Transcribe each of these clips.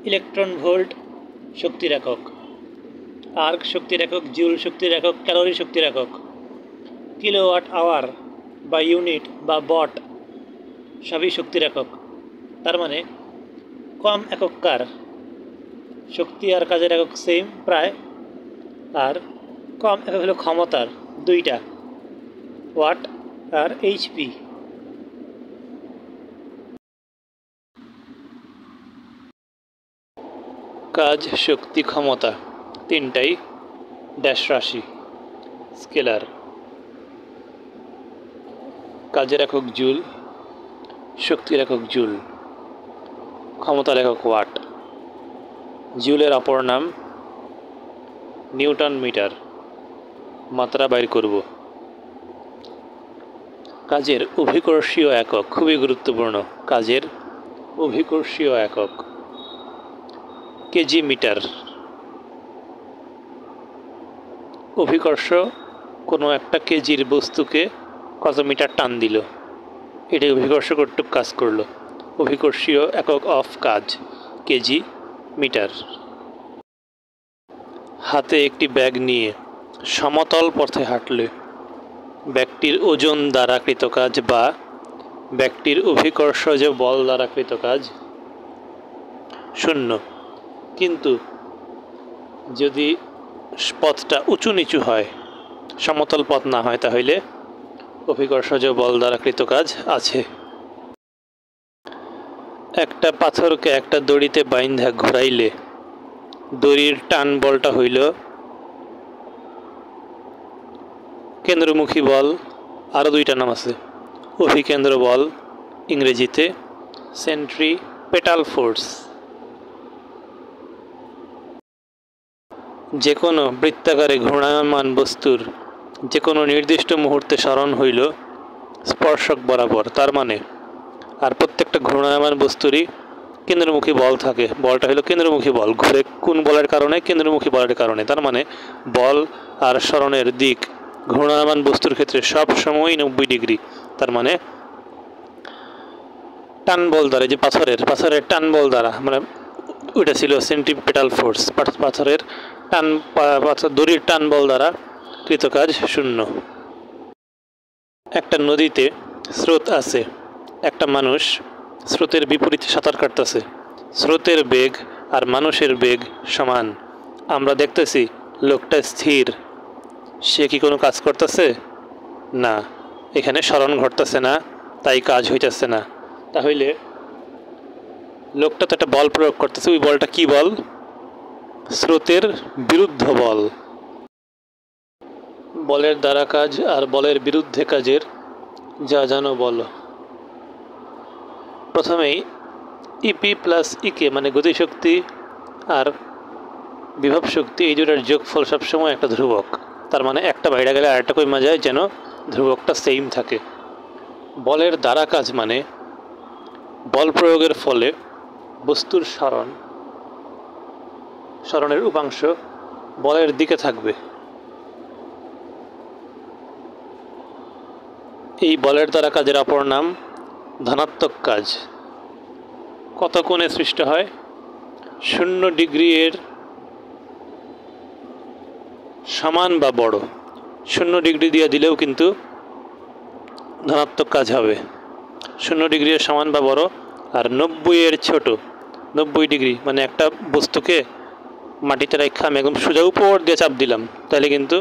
Electron volt শক্তির একক, arc শক্তির একক, জুল শক্তির একক, ক্যালোরি শক্তির একক, কিলোওয়াট আওয়ার বা ইউনিট বা বট সবই শক্তির একক। তার মানে কম একককার শক্তি আর কাজের একক সেম প্রায়, আর কম একক হলো ক্ষমতার, দুইটা, ওয়াট আর এইচপি। কাজ, শক্তি, ক্ষমতা তিনটাই ড্যাশ রাশি, স্কেলার। কাজের একক জুল, শক্তির একক জুল, ক্ষমতার একক ওয়াট। জুলের অপর নাম নিউটন মিটার। মাত্রা বাইর করব। কাজের অভিকর্ষীয় একক খুবই গুরুত্বপূর্ণ। কাজের অভিকর্ষীয় একক কেজি মিটার। অভিকর্ষ কোনো একটা কেজির বস্তুকে কত মিটার টান দিল, এটাই অভিকর্ষ কর্তৃক কাজ করলো। অভিকর্ষীয় একক অফ কাজ কেজি মিটার। হাতে একটি ব্যাগ নিয়ে সমতল পথে হাঁটলে ব্যাগটির ওজন দ্বারা কৃত কাজ বা ব্যাগটির অভিকর্ষজ বল দ্বারা কৃত কাজ 0। কিন্তু যদি পথটা উঁচু নিচু হয়, সমতল পথ না হয়, তাহলে অভিকর্ষজ বল দ্বারা কৃত কাজ আছে। একটা পাথরকে একটা দড়িতে বাইন্ধা ঘুরাইলে দড়ির টান বলটা হইল কেন্দ্রমুখী বল। আরও দুইটা নাম আছে, অভিকেন্দ্র বল, ইংরেজিতে সেন্ট্রিপেটাল ফোর্স। যে কোনো বৃত্তাকারে ঘূর্ণায়মান বস্তুর যে কোনো নির্দিষ্ট মুহূর্তে সরণ হইল স্পর্শক বরাবর। তার মানে আর প্রত্যেকটা ঘূর্ণায়মান বস্তুরই কেন্দ্রমুখী বল থাকে। বলটা হলো কেন্দ্রমুখী বল, ঘুরে কোন বলের কারণে? কেন্দ্রমুখী বলের কারণে। তার মানে বল আর সরণের দিক ঘূর্ণায়মান বস্তুর ক্ষেত্রে সব সময়ই 90 ডিগ্রি। তার মানে টান বল দ্বারা, যে পাথরের টান বল দ্বারা, মানে ওইটা ছিল সেন্ট্রিপেটাল ফোর্স। পাথরের টান, দড়ির টান বল দ্বারা কৃত কাজ 0। একটা নদীতে স্রোত আছে, একটা মানুষ স্রোতের বিপরীতে সাঁতার কাটতেছে। স্রোতের বেগ আর মানুষের বেগ সমান। আমরা দেখতেছি লোকটা স্থির, সে কি কোনো কাজ করতেছে? না, এখানে সরণ ঘটতেছে না, তাই কাজ হইতেছে না। তাহলে লোকটা তো একটা বল প্রয়োগ করতেছে, ওই বলটা কি বল? স্রোতের বিরুদ্ধ বল। বলের দ্বারা কাজ আর বলের বিরুদ্ধে কাজের যা জানো বলো। প্রথমেই ইপি প্লাস ইকে মানে গতিশক্তি আর বিভব শক্তি, এই দুটার যোগফল সবসময় একটা ধ্রুবক। তার মানে একটা বাইরে গেলে আরেকটা কমে যায়, যেন ধ্রুবকটা সেম থাকে। বলের দ্বারা কাজ মানে বল প্রয়োগের ফলে বস্তুর সরণের উপাংশ বলের দিকে থাকবে। এই বলের দ্বারা কাজের অপর নাম ধনাত্মক কাজ। কত কোণে সৃষ্ট হয়? 0 ডিগ্রি এর সমান বা বড়। 0 ডিগ্রি দিয়ে দিলেও কিন্তু ধনাত্মক কাজ হবে। 0 ডিগ্রি এর সমান বা বড় আর 90 এর ছোট। 90 ডিগ্রি মানে একটা বস্তুকে মাটিতে রেখে আমি একদম সোজা উপর দিয়ে চাপ দিলাম, তাহলে কিন্তু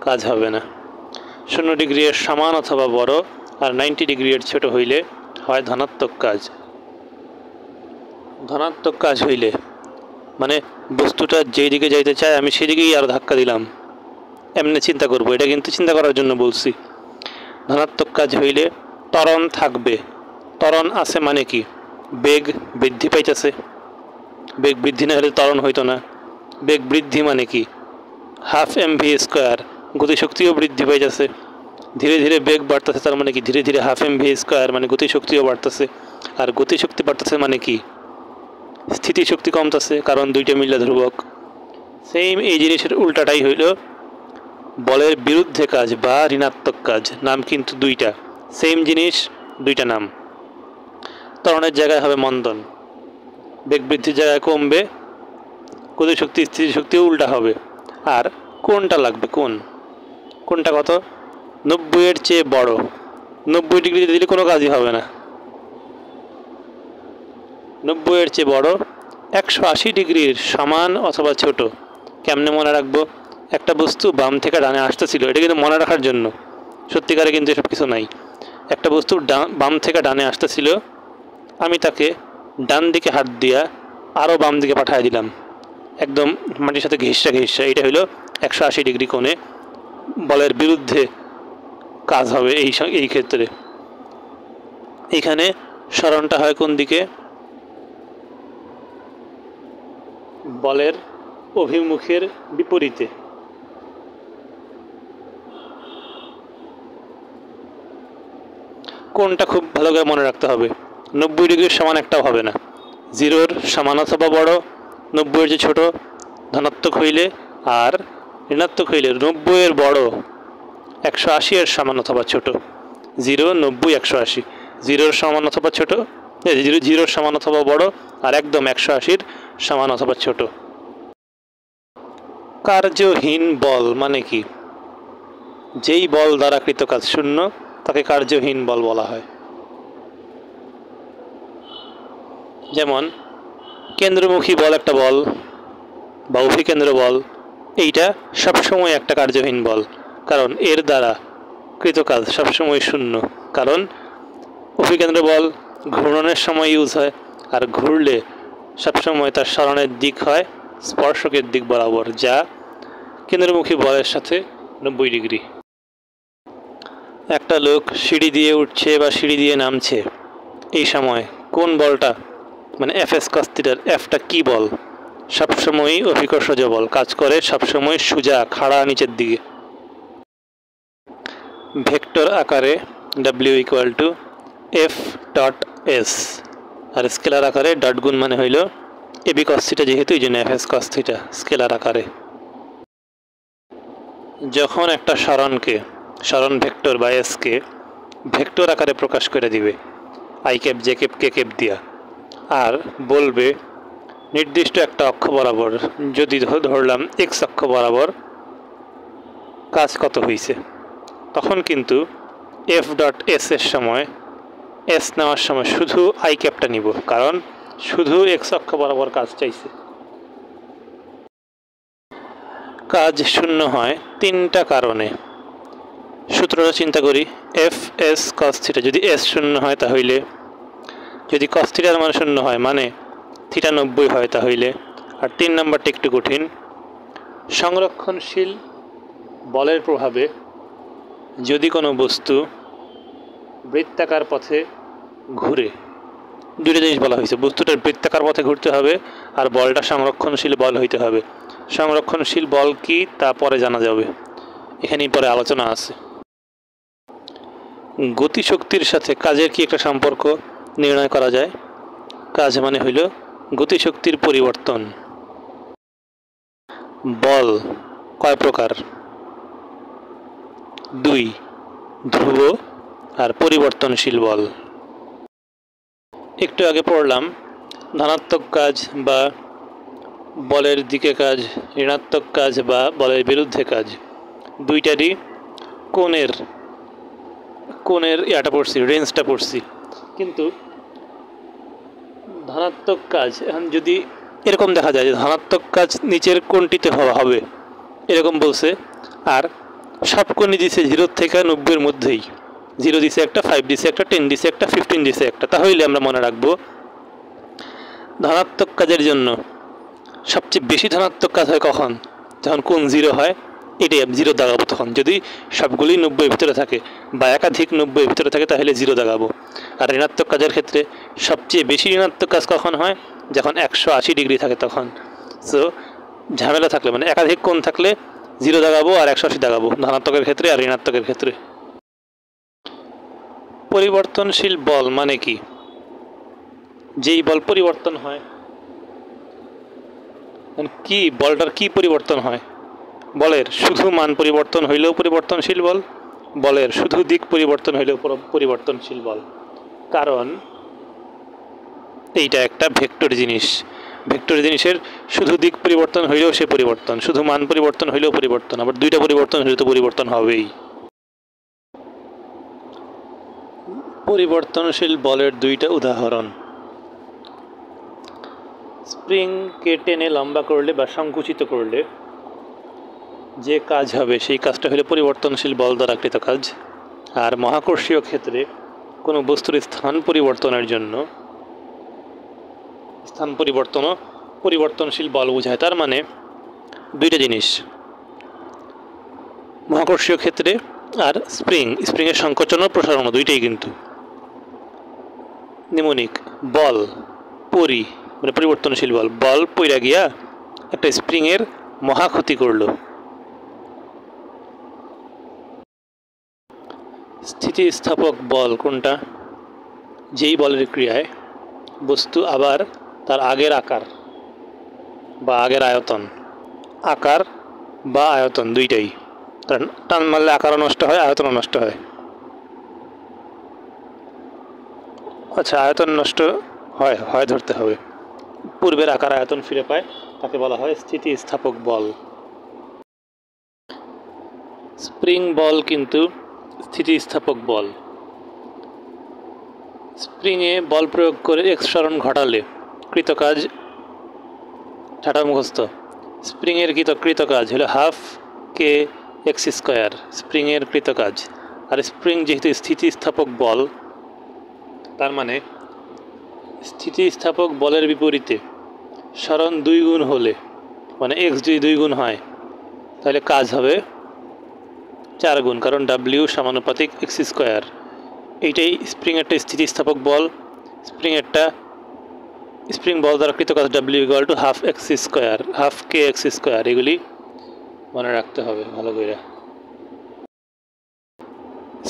কাজ হবে না। 0 ডিগ্রি এর সমান অথবা বড় আর 90 ডিগ্রি এর ছোট হইলে হয় ধনাত্মক কাজ। ধনাত্মক কাজ হইলে মানে বস্তুটা যেই দিকে যাইতে চায় আমি সেদিকেই আর ধাক্কা দিলাম, এমনি চিন্তা করব, এটা কিন্তু চিন্তা করার জন্য বলছি। ধনাত্মক কাজ হইলে ত্বরণ থাকবে। ত্বরণ আছে মানে কি? বেগ বৃদ্ধি পাইতেছে। বেগ বৃদ্ধি না হলে ত্বরণ হইতো না। বেগ বৃদ্ধি মানে কি? হাফ mv², গতিশক্তিও বৃদ্ধি পাইতেছে। ধীরে ধীরে বেগ বাড়তেছে, তার মানে কি? ধীরে ধীরে হাফ mv² মানে গতিশক্তিও বাড়তেছে। আর গতিশক্তি বাড়তেছে মানে কি? স্থিতিশক্তি কমতেছে, কারণ দুইটা মিলে ধ্রুবক। সেম এই জিনিসের উল্টাটাই হইল বলের বিরুদ্ধে কাজ বা ঋণাত্মক কাজ। নাম কিন্তু দুইটা, সেম জিনিস দুইটা নাম। ত্বরণের জায়গায় হবে মন্দন। বেগ বৃদ্ধির জায়গায় কমবে, গতিশক্তি স্থিতিশক্তিও উল্টা হবে। আর কোণটা লাগবে, কোণটা কত? 90-এর চেয়ে বড়। 90 ডিগ্রি দিলে কোনো কাজই হবে না। 90-এর চেয়ে বড়, 180 ডিগ্রির সমান অথবা ছোট। কেমনে মনে রাখবো? একটা বস্তু বাম থেকে ডানে আসতেছিল, এটা কিন্তু মনে রাখার জন্য, সত্যিকারে কিন্তু এসব কিছু নাই। একটা বস্তু বাম থেকে ডানে আসতেছিল, আমি তাকে ডান দিকে হাত দিয়া আরও বাম দিকে পাঠিয়ে দিলাম, একদম মাটির সাথে ঘেঁষা। এটা হলো 180 ডিগ্রি কোণে বলের বিরুদ্ধে কাজ হবে এই ক্ষেত্রে। এখানে সরণটা হয় কোন দিকে? বলের অভিমুখের বিপরীতে। কোণটা খুব ভালো করে মনে রাখতে হবে। 90 ডিগ্রির সমান একটাও হবে না। 0-র সমান অথবা বড়, 90-এর যে ছোট, ধনাত্মক হইলে, আর ঋণাত্মক হইলে 90-এর বড়, 180-এর সমান অথবা ছোট। 0, 90, 180। 0-র সমান অথবা ছোট, 0-র সমান অথবা বড়, আর একদম 180-র সমান অথবা ছোট। কার্যহীন বল মানে কি? যেই বল দ্বারা কৃত কাজ শূন্য তাকে কার্যহীন বল বলা হয়। যেমন কেন্দ্রমুখী বল একটা বল বা অভিকেন্দ্র বল, এইটা সবসময় একটা কার্যহীন বল, কারণ এর দ্বারা কৃত কাজ সবসময় শূন্য। কারণ অভিকেন্দ্র বল ঘূর্ণনের সময় ইউজ হয়, আর ঘুরলে সবসময় তার সরণের দিক হয় স্পর্শকের দিক বরাবর, যা কেন্দ্রমুখী বলের সাথে 90 ডিগ্রি। একটা লোক সিঁড়ি দিয়ে উঠছে বা সিঁড়ি দিয়ে নামছে, এই সময় কোন বলটা, মানে Fs cos θ, Fটা কি বল? সবসময়ই অভিকর্ষজ বল, কাজ করে সবসময় সোজা খাড়া নিচের দিকে। ভেক্টর আকারে W = F.S, আর স্কেলার আকারে ডট গুণ মানে হইল AB cos θ, যেহেতু এই জন্য Fs cos θ স্কেলার আকারে। যখন একটা সরণ ভেক্টর বা এসকে ভেক্টর আকারে প্রকাশ করে দিবে i cap j cap k cap দিয়া, আর বলবে নির্দিষ্ট একটা অক্ষ বরাবর, যদি ধরলাম x অক্ষ বরাবর কাজ কত হয়েছে, তখন কিন্তু F.S এর সময়, S নেওয়ার সময় শুধু i ক্যাপটা নিব, কারণ শুধু x অক্ষ বরাবর কাজ চাইছে। কাজ শূন্য হয় তিনটা কারণে। সূত্রটা চিন্তা করি, Fs cos θ, যদি S শূন্য হয় তাহলে, যদি cos θ এর মান শূন্য হয় মানে θ 90 হয় তাহলে, আর 3 নম্বরটা একটু কঠিন, সংরক্ষণশীল বলের প্রভাবে যদি কোনো বস্তু বৃত্তাকার পথে ঘুরে, দুটো জিনিস বলা হয়েছে, বস্তুটার বৃত্তাকার পথে ঘুরতে হবে আর বলটা সংরক্ষণশীল বল হইতে হবে। সংরক্ষণশীল বল কি তা পরে জানা যাবে, এখানেই পরে আলোচনা আছে। গতিশক্তির সাথে কাজের কি একটা সম্পর্ক নির্ণয় করা যায়? কাজ মানে হইল গতিশক্তির পরিবর্তন। বল কয় প্রকার? 2, ধ্রুব আর পরিবর্তনশীল বল। একটু আগে পড়লাম ধনাত্মক কাজ বা বলের দিকে কাজ, ঋণাত্মক কাজ বা বলের বিরুদ্ধে কাজ, দুইটারই কোণের ইয়াটা পড়ছি, রেঞ্জটা পড়ছি। কিন্তু ধনাত্মক কাজ এখন যদি এরকম দেখা যায় যে ধনাত্মক কাজ নিচের কোণটিতে হবে, এরকম বলছে, আর সব কোণই দিছে 0 থেকে 90-এর মধ্যেই, 0 দিছে একটা, 5 দিছে একটা, 10 দিছে একটা, 15 দিছে একটা, তাহলে আমরা মনে রাখবো ধনাত্মক কাজের জন্য সবচেয়ে বেশি ধনাত্মক কাজ হয় কখন? যখন কোণ 0 হয়, এটাই 0 দাগাবো তখন। যদি সবগুলি 90-এর ভিতরে থাকে বা একাধিক 90-এর ভিতরে থাকে তাহলে 0 দাগাবো। আর ঋণাত্মক কাজের ক্ষেত্রে সবচেয়ে বেশি ঋণাত্মক কাজ কখন হয়? যখন 180 ডিগ্রি থাকে তখন। সো ঝামেলা থাকলে, মানে একাধিক কোণ থাকলে 0 দাগাবো আর 180 দাগাবো, ধনাত্মকের ক্ষেত্রে আর ঋণাত্মকের ক্ষেত্রে। পরিবর্তনশীল বল মানে কি? যেই বল পরিবর্তন হয়, কি বলটার কি পরিবর্তন হয়? বলের শুধু মান পরিবর্তন হইলেও পরিবর্তনশীল বল, বলের শুধু দিক পরিবর্তন হইলেও পরিবর্তনশীল বল। কারণ এইটা একটা ভেক্টর জিনিস। ভেক্টর জিনিসের শুধু দিক পরিবর্তন হইলেও সে পরিবর্তন, শুধু মান পরিবর্তন হইলেও পরিবর্তন, আবার দুইটা পরিবর্তন হইলে তো পরিবর্তন হবেই। পরিবর্তনশীল বলের দুইটা উদাহরণ। স্প্রিংকে টেনে লম্বা করলে বা সংকুচিত করলে যে কাজ হবে সেই কাজটা হলো পরিবর্তনশীল বল দ্বারা কৃত কাজ। আর মহাকর্ষীয় ক্ষেত্রে কোনো বস্তুর স্থান পরিবর্তনের জন্য স্থান পরিবর্তনও পরিবর্তনশীল বল বোঝায়। তার মানে দুইটা জিনিস, মহাকর্ষীয় ক্ষেত্রে আর স্প্রিংয়ের সংকোচন ও প্রসারণ দুইটাই কিন্তু। নিমোনিক বল মানে পরিবর্তনশীল বল পইরা গিয়া একটা স্প্রিংয়ের মহা ক্ষতি করলো। স্থিতিস্থাপক বল কোনটা? যেই বলের ক্রিয়ায় বস্তু আবার তার আগের আকার বা আগের আকার বা আয়তন দুইটাই, কারণ টান মারলে আকারও নষ্ট হয়, আয়তনও নষ্ট হয়। আচ্ছা, আয়তন নষ্ট হয় ধরতে হবে, পূর্বের আকার আয়তন ফিরে পায়, তাকে বলা হয় স্থিতিস্থাপক বল। স্প্রিং বল কিন্তু স্থিতিস্থাপক বল। স্প্রিংয়ে বল প্রয়োগ করে এক্স সরণ ঘটালে কৃতকাজ ঠাটা মুখস্থ। স্প্রিংয়ের কৃতকাজ হলো হাফ কে এক্স স্কোয়ার, স্প্রিংয়ের কৃতকাজ। আর স্প্রিং যেহেতু স্থিতিস্থাপক বল, তার মানে স্থিতিস্থাপক বলের বিপরীতে সরণ 2 গুণ হলে, মানে এক্স যদি 2 গুণ হয়, তাহলে কাজ হবে 4 গুণ, কারণ ডাব্লিউ সমানুপাতিক এক্স স্কোয়ার। এইটাই স্প্রিং একটা স্থিতিস্থাপক বল। স্প্রিং বল দ্বারা কৃত কাজ W equal to half x square, half K X square. এগুলি মনে রাখতে হবে ভালো করে।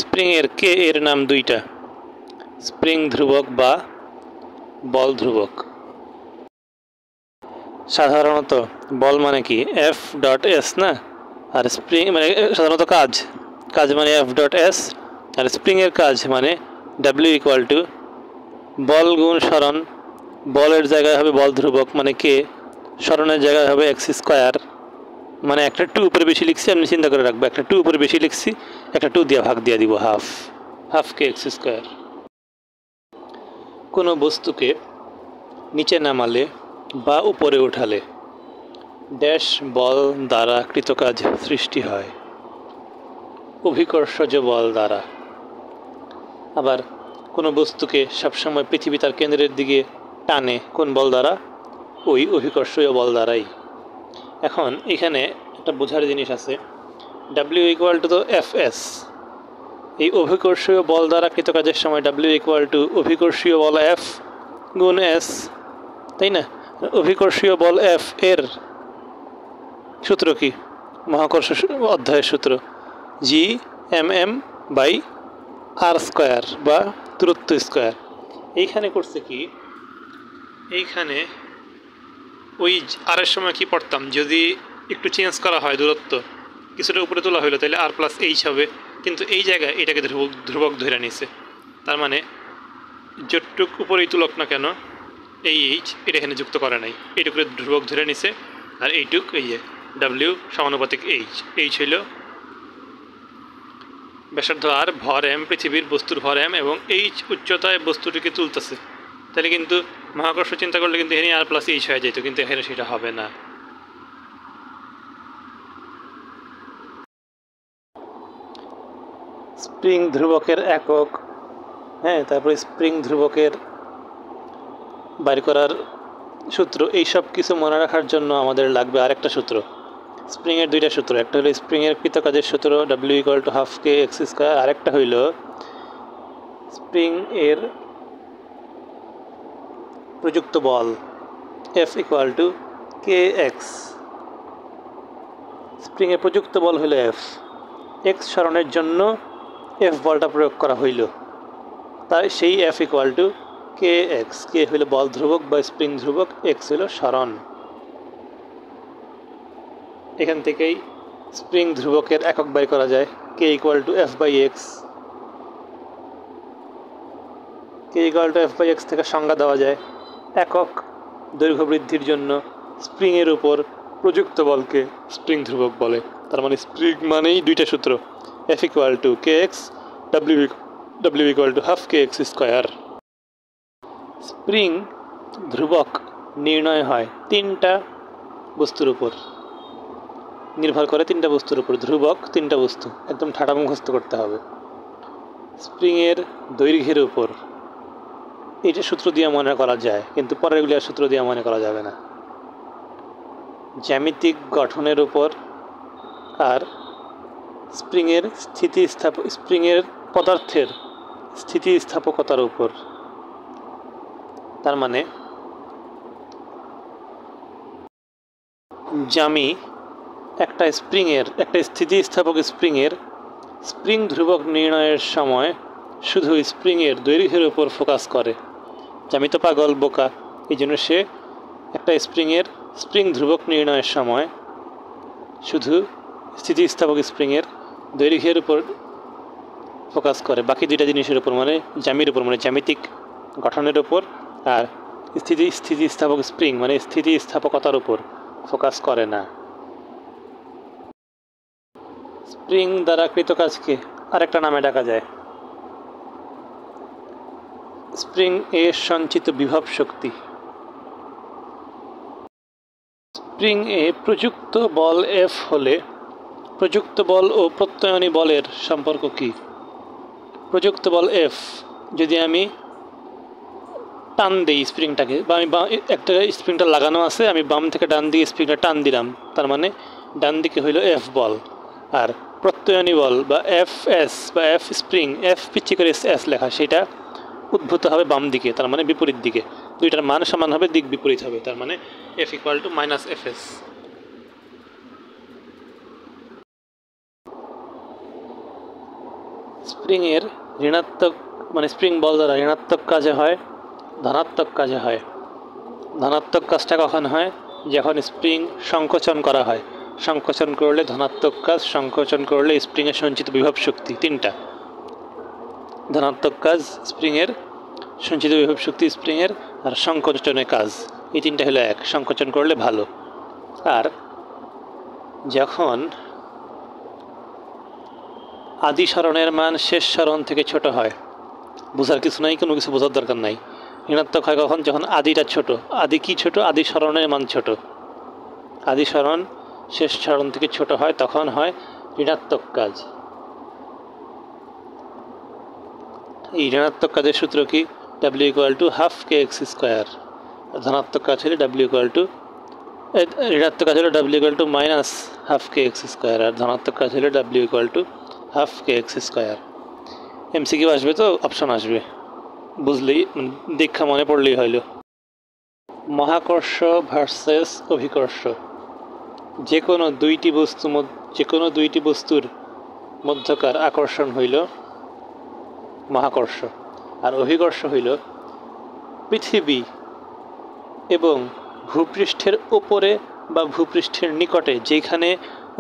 স্প্রিংয়ের কে এর নাম দুইটা, স্প্রিং ধ্রুবক বা বল ধ্রুবক। সাধারণত বল মানে কি এফ ডট এস না, আর স্প্রিং মানে সাধারণত কাজ মানে এফ ডট এস, আর স্প্রিংয়ের কাজ মানে ডাব্লিউ ইকুয়াল টু বল গুণ সরণ। বলের জায়গায় হবে বল ধ্রুবক মানে কে, সরণের জায়গায় হবে এক্স স্কোয়ার। মানে একটা 2 উপরে বেশি লিখছি, আমি চিন্তা করে রাখবো, একটা 2 উপরে বেশি লিখছি, একটা 2 দিয়ে ভাগ দিয়ে দিব, হাফ কে এক্স স্কোয়ার। কোনো বস্তুকে নিচে নামালে বা উপরে উঠালে ড্যাশ বল দ্বারা কৃতকাজ সৃষ্টি হয়, অভিকর্ষজ বল দ্বারা। আবার কোনো বস্তুকে সবসময় পৃথিবী তার কেন্দ্রের দিকে টানে কোন বল দ্বারা? ওই অভিকর্ষীয় বল দ্বারাই। এখন এখানে একটা বোঝার জিনিস আছে, ডাব্লিউ ইকুয়াল টু তো এফ এস, এই অভিকর্ষীয় বল দ্বারা কৃতকাজের সময় ডাব্লিউ ইকুয়াল টু অভিকর্ষীয় বল এফ গুণ এস, তাই না? অভিকর্ষীয় বল এফ এর সূত্র কি? মহাকর্ষ অধ্যায়ের সূত্র G M by R square বা দূরত্ব স্কোয়ার। এইখানে করছে কি, এইখানে ওই আরের সময় কি পড়তাম, যদি একটু চেঞ্জ করা হয় দূরত্ব, কিছুটা উপরে তোলা হইলো, তাহলে আর প্লাস এইচ হবে, কিন্তু এই জায়গায় এটাকে ধ্রুবক ধরে নিছে। তার মানে যতটুক উপরেই তুলক না কেন, এই এইচ এটা এখানে যুক্ত করে নাই, এইটুকু ধ্রুবক ধরে নিছে। আর এইটুক এই যে ডাব্লিউ সমানুপাতিক এইচ হইল ব্যাসার্ধ আর, ভর এম পৃথিবীর বস্তুর ভর এম, এবং এইচ উচ্চতায় বস্তুটিকে তুলতেছে। তাহলে কিন্তু মহাকর্ষ চিন্তা করলে কিন্তু এখানে আর প্লাস এইচ হয়ে যেত, কিন্তু এখানে সেটা হবে না। স্প্রিং ধ্রুবকের একক, তারপরে স্প্রিং ধ্রুবকের বাইর করার সূত্র, এইসব কিছু মনে রাখার জন্য আমাদের লাগবে আরেকটা সূত্র। স্প্রিংয়ের দুইটা সূত্র, একটা হলো স্প্রিংয়ের কৃতকাজের সূত্র W equal to half K X square, আরেকটা হইল স্প্রিং এর প্রযুক্ত বল F equal to K X. স্প্রিংয়ের প্রযুক্ত বল হলো এক্স সরণের জন্য এফ বলটা প্রয়োগ করা হইল, তাই সেই F equal to K X. K হইল বল ধ্রুবক বা স্প্রিং ধ্রুবক, এক্স হইল সরণ। এখান থেকেই স্প্রিং ধ্রুবকের একক বাই করা যায়, K equal to F by X. K equal to F by X থেকে সংজ্ঞা দেওয়া যায়, একক দৈর্ঘ্য বৃদ্ধির জন্য স্প্রিংয়ের উপর প্রযুক্ত বলকে স্প্রিং ধ্রুবক বলে। তার মানে স্প্রিং মানেই দুইটা সূত্র, F equal two kx, W equal to half kx square. Spring ধ্রুবক নির্ণয় হয় তিনটা বস্তুর উপর, নির্ভর করে তিনটা বস্তুর উপর। ধ্রুবক তিনটা বস্তু, একদম ঠাটা মুখস্থ করতে হবে। স্প্রিংয়ের দৈর্ঘ্যের উপর, এইটা সূত্র দিয়ে মনে করা যায়, কিন্তু পরেরগুলি আর সূত্র দিয়ে মনে করা যাবে না। জ্যামিতিক গঠনের উপর আর স্প্রিংয়ের স্প্রিংয়ের পদার্থের স্থিতিস্থাপকতার উপর। তার মানে জ্যামি একটা স্থিতিস্থাপক স্প্রিংয়ের স্প্রিং ধ্রুবক নির্ণয়ের সময় শুধু স্প্রিংয়ের দৈর্ঘ্যের উপর ফোকাস করে। জ্যামি তো পাগল বোকা, এই জন্য সে একটা স্প্রিং ধ্রুবক নির্ণয়ের সময় শুধু স্থিতিস্থাপক স্প্রিংয়ের দৈর্ঘ্যের উপর ফোকাস করে, বাকি দুইটা জিনিসের উপর মানে জ্যামির উপর, মানে জ্যামিতিক গঠনের উপর আর স্থিতিস্থাপক স্প্রিং মানে স্থিতিস্থাপকতার উপর ফোকাস করে না। স্প্রিং দ্বারা কৃত কাজকে আরেকটা নামে ডাকা যায় স্প্রিং এ সঞ্চিত বিভব শক্তি। স্প্রিং এ প্রযুক্ত বল F হলে প্রযুক্ত বল ও প্রত্যয়নী বলের সম্পর্ক কি? প্রযুক্ত বল F যদি আমি টান দিই স্প্রিংটাকে, বা আমি একটা স্প্রিংটা লাগানো আছে, আমি বাম থেকে ডান দিকে স্প্রিংটা টান দিলাম, তার মানে ডান দিকে হইল F বল। আর প্রত্যয়নী বল বা FS বা F স্প্রিং, F পিচ্ছি করে S লেখা, সেটা উদ্ভূত হবে বাম দিকে, তার মানে বিপরীত দিকে। দুইটার মান সমান হবে, দিক বিপরীত হবে, তার মানে F equal to minus FS। স্প্রিংয়ের ঋণাত্মক মানে স্প্রিং বল দ্বারা ঋণাত্মক কাজে হয়, ধনাত্মক কাজে হয়। ধনাত্মক কাজটা কখন হয়? যখন স্প্রিং সংকোচন করা হয়। সংকোচন করলে ধনাত্মক কাজ, সংকোচন করলে স্প্রিংয়ের সঞ্চিত বিভব শক্তি। তিনটা ধনাত্মক কাজ স্প্রিংয়ের, সঞ্চিত বিভব শক্তি স্প্রিংয়ের, আর সংকোচনের কাজ, এই তিনটা হলো এক। সংকোচন করলে ভালো। আর যখন আদি সরণের মান শেষ সরণ থেকে ছোট হয়, বোঝার কিছু নাই, কোনো কিছু বোঝার দরকার নাই। ঋণাত্মক হয় কখন? যখন আদিটা ছোট। আদি কি ছোট? আদি সরণের মান ছোট। আদি সরণ শেষ সরণ থেকে ছোট হয়, তখন হয় ঋণাত্মক কাজ। এই ঋণাত্মক কাজের সূত্র কি? W equal to half kx square. ধনাত্মক কাজ হলে W ইকুয়াল টু, ঋণাত্মক কাজ হলে W equal to minus half kx square, আর ধনাত্মক কাজ হলে W equal to half kx square. MCQ আসবে তো অপশন আসবে, বুঝলেই দীক্ষা মনে পড়লেই হইল। মহাকর্ষ ভার্সেস অভিকর্ষ। যে কোনো দুইটি বস্তুর মধ্যকার আকর্ষণ হইল মহাকর্ষ, আর অভিকর্ষ হইল পৃথিবী এবং ভূপৃষ্ঠের উপরে বা ভূপৃষ্ঠের নিকটে যেখানে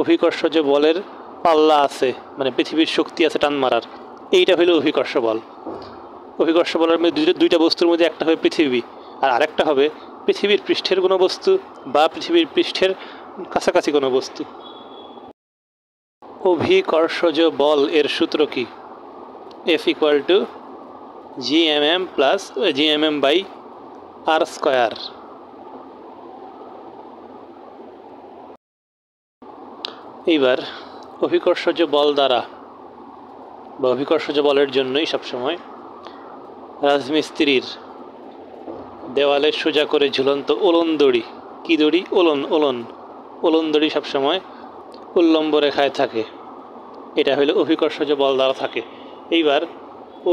অভিকর্ষজ বলের পাল্লা আছে, মানে পৃথিবীর শক্তি আছে টান মারার, এইটা হইল অভিকর্ষ বল। অভিকর্ষ বলের মধ্যে দুইটা বস্তুর মধ্যে একটা হবে পৃথিবী, আর আরেকটা হবে পৃথিবীর পৃষ্ঠের কোনো বস্তু বা পৃথিবীর পৃষ্ঠের কাছাকাছি কোনো বস্তু। অভিকর্ষজ বল এর সূত্র কি? F equal to GMM by R square. এইবার অভিকর্ষজ বল দ্বারা বা অভিকর্ষজ বলের জন্যই সবসময় রাজমিস্ত্রির দেওয়ালে সোজা করে ঝুলন্ত ওলন দড়ি, কি দড়ি? ওলন দড়ি সবসময় উল্লম্ব রেখায় থাকে। এটা হলো অভিকর্ষজ বল দ্বারা থাকে। এইবার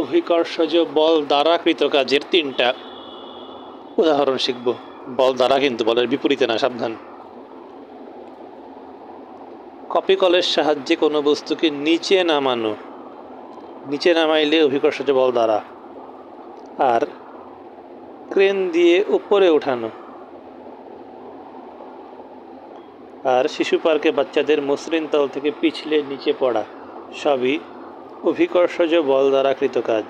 অভিকর্ষজ বল দ্বারা কৃত কাজের তিনটা উদাহরণ শিখব। বল দ্বারা, কিন্তু বলের বিপরীতে না, সাবধান। কপি কলের সাহায্যে কোনো বস্তুকে নিচে নামাইলে অভিকর্ষজ বল দ্বারা। আর ক্রেন দিয়ে উপরে ওঠানো, আর শিশু পার্কে বাচ্চাদের মসৃণ তল থেকে পিছলে নিচে পড়া, সবই অভিকর্ষজ বল দ্বারা কৃত কাজ।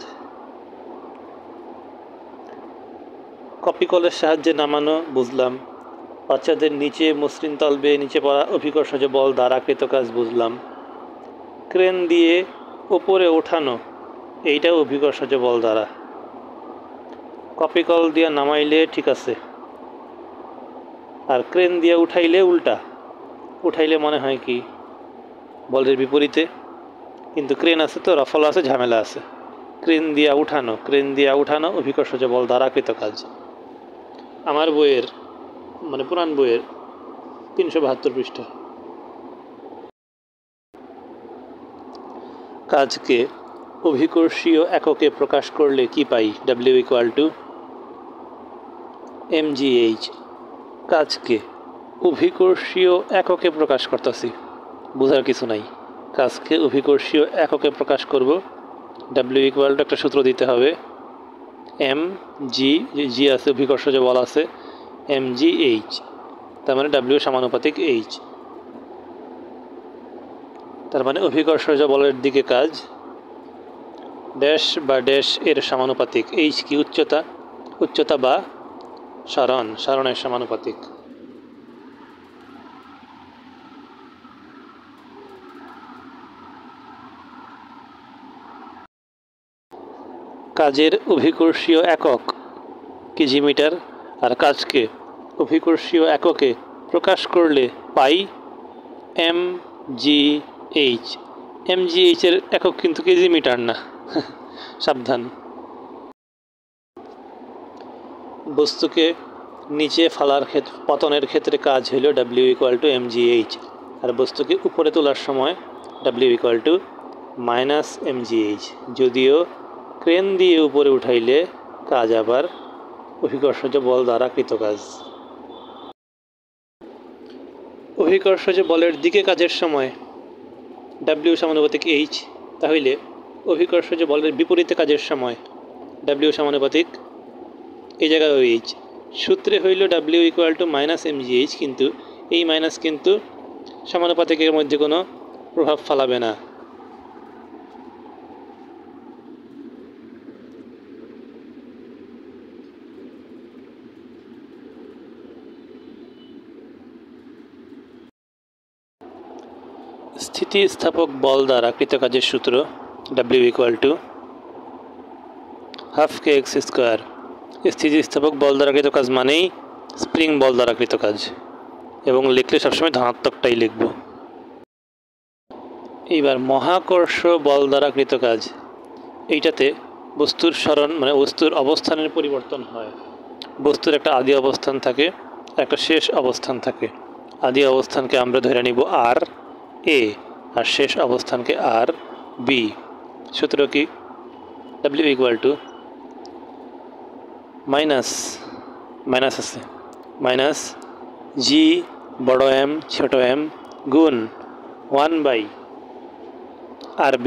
কপি কলের সাহায্যে নামানো বুঝলাম, বাচ্চাদের নিচে মসৃণ তল বেয়ে নিচে পড়া অভিকর্ষজ বল দ্বারা কৃত কাজ বুঝলাম, ক্রেন দিয়ে ওপরে ওঠানো এইটাও অভিকর্ষজ বল দ্বারা। কপি কল দিয়ে নামাইলে ঠিক আছে, আর ক্রেন দিয়ে উঠাইলে উল্টা, উঠাইলে মনে হয় কি বলের বিপরীতে, কিন্তু ক্রেন আছে তো রফল আছে, ঝামেলা আছে। ক্রেন দিয়া উঠানো অভিকর্ষজ বল দ্বারা কৃত কাজ। আমার বইয়ের মানে পুরান বইয়ের 372 পৃষ্ঠা। কাজকে অভিকর্ষীয় এককে প্রকাশ করলে কি পাই? W = mgh। কাজকে অভিকর্ষীয় এককে প্রকাশ করতেছি, বোঝার কিছু নাই। কাজকে অভিকর্ষীয় এককে প্রকাশ করব, W = একটা সূত্র দিতে হবে, mg, g আছে অভিকর্ষজ বল আছে, mgh, তার মানে W সমানুপাতিক h। তার মানে অভিকর্ষজ বলের দিকে কাজ ড্যাশ বা ড্যাশ এর সমানুপাতিক। h কি? উচ্চতা বা সরণের সমানুপাতিক। কাজের অভিকর্ষীয় একক কেজিমিটার, আর কাজকে অভিকর্ষীয় এককে প্রকাশ করলে পাই mgh। mgh এর একক কিন্তু কেজিমিটার না, সাবধান। বস্তুকে নিচে ফালার পতনের ক্ষেত্রে কাজ হল W = mgh, আর বস্তুকে উপরে তোলার সময় W = -mgh। যদিও ক্রেন দিয়ে উপরে উঠাইলে কাজ আবার অভিকর্ষজ বল দ্বারা কৃত কাজ। অভিকর্ষজ বলের দিকে কাজের সময় W সমানুপাতিক h, তাহলে অভিকর্ষজ বলের বিপরীতে কাজের সময় W সমানুপাতিক এই জায়গায় h। সূত্রে হইল W = -mgh, কিন্তু এই মাইনাস কিন্তু সমানুপাতিকের মধ্যে কোনো প্রভাব ফেলাবে না। স্থিতিস্থাপক বল দ্বারা কৃত কাজের সূত্র W = ½kx²। স্থিতিস্থাপক বল দ্বারা কৃত কাজ মানেই স্প্রিং বল দ্বারা কৃত কাজ, এবং লিখলে সবসময় ধনাত্মকটাই লিখব। এইবার মহাকর্ষ বল দ্বারা কৃত কাজ, এইটাতে বস্তুর সরণ মানে বস্তুর অবস্থানের পরিবর্তন হয়। বস্তুর একটা আদি অবস্থান থাকে, একটা শেষ অবস্থান থাকে। আদি অবস্থানকে আমরা ধরে নিব আর এ, আর শেষ অবস্থানকে আর বি। সূত্র কি? W = মাইনাস আছে মাইনাস g বড় M ছোট m গুণ 1/RB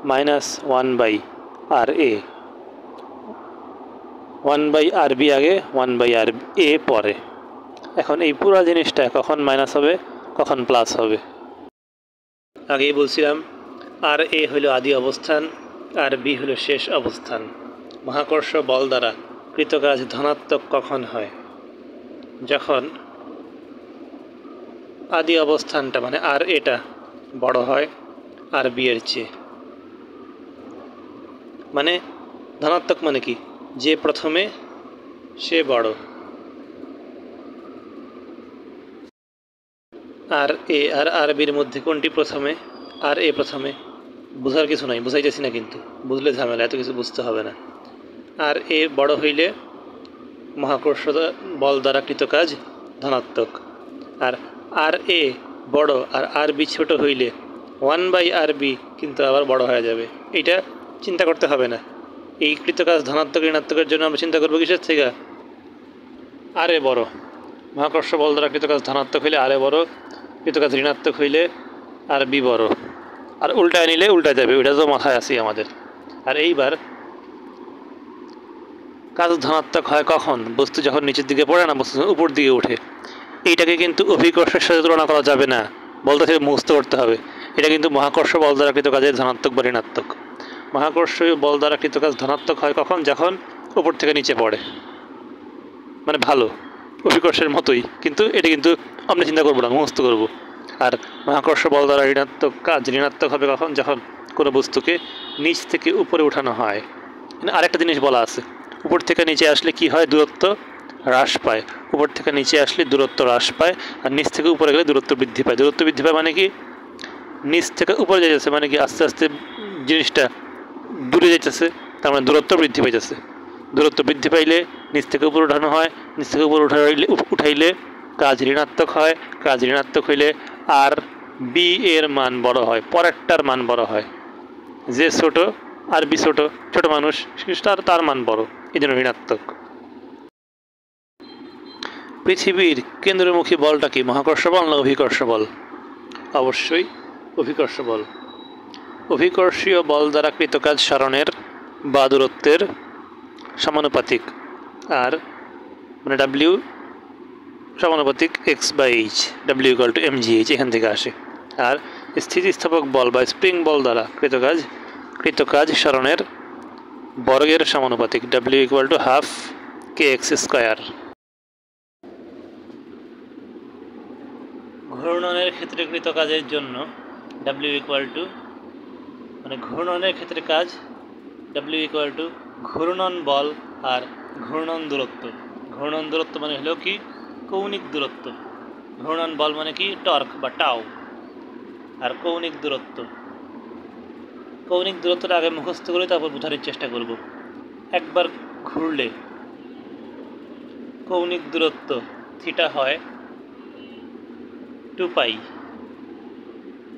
মাইনাস 1/RA। 1/RB আগে, 1/RA পরে। এখন এই পুরো জিনিসটা কখন মাইনাস হবে, কখন প্লাস হবে? আগেই বলছিলাম RA হইল আদি অবস্থান, আর B হইল শেষ অবস্থান। মহাকর্ষ বল দ্বারা কৃত কাজ ধনাত্মক কখন হয়? যখন আদি অবস্থানটা মানে RA-টা বড় হয় RB এর চেয়ে। মানে ধনাত্মক মানে কি? যে প্রথমে সে বড়। RA আর RB-র মধ্যে কোনটি প্রথমে? RA প্রথমে। বোঝার কিছু নাই, বুঝাইতেছি না, কিন্তু বুঝলে ঝামেলা, এত কিছু বুঝতে হবে না। RA বড় হইলে মহাকর্ষ বল দ্বারা কৃত কাজ ধনাত্মক, আর RA বড় আর RB ছোট হইলে 1/RB কিন্তু আবার বড় হয়ে যাবে। এইটা চিন্তা করতে হবে না। এই কৃত কাজ ধনাত্মক ঋণাত্মকের জন্য আমরা চিন্তা করবো কিসের থেকে? RA বড়। মহাকর্ষ বল দ্বারা কৃত কাজ ধনাত্মক হইলে RA বড়, কৃত কাজ ঋণাত্মক হইলে RB বড়, আর উল্টায় নিলে উল্টা যাবে, ওইটা তো মাথায় আছে আমাদের। আর এইবার কাজ ধনাত্মক হয় কখন? বস্তু যখন নিচের দিকে পড়ে না, বস্তু উপর দিকে ওঠে। এইটাকে কিন্তু অভিকর্ষের সাথে তুলনা করা যাবে না, বলতে থেকে মুখস্থ করতে হবে। এটা কিন্তু মহাকর্ষ বল দ্বারা কৃত কাজের ধনাত্মক বা ঋণাত্মক। মহাকর্ষীয় বল দ্বারা কৃত কাজ ধনাত্মক হয় কখন? যখন উপর থেকে নিচে পড়ে। মানে ভালো, অভিকর্ষের মতোই, কিন্তু এটা কিন্তু আমরা চিন্তা করবো না, মুখস্থ করবো। আর মহাকর্ষ বল দ্বারা ঋণাত্মক কাজ ঋণাত্মক হবে কখন? যখন কোনো বস্তুকে নিচ থেকে উপরে উঠানো হয়। আরেকটা জিনিস বলা আছে, উপর থেকে নিচে আসলে কি হয়? দূরত্ব হ্রাস পায়। উপর থেকে নিচে আসলে দূরত্ব হ্রাস পায়, আর নিচ থেকে উপরে গেলে দূরত্ব বৃদ্ধি পায়। দূরত্ব বৃদ্ধি পায় মানে কি? নিচ থেকে উপরে যাইতেছে মানে কি? আস্তে আস্তে জিনিসটা দূরে যাইতেছে, তার মানে দূরত্ব বৃদ্ধি পাইতেছে। দূরত্ব বৃদ্ধি পাইলে নিচ থেকে উপরে উঠানো হয়, নিচ থেকে উপরে উঠাইলে কাজ ঋণাত্মক হয়। কাজ ঋণাত্মক হইলে আর বি এর মান বড় হয়, পরেরটার মান বড় হয়। যে ছোট আর বি ছোট, ছোট মানুষ তার মান বড়, এই জন্য ঋণাত্মক। পৃথিবীর কেন্দ্রমুখী বলটা কি? মহাকর্ষ বল না অভিকর্ষ বল? অবশ্যই অভিকর্ষ বল। অভিকর্ষীয় বল দ্বারা কৃত কাজ সরণের বা দূরত্বের সমানুপাতিক, আর মানে ডাব্লিউ সমানুপাতিক x/h, W equal two mgh, এখান থেকে আসে। আর স্থিতিস্থাপক বল বা স্প্রিং বল দ্বারা কৃত কাজ সরণের বর্গের সমানুপাতিক, W equal to half kx²। ঘূর্ণনের ক্ষেত্রে কৃত কাজের জন্য ডাব্লিউ ইকুয়াল টু মানে ঘূর্ণনের ক্ষেত্রে কাজ ডাব্লিউ ইকুয়াল টু ঘূর্ণন বল আর ঘূর্ণন দূরত্ব। ঘূর্ণন দূরত্ব মানে হলো কি? কৌণিক দূরত্ব। ঘূর্ণন বল মানে কি? টর্ক বা টাও। আর কৌণিক দূরত্বটা আগে মুখস্থ করে তারপর বোঝার চেষ্টা করব। একবার ঘুরলে কৌণিক দূরত্ব থিটা হয় 2π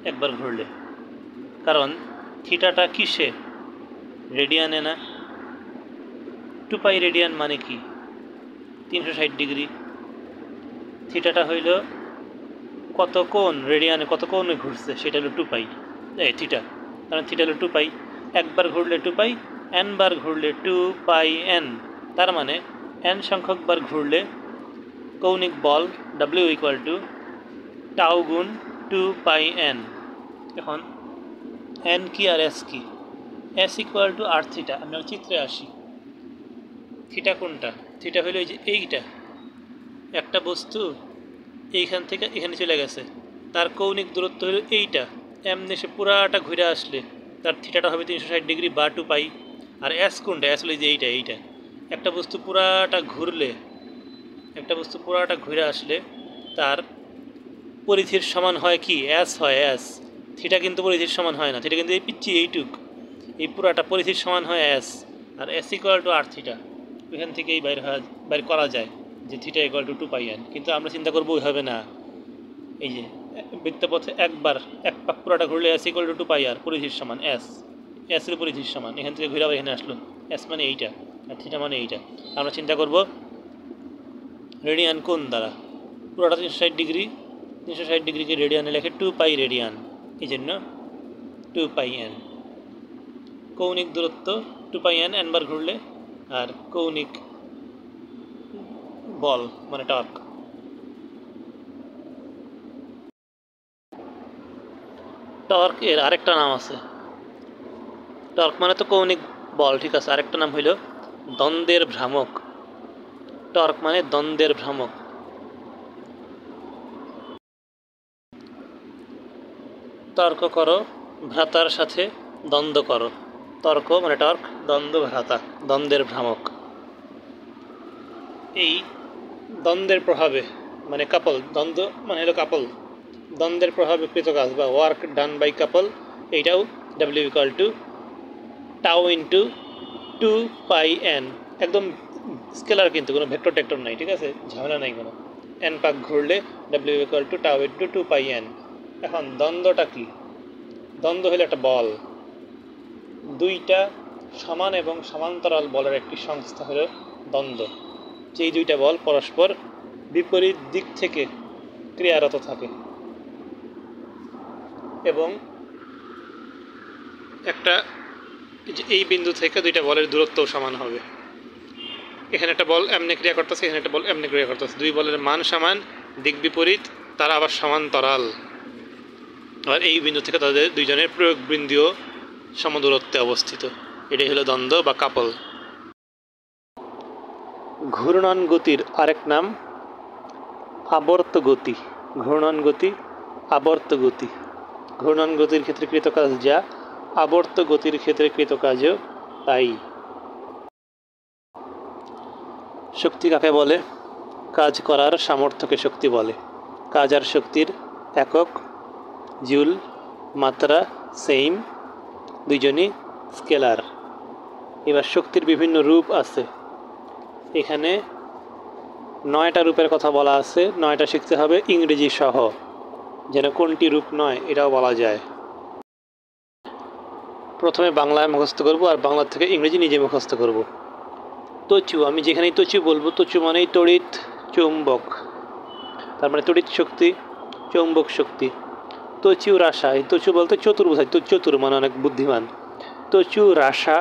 একবার ঘুরলে, কারণ থিটাটা কিসে? রেডিয়ানে না? 2π রেডিয়ান মানে কি? 360 ডিগ্রি। থিটাটা হইল কত কোণ, রেডিয়ানে কত কোণে ঘুরছে সেটা হলো 2π, থিটা, কারণ থিটা হলো 2π। একবার ঘুরলে 2π, n বার ঘুরলে 2πn, তার মানে n সংখ্যক বার ঘুরলে কৌণিক বল ডাব্লিউ ইকুয়াল টু টাউ গুণ 2πn। এখন n কি আর s কি? s equal to r theta. আমি চিত্রে আসি। থিটা কোনটা? থিটা হলো এই যে এইটা, একটা বস্তু এইখান থেকে এখানে চলে গেছে, তার কৌণিক দূরত্ব হলো এইটা। এমনি সে পুরাটা ঘুরে আসলে তার থিটাটা হবে 360 ডিগ্রি বা 2π। আর s কোনটা? s হলো যে এইটা। একটা বস্তু পুরাটা ঘুরে আসলে তার পরিধির সমান হয় কি? s হয় s। থিটা কিন্তু পরিধির সমান হয় না, থিটা কিন্তু এই পিচ্ছি এইটুক, এই পুরাটা পরিধির সমান হয় s। আর s equal to r theta. ওইখান থেকেই বাইর করা যায় যে থিটা ইকুয়াল টু 2πn। কিন্তু আমরা চিন্তা করবো ওইভাবে না। এই যে বৃত্তপথে এক পাক পুরাটা ঘুরলে s ইকুয়াল টু 2πr, পরিধির সমান s, s এর পরিধির সমান। এখান থেকে ঘুরে আবার এখানে আসলো, s মানে এইটা আর থিটা মানে এইটা। আমরা চিন্তা করব রেডিয়ান কোণ দ্বারা। পুরোটা 360 ডিগ্রি, 360 ডিগ্রিকে রেডিয়ানে লেখে 2π রেডিয়ান, এই জন্য 2πn। কৌণিক দূরত্ব 2πn, n বার ঘুরলে। আর কৌণিক বল মানে টর্ক। টর্ক এর আরেকটা নাম আছে। টর্ক মানে তো কৌণিক বল, ঠিক আছে, আরেকটা নাম হইল দ্বন্দ্বের ভ্রামক। টর্ক মানে দ্বন্দ্বের ভ্রামক। তর্ক করো, ভ্রাতার সাথে দ্বন্দ্ব করো। তর্ক মানে টর্ক, দ্বন্দ্ব ভ্রাতা, দ্বন্দ্বের ভ্রামক। এই দ্বন্দ্বের প্রভাবে মানে কাপল, দ্বন্দ্ব মানে হলো কাপল, দ্বন্দ্বের প্রভাবে কৃত কাজ বা ওয়ার্ক ডান বাই কাপল, এইটাও W equal two tau into 2πn। একদম স্কেলার, কিন্তু কোনো ভেক্টর টেক্টর নাই, ঠিক আছে, ঝামেলা নাই কোনো। n পাক ঘুরলে W equal two tau into 2πn। এখন দ্বন্দ্বটা কি? দ্বন্দ্ব হলো একটা বল, দুইটা সমান এবং সমান্তরাল বলের একটি সংস্থা হলো দ্বন্দ্ব। যেই দুইটা বল পরস্পর বিপরীত দিক থেকে ক্রিয়ারত থাকে এবং একটা এই বিন্দু থেকে দুইটা বলের দূরত্বও সমান হবে। এখানে একটা বল এমনি ক্রিয়া করতেছে, এখানে একটা বল এমনি ক্রিয়া করতেছে, দুই বলের মান সমান, দিক বিপরীত, তারা আবার সমান্তরাল। আর এই বিন্দু থেকে তাদের দুইজনের প্রয়োগ বিন্দুও সমদূরত্বে অবস্থিত। এটাই হলো দ্বন্দ্ব বা কাপল। ঘূর্ণন গতির আরেক নাম আবর্ত গতি। ঘূর্ণন গতি, আবর্ত গতি। ঘূর্ণন গতির ক্ষেত্রে কৃতকাজ যা, আবর্ত গতির ক্ষেত্রে কৃতকাজও তাই। শক্তি কাকে বলে? কাজ করার সামর্থ্যকে শক্তি বলে। কাজ আর শক্তির একক জুল, মাত্রা সেম, দুইজনই স্কেলার। এবার শক্তির বিভিন্ন রূপ আছে। এখানে 9টা রূপের কথা বলা আছে, 9টা শিখতে হবে ইংরেজি সহ, যেন কোনটি রূপ নয় এটাও বলা যায়। প্রথমে বাংলায় মুখস্থ করব আর বাংলা থেকে ইংরেজি নিজে মুখস্থ করব। তচু, আমি যেখানেই তচু বলবো, তচু মানেই তড়িৎ চৌম্বক, তার মানে তড়িৎ শক্তি, চৌম্বক শক্তি। তচু রাশা, এই তচু বলতে চতুর বোঝায়, তো চতুর মানে অনেক বুদ্ধিমান। তচু রাশা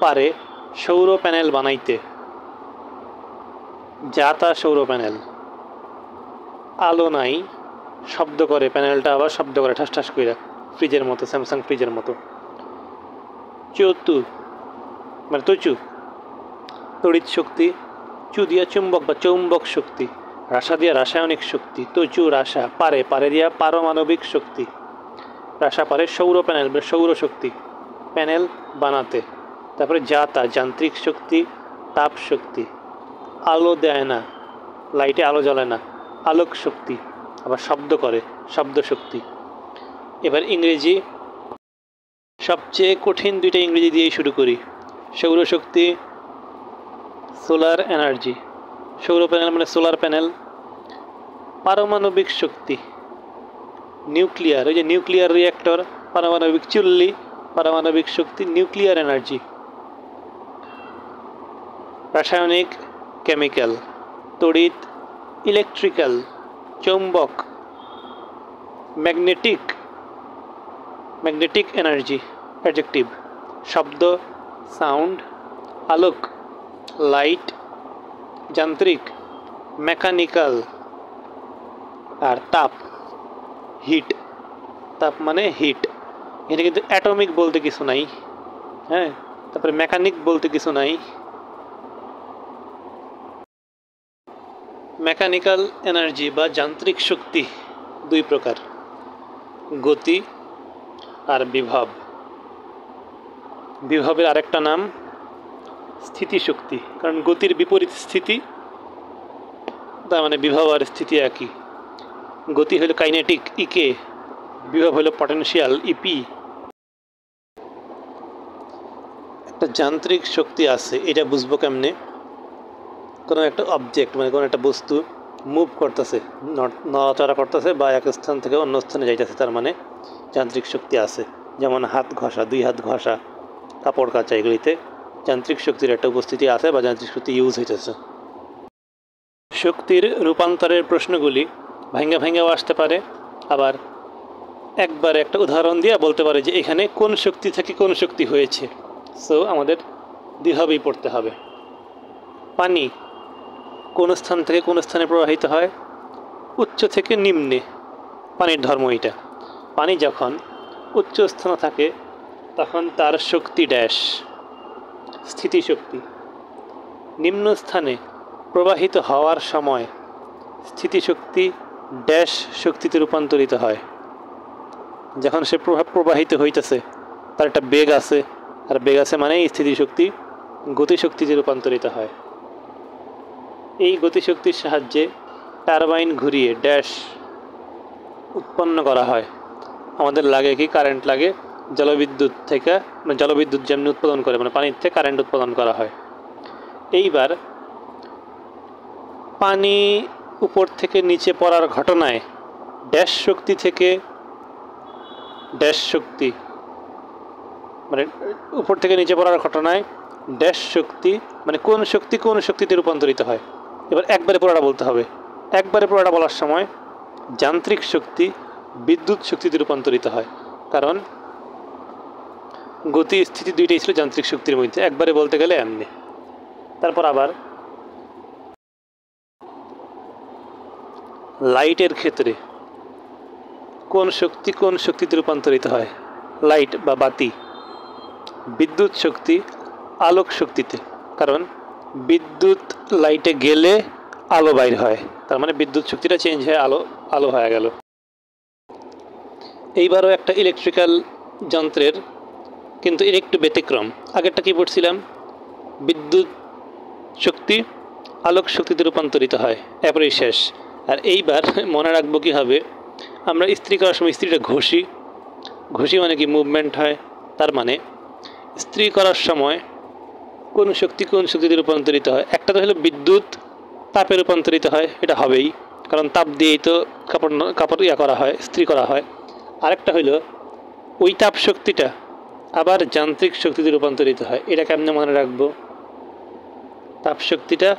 পারে সৌর প্যানেল বানাইতে, যা তা সৌর প্যানেল। আলো নাই, শব্দ করে, প্যানেলটা আবার শব্দ করে ঠাস ঠাস করে, ফ্রিজের মতো, স্যামসাং ফ্রিজের মতো। চতু মানে তচু তড়িৎ শক্তি, চু দিয়া চুম্বক বা চৌম্বক শক্তি, রাশা দিয়া রাসায়নিক শক্তি। তচু রাশা পারে, পারে দিয়া পারমাণবিক শক্তি। রাশা পারে সৌর প্যানেল বা সৌর শক্তি, প্যানেল বানাতে। তারপরে যা তা যান্ত্রিক শক্তি, তাপ শক্তি। আলো দেয় না, লাইটে আলো জ্বলে না, আলোক শক্তি। আবার শব্দ করে, শব্দ শক্তি। এবার ইংরেজি, সবচেয়ে কঠিন দুইটা ইংরেজি দিয়েই শুরু করি। সৌরশক্তি, সোলার এনার্জি। সৌর প্যানেল মানে সোলার প্যানেল। পারমাণবিক শক্তি, নিউক্লিয়ার, ওই যে নিউক্লিয়ার রিঅ্যাক্টর, পারমাণবিক চুল্লি, পারমাণবিক শক্তি, নিউক্লিয়ার এনার্জি। রাসায়নিক, কেমিক্যাল। তড়িৎ, ইলেকট্রিক্যাল, চৌম্বক। Magnetic, magnetic energy, adjective. শব্দ, সাউন্ড। আলোক, লাইট। যান্ত্রিক, মেকানিক্যাল। আর তাপ, হিট। তাপ মানে হিট। এখানে কিন্তু অ্যাটমিক বলতে কিছু নাই, হ্যাঁ। তারপরে মেকানিক বলতে কিছু নাই। মেকানিক্যাল এনার্জি বা যান্ত্রিক শক্তি দুই প্রকার, গতি আর বিভব। বিভবের আরেকটা নাম স্থিতিশক্তি, কারণ গতির বিপরীত স্থিতি, তার মানে বিভব আর স্থিতি একই। গতি হলো কাইনেটিক, ইকে। বিভব হলো পটেনশিয়াল, ইপি। একটা যান্ত্রিক শক্তি আছে, এটা বুঝবো কেমনে? কোনো একটা অবজেক্ট মানে কোনো একটা বস্তু মুভ করতেছে, নড়াচড়া করতেছে বা এক স্থান থেকে অন্য স্থানে যাইতেছে, তার মানে যান্ত্রিক শক্তি আছে। যেমন হাত ঘষা, দুই হাত ঘষা, কাপড় কাচা, এগুলিতে যান্ত্রিক শক্তির একটা উপস্থিতি আছে বা যান্ত্রিক শক্তি ইউজ হইতেছে। শক্তির রূপান্তরের প্রশ্নগুলি ভাঙ্গা ভাঙ্গাও আসতে পারে, আবার একবার একটা উদাহরণ দিয়ে বলতে পারে যে এখানে কোন শক্তি থেকে কোন শক্তি হয়েছে। সো আমাদের দুইভাবেই পড়তে হবে। পানি কোন স্থান থেকে কোন স্থানে প্রবাহিত হয়? উচ্চ থেকে নিম্নে, পানির ধর্ম এটা। পানি যখন উচ্চ স্থানে থাকে তখন তার শক্তি ড্যাশ, স্থিতিশক্তি। নিম্ন স্থানে প্রবাহিত হওয়ার সময় স্থিতিশক্তি ড্যাশ শক্তিতে রূপান্তরিত হয়। যখন সে প্রবাহিত হইতেছে তার একটা বেগ আছে, আর বেগ আছে মানে স্থিতিশক্তি গতিশক্তিতে রূপান্তরিত হয়। এই গতিশক্তির সাহায্যে টারবাইন ঘুরিয়ে ড্যাশ উৎপন্ন করা হয়। আমাদের লাগে কি? কারেন্ট লাগে জলবিদ্যুৎ থেকে, মানে জলবিদ্যুৎ যেমনি উৎপাদন করে, মানে পানির থেকে কারেন্ট উৎপাদন করা হয়। এইবার পানি উপর থেকে নিচে পড়ার ঘটনায় ড্যাশ শক্তি থেকে ড্যাশ শক্তি, মানে উপর থেকে নিচে পড়ার ঘটনায় ড্যাশ শক্তি মানে কোন শক্তি কোন শক্তিতে রূপান্তরিত হয়। এবার একবারে পুরোটা বলতে হবে। একবারে পুরোটা বলার সময় যান্ত্রিক শক্তি বিদ্যুৎ শক্তিতে রূপান্তরিত হয়, কারণ গতি স্থিতি দুইটাই ছিল যান্ত্রিক শক্তির মধ্যে। একবারে বলতে গেলে এমনি। তারপর আবার লাইটের ক্ষেত্রে কোন শক্তি কোন শক্তিতে রূপান্তরিত হয়? লাইট বা বাতি। বিদ্যুৎ শক্তি আলোক শক্তিতে, কারণ বিদ্যুৎ লাইটে গেলে আলো বাইর হয়, তার মানে বিদ্যুৎ শক্তিটা চেঞ্জ হয়ে আলো আলো হয়ে গেল। এইবারও একটা ইলেকট্রিক্যাল যন্ত্রের, কিন্তু এর একটু ব্যতিক্রম। আগেরটা কি পড়ছিলাম, বিদ্যুৎ শক্তি আলোক শক্তিতে রূপান্তরিত হয়, এরপরেই শেষ। আর এইবার মনে রাখবো কীভাবে, আমরা ইস্ত্রি করার সময় ইস্ত্রিটা ঘষি, ঘষি মানে কি মুভমেন্ট হয়, তার মানে ইস্ত্রি করার সময় কোন শক্তিতে রূপান্তরিত হয়। একটা তো হলো বিদ্যুৎ তাপে রূপান্তরিত হয়, এটা হবেই, কারণ তাপ দিয়েই তো কাপড় করা হয়, ইস্ত্রি করা হয়। আরেকটা হইল ওই তাপ শক্তিটা আবার যান্ত্রিক শক্তিতে রূপান্তরিত হয়। এটা কেমনে মনে রাখবো, তাপ শক্তিটা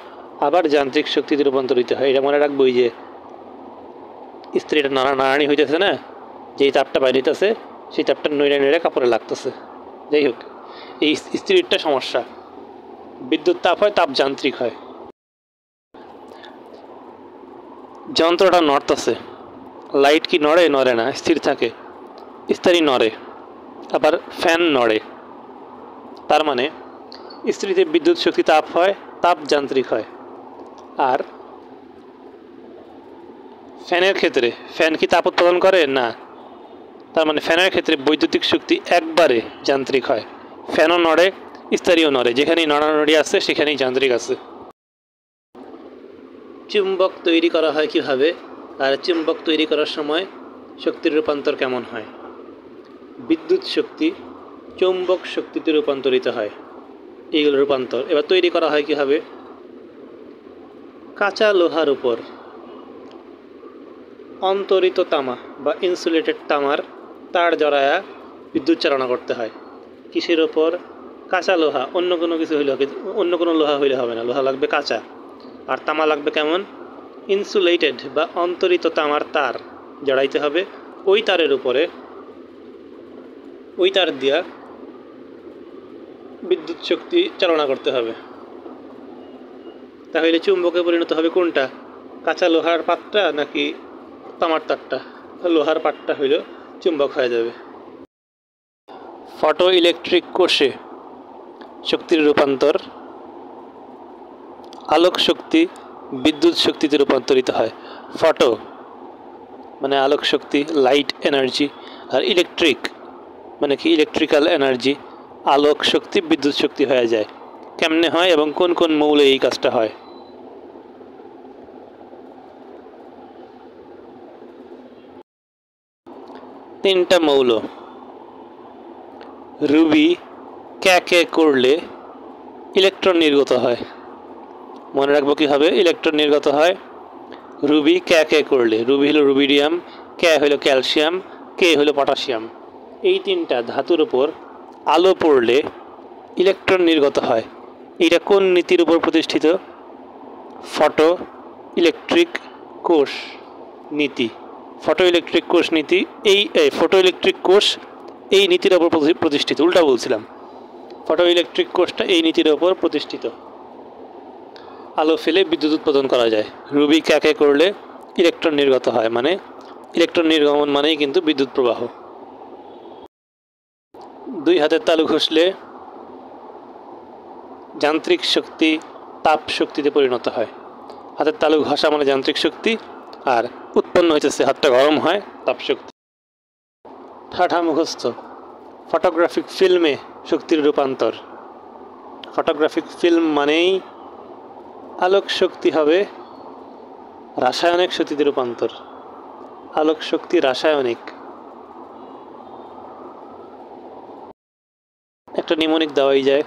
আবার যান্ত্রিক শক্তিতে রূপান্তরিত হয়, এটা মনে রাখবো। ওই যে ইস্ত্রিটা নাড়ানাড়ি হইতেছে না, যেই তাপটা বাইরে হইতেছে সেই তাপটা নইড়ে নইড়ে কাপড়ে লাগতেছে। যাই হোক, এই ইস্ত্রিটা সমস্যা, বিদ্যুৎ তাপ হয়, তাপ যান্ত্রিক হয়। যন্ত্রটা নড়তেছে, লাইট কি নড়ে? নড়ে না, স্থির থাকে। ইস্ত্রি নড়ে, আবার ফ্যান নড়ে, তার মানে ইস্ত্রিতে বিদ্যুৎ শক্তি তাপ হয়, তাপ যান্ত্রিক হয়। আর ফ্যানের ক্ষেত্রে, ফ্যান কি তাপ উৎপাদন করে? না, তার মানে ফ্যানের ক্ষেত্রে বৈদ্যুতিক শক্তি একবারে যান্ত্রিক হয়। ফ্যানও নড়ে, ইস্ত্রিও নড়ে, যেখানেই নড়ানড়ি আছে সেখানেই যান্ত্রিক আছে। চুম্বক তৈরি করা হয় কীভাবে, আর চুম্বক তৈরি করার সময় শক্তির রূপান্তর কেমন হয়? বিদ্যুৎ শক্তি চৌম্বক শক্তিতে রূপান্তরিত হয়, এইগুলো রূপান্তর। এবার তৈরি করা হয় কীভাবে, কাঁচা লোহার উপর অন্তরিত তামা বা ইনসুলেটেড তামার তার জড়ায়া বিদ্যুৎ চালনা করতে হয়। কিসের ওপর? কাঁচা লোহা, অন্য কোনো কিছু হইলে, অন্য কোনো লোহা হইলে হবে না, লোহা লাগবে কাঁচা। আর তামা লাগবে কেমন? ইনসুলেটেড বা অন্তরিত তামার তার জড়াইতে হবে। ওই তারের উপরে, ওই তার দিয়া বিদ্যুৎ শক্তি চালনা করতে হবে। তাহলে চুম্বকে পরিণত হবে কোনটা, কাঁচা লোহার পাতটা নাকি তামার তারটা? লোহার পাতটা হইল চুম্বক হয়ে যাবে। ফটো ইলেকট্রিক কোষে শক্তির রূপান্তর, আলোক শক্তি বিদ্যুৎ শক্তিতে রূপান্তরিত হয়। ফটো মানে আলোক শক্তি, লাইট এনার্জি, আর ইলেকট্রিক মানে কি ইলেকট্রিক্যাল এনার্জি, আলোক শক্তি বিদ্যুৎ শক্তি হয়ে যায়। কেমনে হয় এবং কোন কোন মৌলে এই কাজটা হয়? তিনটা মৌল। রুবি ক্যাকে করলে ইলেকট্রন নির্গত হয়। মনে রাখবো কীভাবে ইলেকট্রন নির্গত হয়, রুবি ক্যাকে করলে। রুবি হলো রুবিডিয়াম, ক্যা হলো ক্যালসিয়াম, কে হলো পটাশিয়াম। এই তিনটা ধাতুর উপর আলো পড়লে ইলেকট্রন নির্গত হয়। এটা কোন নীতির উপর প্রতিষ্ঠিত? ফটো ইলেকট্রিক কোষ নীতি। ফটো ইলেকট্রিক কোষ নীতি, এই ফটো ইলেকট্রিক কোষ এই নীতির ওপর প্রতিষ্ঠিত। উল্টা বলছিলাম, ফটো ইলেকট্রিক কোষটা এই নীতির ওপর প্রতিষ্ঠিত। আলো ফেলে বিদ্যুৎ উৎপাদন করা যায়। রুবি ক্যাকে করলে ইলেকট্রন নির্গত হয়, মানে ইলেকট্রন নির্গমন মানেই কিন্তু বিদ্যুৎ প্রবাহ। দুই হাতের তালু ঘষলে যান্ত্রিক শক্তি তাপ শক্তিতে পরিণত হয়। হাতের তালু ঘষা মানে যান্ত্রিক শক্তি, আর উৎপন্ন হইতেছে, হাতটা গরম হয়, তাপ শক্তি। ঠাঠা মুখস্থ। ফটোগ্রাফিক ফিল্মে শক্তির রূপান্তর। ফটোগ্রাফিক ফিল্ম মানেই আলোক শক্তি হবে রাসায়নিক শক্তিতে রূপান্তর। আলোক শক্তি রাসায়নিক। একটা নিমোনিক দেওয়াই যায়।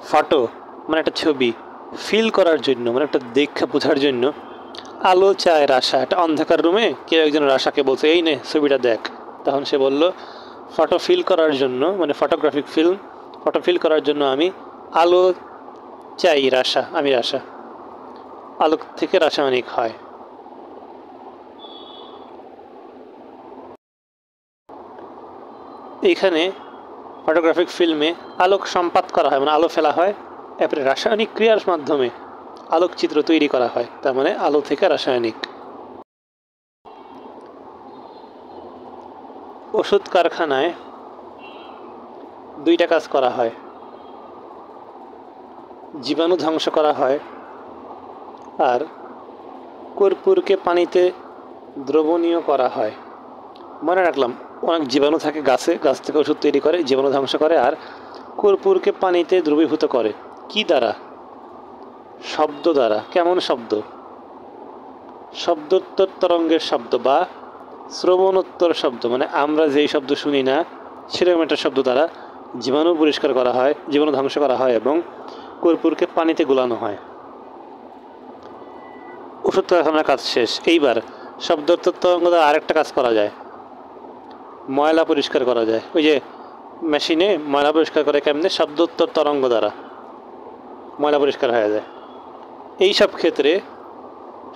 ফটো মানে একটা ছবি, ফিল করার জন্য মানে একটা দেখা বোঝার জন্য আলো চায় রাসা। একটা অন্ধকার রুমে কেউ একজন রাসাকে বলছে এই নে ছবিটা দেখ, তখন সে বলল ফটো ফিল করার জন্য, মানে ফটোগ্রাফিক ফিল্ম, ফটো ফিল করার জন্য আমি আলো চাই, রাসা, আমি রাসা। আলোক থেকে রাসায়নিক হয়। এইখানে ফটোগ্রাফিক ফিল্মে আলোক সম্পাত করা হয়, মানে আলো ফেলা হয়, এরপরে রাসায়নিক ক্রিয়ার মাধ্যমে আলোকচিত্র তৈরি করা হয়, তার মানে আলো থেকে রাসায়নিক। ওষুধ কারখানায় দুইটা কাজ করা হয়। জীবাণু ধ্বংস করা হয়, আর কর্পূরকে পানিতে দ্রবণীয় করা হয়। মনে রাখলাম, অনেক জীবাণু থাকে গাছে, গাছ থেকে ওষুধ তৈরি করে, জীবাণু ধ্বংস করে, আর কর্পূরকে পানিতে দ্রবীভূত করে। কি দ্বারা? শব্দ দ্বারা। কেমন শব্দ? শব্দোত্তর তরঙ্গের শব্দ বা শ্রবণোত্তর শব্দ, মানে আমরা যেই শব্দ শুনি না সেরকম একটা শব্দ দ্বারা জীবাণু পরিষ্কার করা হয়, জীবাণু ধ্বংস করা হয় এবং কর্পূরকে পানিতে গোলানো হয়। ওষুধ কারখানার কাজ শেষ। এইবার শব্দোত্তর তরঙ্গ দ্বারা আরেকটা কাজ করা যায়, ময়লা পরিষ্কার করা যায়। ওই যে মেশিনে ময়লা পরিষ্কার করে কেমনে? শব্দোত্তর তরঙ্গ দ্বারা ময়লা পরিষ্কার হয়ে যায়। এই সব ক্ষেত্রে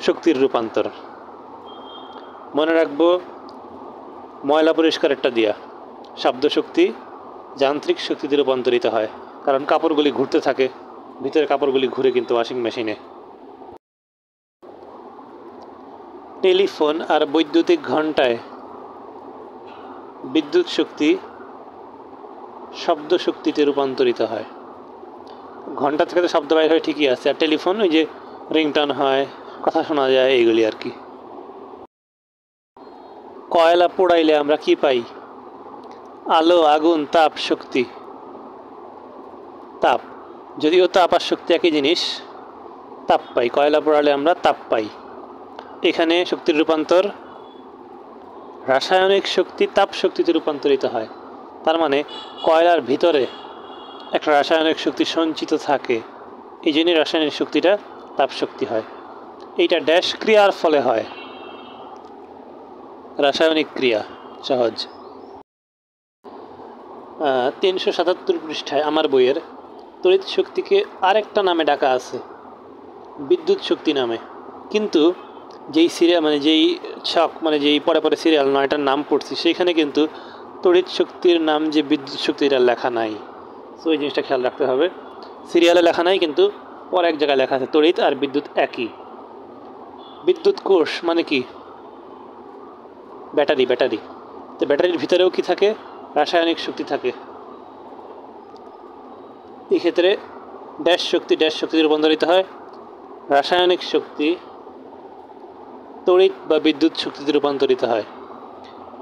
শক্তির রূপান্তর। মনে রাখবো, ময়লা পরিষ্কার একটা দিয়া শব্দ শক্তি যান্ত্রিক শক্তিতে রূপান্তরিত হয়, কারণ কাপড়গুলি ঘুরতে থাকে, ভিতরে কাপড়গুলি ঘুরে কিন্তু ওয়াশিং মেশিনে। টেলিফোন আর বৈদ্যুতিক ঘণ্টায় বিদ্যুৎ শক্তি শব্দ শক্তিতে রূপান্তরিত হয়। ঘণ্টা থেকে তো শব্দ বাইর হয় ঠিকই আছে, আর টেলিফোন ওই যে রিংটন হয়, কথা শোনা যায়, এইগুলি আর কি। কয়লা পোড়াইলে আমরা কি পাই? আলো, আগুন, তাপ, শক্তি। তাপ, যদিও তাপ আর শক্তি একই জিনিস, তাপ পাই। কয়লা পোড়ালে আমরা তাপ পাই। এখানে শক্তির রূপান্তর, রাসায়নিক শক্তি তাপ শক্তিতে রূপান্তরিত হয়। তার মানে কয়লার ভিতরে একটা রাসায়নিক শক্তি সঞ্চিত থাকে, এই জন্যই রাসায়নিক শক্তিটা তাপ শক্তি হয়। এইটা ড্যাশ ক্রিয়ার ফলে হয়, রাসায়নিক ক্রিয়া। সহজ। 377 পৃষ্ঠায় আমার বইয়ের তড়িৎ শক্তিকে আরেকটা নামে ডাকা আছে, বিদ্যুৎ শক্তি নামে। কিন্তু যেই সিরিয়াল, মানে যেই ছক, মানে যেই পরে পরে সিরিয়াল 9টার নাম পড়ছি, সেইখানে কিন্তু তড়িৎ শক্তির নাম যে বিদ্যুৎ শক্তি, এটা লেখা নাই। সো এই জিনিসটা খেয়াল রাখতে হবে। সিরিয়ালে লেখা নাই, কিন্তু পরে এক জায়গায় লেখা আছে তড়িৎ আর বিদ্যুৎ একই। বিদ্যুৎ কোষ মানে কি? ব্যাটারি। ব্যাটারি, তো ব্যাটারির ভিতরেও কি থাকে? রাসায়নিক শক্তি থাকে। এই ক্ষেত্রে ড্যাশ শক্তি ড্যাশ শক্তিতে রূপান্তরিত হয়, রাসায়নিক শক্তি তড়িৎ বা বিদ্যুৎ শক্তিতে রূপান্তরিত হয়।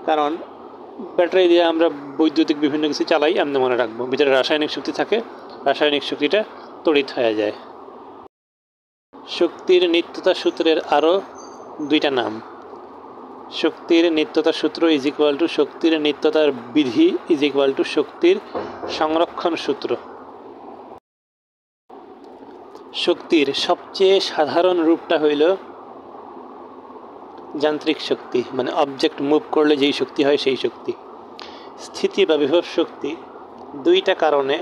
কারণ ব্যাটারি দিয়ে আমরা বৈদ্যুতিক বিভিন্ন কিছু চালাই, আমরা মনে রাখবো, ভিতরে রাসায়নিক শক্তি থাকে, রাসায়নিক শক্তিটা তড়িৎ হয়ে যায়। শক্তির নিত্যতা সূত্রের আরও 2টা নাম। শক্তির নিত্যতা সূত্র ইজ ইকুয়াল টু শক্তির নিত্যতার বিধি ইজ ইকুয়াল টু শক্তির সংরক্ষণ সূত্র। শক্তির সবচেয়ে সাধারণ রূপটা হইল যান্ত্রিক শক্তি, মানে অবজেক্ট মুভ করলে যেই শক্তি হয় সেই শক্তি। স্থিতি বা বিভব শক্তি 2টা কারণে,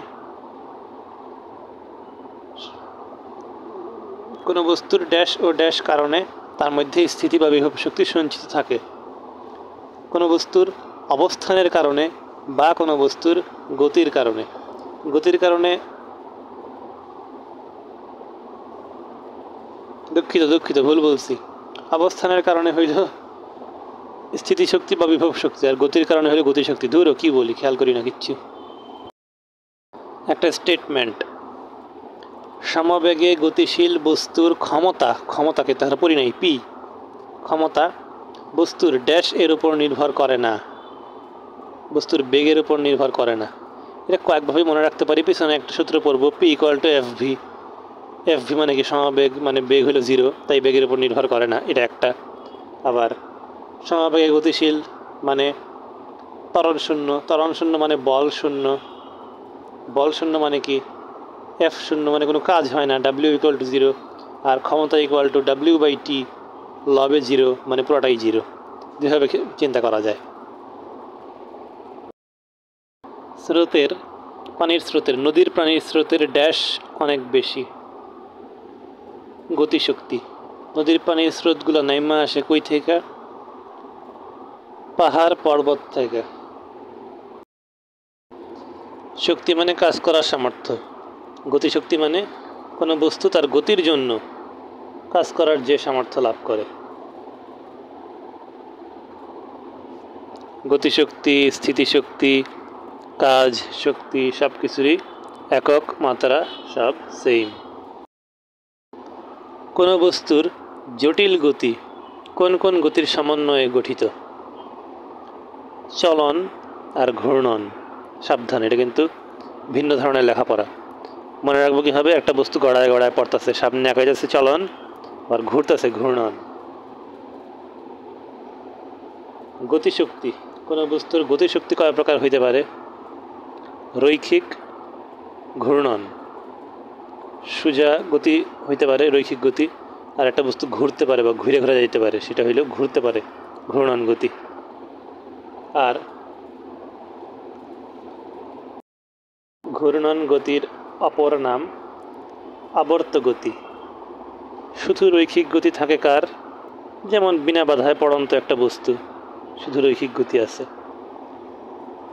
কোনো বস্তুর ড্যাশ ও ড্যাশ কারণে তার মধ্যে স্থিতি বা বিভব শক্তি সঞ্চিত থাকে। কোনো বস্তুর অবস্থানের কারণে বা কোনো বস্তুর গতির কারণে। গতির কারণে, দুঃখিত ভুল বলছি, অবস্থানের কারণে হইল স্থিতিশক্তি বা বিভব শক্তি, আর গতির কারণে হইল গতিশক্তি। দূরও কি বলি, খেয়াল করি না কিচ্ছু। একটা স্টেটমেন্ট, সমবেগে গতিশীল বস্তুর ক্ষমতা, ক্ষমতাকে তাহার পরি নাই, পি, ক্ষমতা বস্তুর ড্যাশ এর উপর নির্ভর করে না, বস্তুর বেগের উপর নির্ভর করে না। এটা কয়েকভাবে মনে রাখতে পারি, পিছনে একটা সূত্র পড়ব, P equal to F V. F V মানে কি? সমবেগ, মানে বেগ হলো 0, তাই বেগের উপর নির্ভর করে না, এটা একটা। আবার সমবেগে গতিশীল মানে ত্বরণ শূন্য, ত্বরণ শূন্য মানে বল শূন্য, বল শূন্য মানে কি? এফ শূন্য মানে কোনো কাজ হয় না, ডাব্লিউ ইকুয়াল টু 0। আর ক্ষমতা ইকুয়াল টু W/T, লবে 0, মানে পুরোটাই 0। যেভাবে চিন্তা করা যায়। স্রোতের, পানির স্রোতের, নদীর পানির স্রোতের ড্যাশ অনেক বেশি, গতিশক্তি। নদীর পানির স্রোতগুলো নাইমা আসে কই থেকে? পাহাড় পর্বত থেকে। শক্তি মানে কাজ করার সামর্থ্য, গতিশক্তি মানে কোনো বস্তু তার গতির জন্য কাজ করার যে সামর্থ্য লাভ করে। গতিশক্তি, স্থিতিশক্তি, কাজ শক্তি সব কিছুরই একক, মাত্রা সব সেম। কোনো বস্তুর জটিল গতি কোন কোন গতির সমন্বয়ে গঠিত? চলন আর ঘূর্ণন। সাবধান, এটা কিন্তু ভিন্ন ধরনের লেখাপড়া। মনে রাখবো কীভাবে? একটা বস্তু গড়ায় গড়ায় পড়তেছে, সামনে একা যাচ্ছে চলন, আর ঘুরতেছে ঘূর্ণন। গতিশক্তি, কোনো বস্তুর গতিশক্তি কয় প্রকার হইতে পারে? রৈখিক, ঘূর্ণন। সোজা গতি হইতে পারে রৈখিক গতি, আর একটা বস্তু ঘুরতে পারে বা ঘুরে ঘুরে যেতে পারে, সেটা হইল ঘুরতে পারে, ঘূর্ণন গতি। আর ঘূর্ণন গতির অপর নাম আবর্ত গতি। শুধু রৈখিক গতি থাকে কার? যেমন বিনা বাধায় পড়ন্ত একটা বস্তু, শুধু রৈখিক গতি আছে।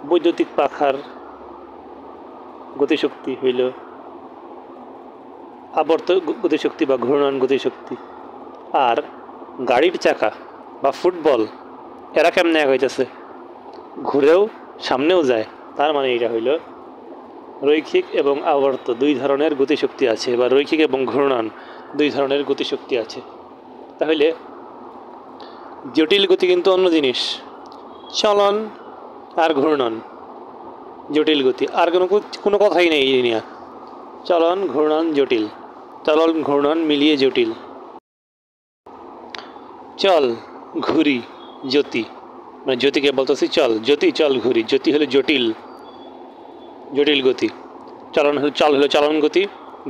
বৈদ্যুতিক পাখার গতিশক্তি হইল আবর্ত গতিশক্তি বা ঘূর্ণন গতিশক্তি। আর গাড়ির চাকা বা ফুটবল, এরা কেমনে এক হইতেছে? ঘুরেও সামনেও যায়, তার মানে এটা হইল রৈখিক এবং আবর্ত দুই ধরনের গতিশক্তি আছে, বা রৈখিক এবং ঘূর্ণন দুই ধরনের গতিশক্তি আছে। তাহলে জটিল গতি কিন্তু অন্য জিনিস, চলন আর ঘূর্ণন জটিল গতি, আর কোনো কথাই নেই এই নিয়ে। চলন, ঘূর্ণন জটিল, চলন ঘূর্ণন মিলিয়ে জটিল। চল, ঘুরি, জ্যোতি, মানে জ্যোতিকে বলতেছি চল, জ্যোতি চল ঘুরি। জ্যোতি হলো জটিল, জটিল গতি। চল হলো চলন গতি,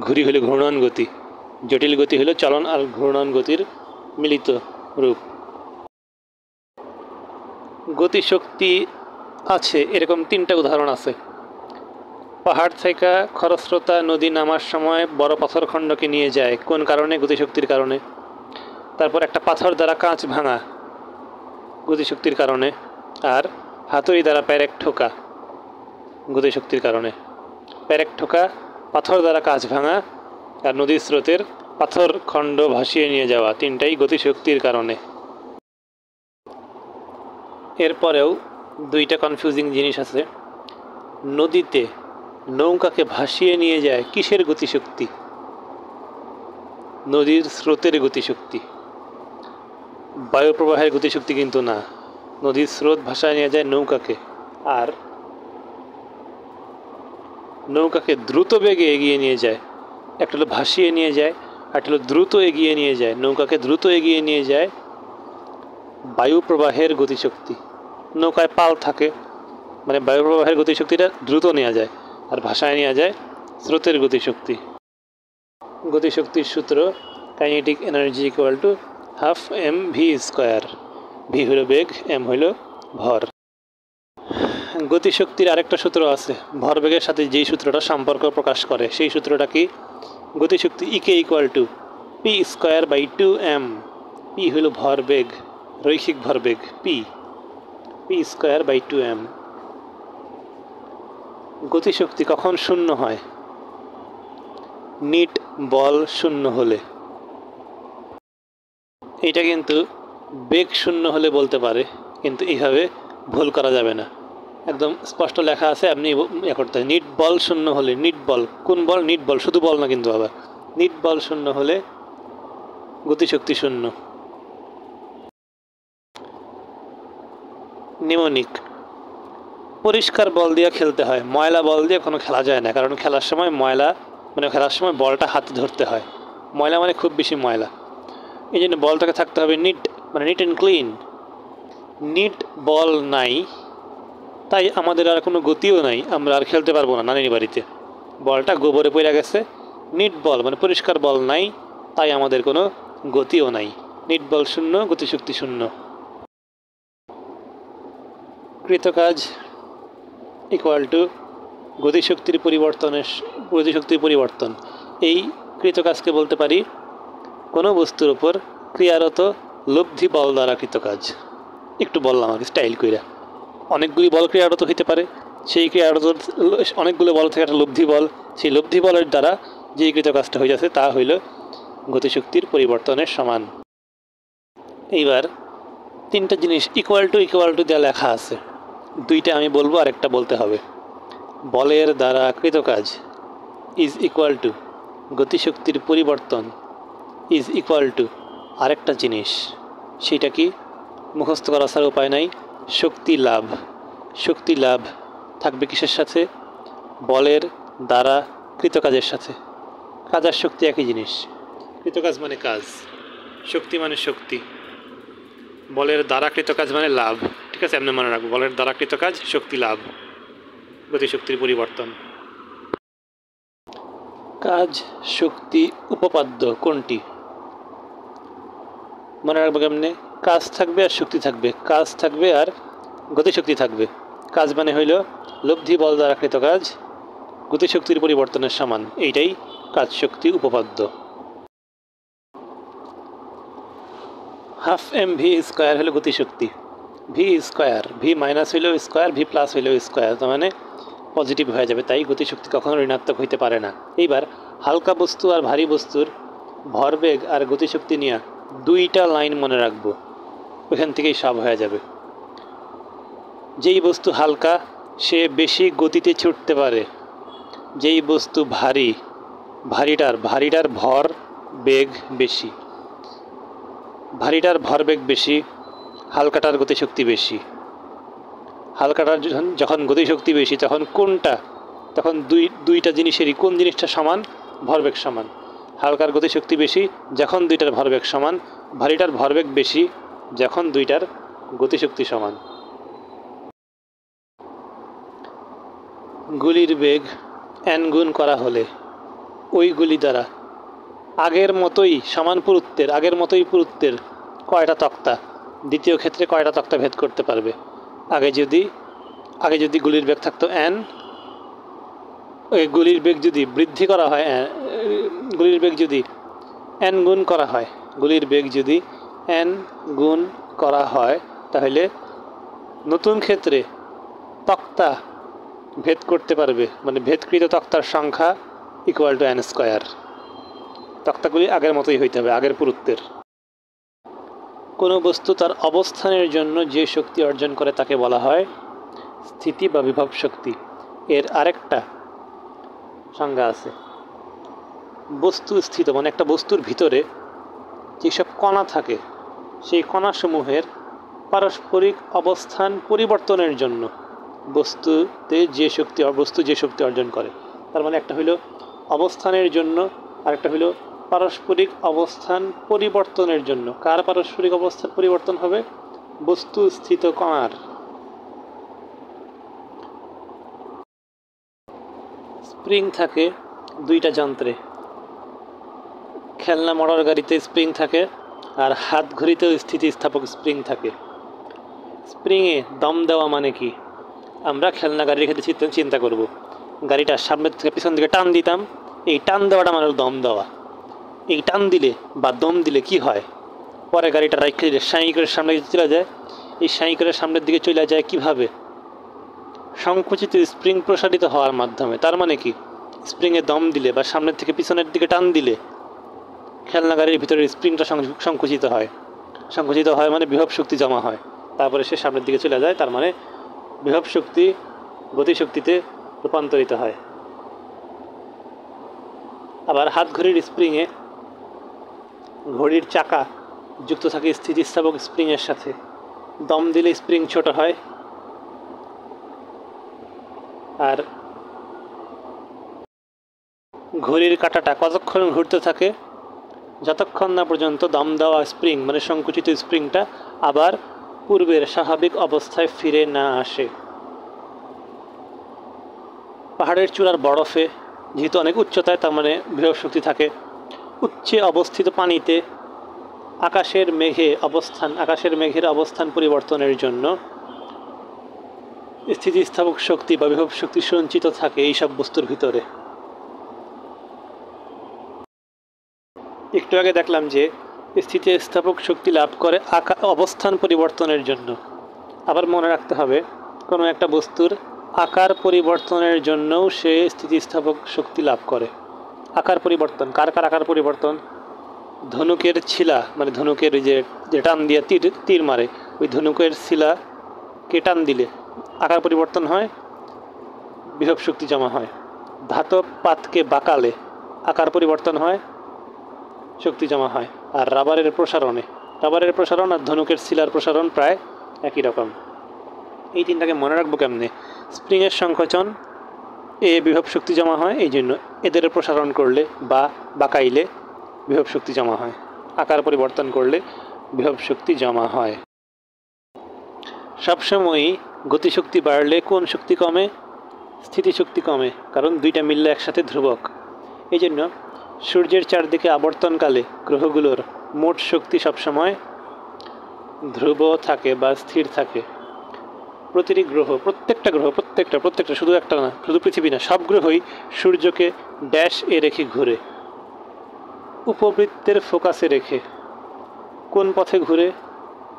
ঘুরি হলো ঘূর্ণন গতি। জটিল গতি হলো চলন আর ঘূর্ণন গতির মিলিত রূপ। গতিশক্তি আছে এরকম 3টা উদাহরণ আছে। পাহাড় থেকে খরস্রোতা নদী নামার সময় বড় পাথরখণ্ডকে নিয়ে যায়, কোন কারণে? গতিশক্তির কারণে। তারপর একটা পাথর দ্বারা কাঁচ ভাঙা, গতিশক্তির কারণে। আর হাতুড়ি দ্বারা প্যারেক ঠোকা, গতিশক্তির কারণে। প্যারেক ঠোকা, পাথর দ্বারা কাঁচ ভাঙা, আর নদীর স্রোতের পাথর খণ্ড ভাসিয়ে নিয়ে যাওয়া, 3টাই গতিশক্তির কারণে। এরপরেও 2টা কনফিউজিং জিনিস আছে। নদীতে নৌকাকে ভাসিয়ে নিয়ে যায় কিসের গতিশক্তি? নদীর স্রোতের গতিশক্তি, বায়ুপ্রবাহের গতিশক্তি কিন্তু না। নদীর স্রোত ভাসায় নিয়ে যায় নৌকাকে, আর নৌকাকে দ্রুত বেগে এগিয়ে নিয়ে যায়। একটা হলো ভাসিয়ে নিয়ে যায়, আর একটা হলো দ্রুত এগিয়ে নিয়ে যায়। নৌকাকে দ্রুত এগিয়ে নিয়ে যায় বায়ুপ্রবাহের গতিশক্তি। নৌকায় পাল থাকে, মানে বায়ুপ্রবাহের গতিশক্তিটা দ্রুত নেওয়া যায়, আর ভাসায় নেওয়া যায় স্রোতের গতিশক্তি। গতিশক্তির সূত্র kinetic energy equal to half mv²। V হইল বেগ, এম হইল ভর। গতিশক্তির আরেকটা সূত্র আছে, ভরবেগের সাথে যেই সূত্রটা সম্পর্ক প্রকাশ করে, সেই সূত্রটা কি? গতিশক্তি ইকে ইকুয়াল টু p²/2m। পি হইল ভরবেগ, রৈখিক ভরবেগ, p²/2m। গতিশক্তি কখন শূন্য হয়? নিট বল শূন্য হলে। এটা কিন্তু বেগ শূন্য হলে বলতে পারে, কিন্তু এইভাবে ভুল করা যাবে না। একদম স্পষ্ট লেখা আছে, আপনি করতে হয় নিট বল শূন্য হলে। নিট বল কোন বল? নিট বল, শুধু বল না কিন্তু, আবার নিট বল শূন্য হলে গতিশক্তি শূন্য। নিমোনিক, পরিষ্কার বল দিয়ে খেলতে হয়, ময়লা বল দিয়ে কোনো খেলা যায় না, কারণ খেলার সময় খেলার সময় বলটা হাতে ধরতে হয়, ময়লা মানে খুব বেশি ময়লা। এই জন্য বলটাকে থাকতে হবে নিট, মানে নিট অ্যান্ড ক্লিন। নিট বল নাই, তাই আমাদের আর কোনো গতিও নাই, আমরা আর খেলতে পারবো না নানির বাড়িতে। বলটা গোবরে পড়ে গেছে। নিট বল মানে পরিষ্কার বল নাই, তাই আমাদের কোনো গতিও নাই। নিট বল শূন্য, গতিশক্তি শূন্য। কৃতকাজ ইকুয়াল টু গতিশক্তির পরিবর্তন। এই কৃতকাজকে বলতে পারি কোনো বস্তুর উপর ক্রিয়ারত লব্ধি বল দ্বারা কৃতকাজ। একটু বললাম আগে স্টাইল কইরা, অনেকগুলি বল ক্রিয়ারত হইতে পারে, সেই ক্রিয়ারত অনেকগুলো বল থেকে একটা লব্ধি বল, সেই লব্ধি বলের দ্বারা যেই কৃতকাজটা হয়ে যাচ্ছে তা হইল গতিশক্তির পরিবর্তনের সমান। এইবার 3টা জিনিস ইকুয়াল টু দেওয়া লেখা আছে, 2টা আমি বলবো আর একটা বলতে হবে। বলের দ্বারা কৃতকাজ ইজ ইকুয়াল টু গতিশক্তির পরিবর্তন ইজ ইকুয়াল টু আরেকটা জিনিস, সেটা কি মুখস্থ করা ছাড়া উপায় নাই, শক্তি লাভ। শক্তি লাভ থাকবে কিসের সাথে? বলের দ্বারা কৃতকাজের সাথে। কাজ আর শক্তি একই জিনিস, কৃতকাজ মানে কাজ, শক্তি মানে শক্তি, বলের দ্বারা কৃতকাজ মানে লাভ। ঠিক আছে, এমনি মনে রাখবো, বলের দ্বারা কৃতকাজ শক্তি লাভ, গতিশক্তির পরিবর্তন। কাজ শক্তি উপপাদ্য কোনটি? মনে রাখবো কেমনে? কাজ থাকবে আর শক্তি থাকবে, কাজ থাকবে আর গতিশক্তি থাকবে। কাজ মানে হইল লব্ধি বল দ্বারা কৃত কাজ, গতিশক্তির পরিবর্তনের সমান, এইটাই কাজ শক্তি উপপাদ্য। হাফ এম ভি স্কোয়ার হলো গতিশক্তি, ভি স্কোয়ার, ভি মাইনাস হইলেও স্কোয়ার, ভি প্লাস হইলেও স্কোয়ার, তার মানে পজিটিভ হয়ে যাবে, তাই গতিশক্তি কখনো ঋণাত্মক হইতে পারে না। এইবার হালকা বস্তু আর ভারী বস্তুর ভরবেগ আর গতিশক্তি নিয়ে দুইটা লাইন মনে রাখবো, ওইখান থেকেই সব হয়ে যাবে। যেই বস্তু হালকা সে বেশি গতিতে ছুটতে পারে, যেই বস্তু ভারী ভারীটার ভর বেগ বেশি, ভারীটার ভর বেগ বেশি, হালকাটার গতিশক্তি বেশি। হালকাটার যখন গতিশক্তি বেশি তখন কোনটা, তখন দুইটা জিনিসেরই কোন জিনিসটা সমান? ভরবেগ সমান। হালকার গতিশক্তি বেশি যখন দুইটার ভরবেগ সমান, ভারীটার ভরবেগ বেশি যখন দুইটার গতিশক্তি সমান। গুলির বেগ n গুণ করা হলে ওই গুলি দ্বারা আগের মতোই পুরুত্বের কয়টা তক্তা, দ্বিতীয় ক্ষেত্রে কয়টা তক্তা ভেদ করতে পারবে? আগে যদি গুলির বেগ থাকতো n, ওই গুলির বেগ যদি বৃদ্ধি করা হয়, গুলির বেগ যদি n গুণ করা হয়, গুলির বেগ যদি n গুণ করা হয়, তাহলে নতুন ক্ষেত্রে তক্তা ভেদ করতে পারবে, মানে ভেদকৃত তক্তার সংখ্যা ইকুয়াল টু n স্কোয়ার। তক্তাগুলি আগের মতোই হইতে হবে, আগের পুরুত্বের। কোনো বস্তু তার অবস্থানের জন্য যে শক্তি অর্জন করে তাকে বলা হয় স্থিতি বা বিভব শক্তি। এর আরেকটা সংজ্ঞা আছে, বস্তু স্থিত, মানে একটা বস্তুর ভিতরে যেসব কণা থাকে সেই কণাসমূহের পারস্পরিক অবস্থান পরিবর্তনের জন্য বস্তু যে শক্তি অর্জন করে। তার মানে একটা হইল অবস্থানের জন্য, আরেকটা হইল পারস্পরিক অবস্থান পরিবর্তনের জন্য। কার পারস্পরিক অবস্থান পরিবর্তন হবে? বস্তু স্থিত কণার। স্প্রিং থাকে দুইটা যন্ত্রে, খেলনা মোটর গাড়িতে স্প্রিং থাকে আর হাত ঘড়িতেও স্থিতিস্থাপক স্প্রিং থাকে। স্প্রিংয়ে দম দেওয়া মানে কি? আমরা খেলনা গাড়ির ক্ষেত্রে চিন্তা করব, গাড়িটা সামনের থেকে পিছন দিকে টান দিতাম, এই টান দেওয়াটা মানে দম দেওয়া। এই টান দিলে বা দম দিলে কি হয়? পরে গাড়িটা রাইখে দিলে সাঁই করে সামনে চলে যায়। এই সাঁই করে সামনের দিকে চলে যায় কিভাবে? সংকুচিত স্প্রিং প্রসারিত হওয়ার মাধ্যমে। তার মানে কি, স্প্রিংয়ে দম দিলে বা সামনের থেকে পিছনের দিকে টান দিলে খেলনা গাড়ির ভিতরে স্প্রিংটা সংকুচিত হয় মানে বিভব শক্তি জমা হয়, তারপরে সে সামনের দিকে চলে যায়। তার মানে বিভব শক্তি গতিশক্তিতে রূপান্তরিত হয়। আবার হাত ঘড়ির স্প্রিংয়ে ঘড়ির চাকা যুক্ত থাকে স্থিতিস্থাপক স্প্রিংয়ের সাথে, দম দিলে স্প্রিং ছোট হয়, আর ঘড়ির কাঁটাটা কতক্ষণ ঘুরতে থাকে? যতক্ষণ না পর্যন্ত দম দেওয়া স্প্রিং মানে সংকুচিত স্প্রিংটা আবার পূর্বের স্বাভাবিক অবস্থায় ফিরে না আসে। পাহাড়ের চূড়ার বরফে যেহেতু অনেক উচ্চতায়, তার মানে বিভব শক্তি থাকে। উচ্চে অবস্থিত পানিতে আকাশের মেঘের অবস্থান পরিবর্তনের জন্য স্থিতিস্থাপক শক্তি বা বিভব শক্তি সঞ্চিত থাকে এইসব বস্তুর ভিতরে। একটু আগে দেখলাম যে স্থিতিস্থাপক শক্তি লাভ করে অবস্থান পরিবর্তনের জন্য। আবার মনে রাখতে হবে, কোনো একটা বস্তুর আকার পরিবর্তনের জন্যও সে স্থিতিস্থাপক শক্তি লাভ করে। আকার পরিবর্তন, কার আকার পরিবর্তন? ধনুকের ছিলা, মানে ধনুকের যে টান দিয়ে তীর মারে, ওই ধনুকের শিলাকে টান দিলে আকার পরিবর্তন হয়, বিভব শক্তি জমা হয়। ধাতব পাতকে বাঁকালে আকার পরিবর্তন হয়, শক্তি জমা হয়। আর রাবারের প্রসারণ আর ধনুকের শিলার প্রসারণ প্রায় একই রকম। এই তিনটাকে মনে রাখবো কেমনে? স্প্রিংয়ের সংকোচন বিভব শক্তি জমা হয়, এই জন্য এদের প্রসারণ করলে বা বাঁকাইলে বিভব শক্তি জমা হয়, আকার পরিবর্তন করলে বিভব শক্তি জমা হয়। সবসময়ই গতিশক্তি বাড়লে কোন শক্তি কমে? স্থিতিশক্তি কমে, কারণ দুইটা মিললে একসাথে ধ্রুবক। এই জন্য সূর্যের চারদিকে আবর্তনকালে গ্রহগুলোর মোট শক্তি সবসময় ধ্রুব থাকে বা স্থির থাকে। প্রতিটি গ্রহ, প্রত্যেকটা শুধু একটা না, শুধু পৃথিবী না, সব গ্রহই সূর্যকে ড্যাশ এ রেখে ঘুরে, উপবৃত্তের ফোকাসে রেখে। কোন পথে ঘুরে?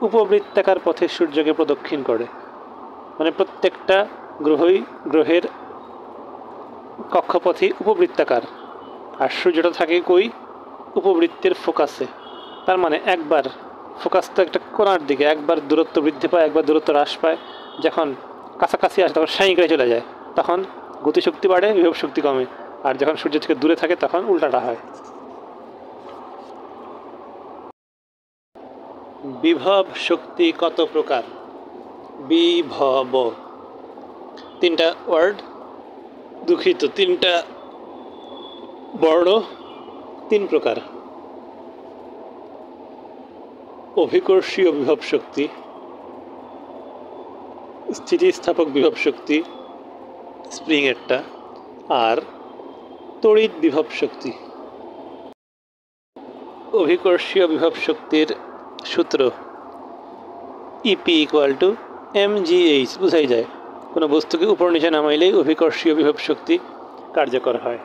উপবৃত্তাকার পথে সূর্যকে প্রদক্ষিণ করে। মানে প্রত্যেকটা গ্রহের কক্ষপথই উপবৃত্তাকার, আর সূর্যটা থাকে কই? উপবৃত্তের ফোকাসে। তার মানে একবার ফোকাস তো একটা কোণার দিকে, একবার দূরত্ব বৃদ্ধি পায়, একবার দূরত্ব হ্রাস পায়। যখন কাছাকাছি আসে তখন সাঁই চলে যায়, তখন গতিশক্তি বাড়ে, বিভব শক্তি কমে। আর যখন সূর্য থেকে দূরে থাকে তখন উল্টাটা হয়। বিভব শক্তি কত প্রকার? বিভব তিনটা ওয়ার্ড, দুঃখিত, তিনটা বর্ণ, তিন প্রকার। অভিকর্ষীয় বিভব শক্তি, স্থিতিস্থাপক বিভব শক্তি স্প্রিং এরটা, আর তড়িৎ বিভব শক্তি। অভিকর্ষীয় বিভব শক্তির সূত্র ইপি = mgh, বোঝাই যায় কোনো বস্তুকে উপর নিচে নামাইলেই অভিকর্ষীয় বিভব শক্তি কার্যকর হয়।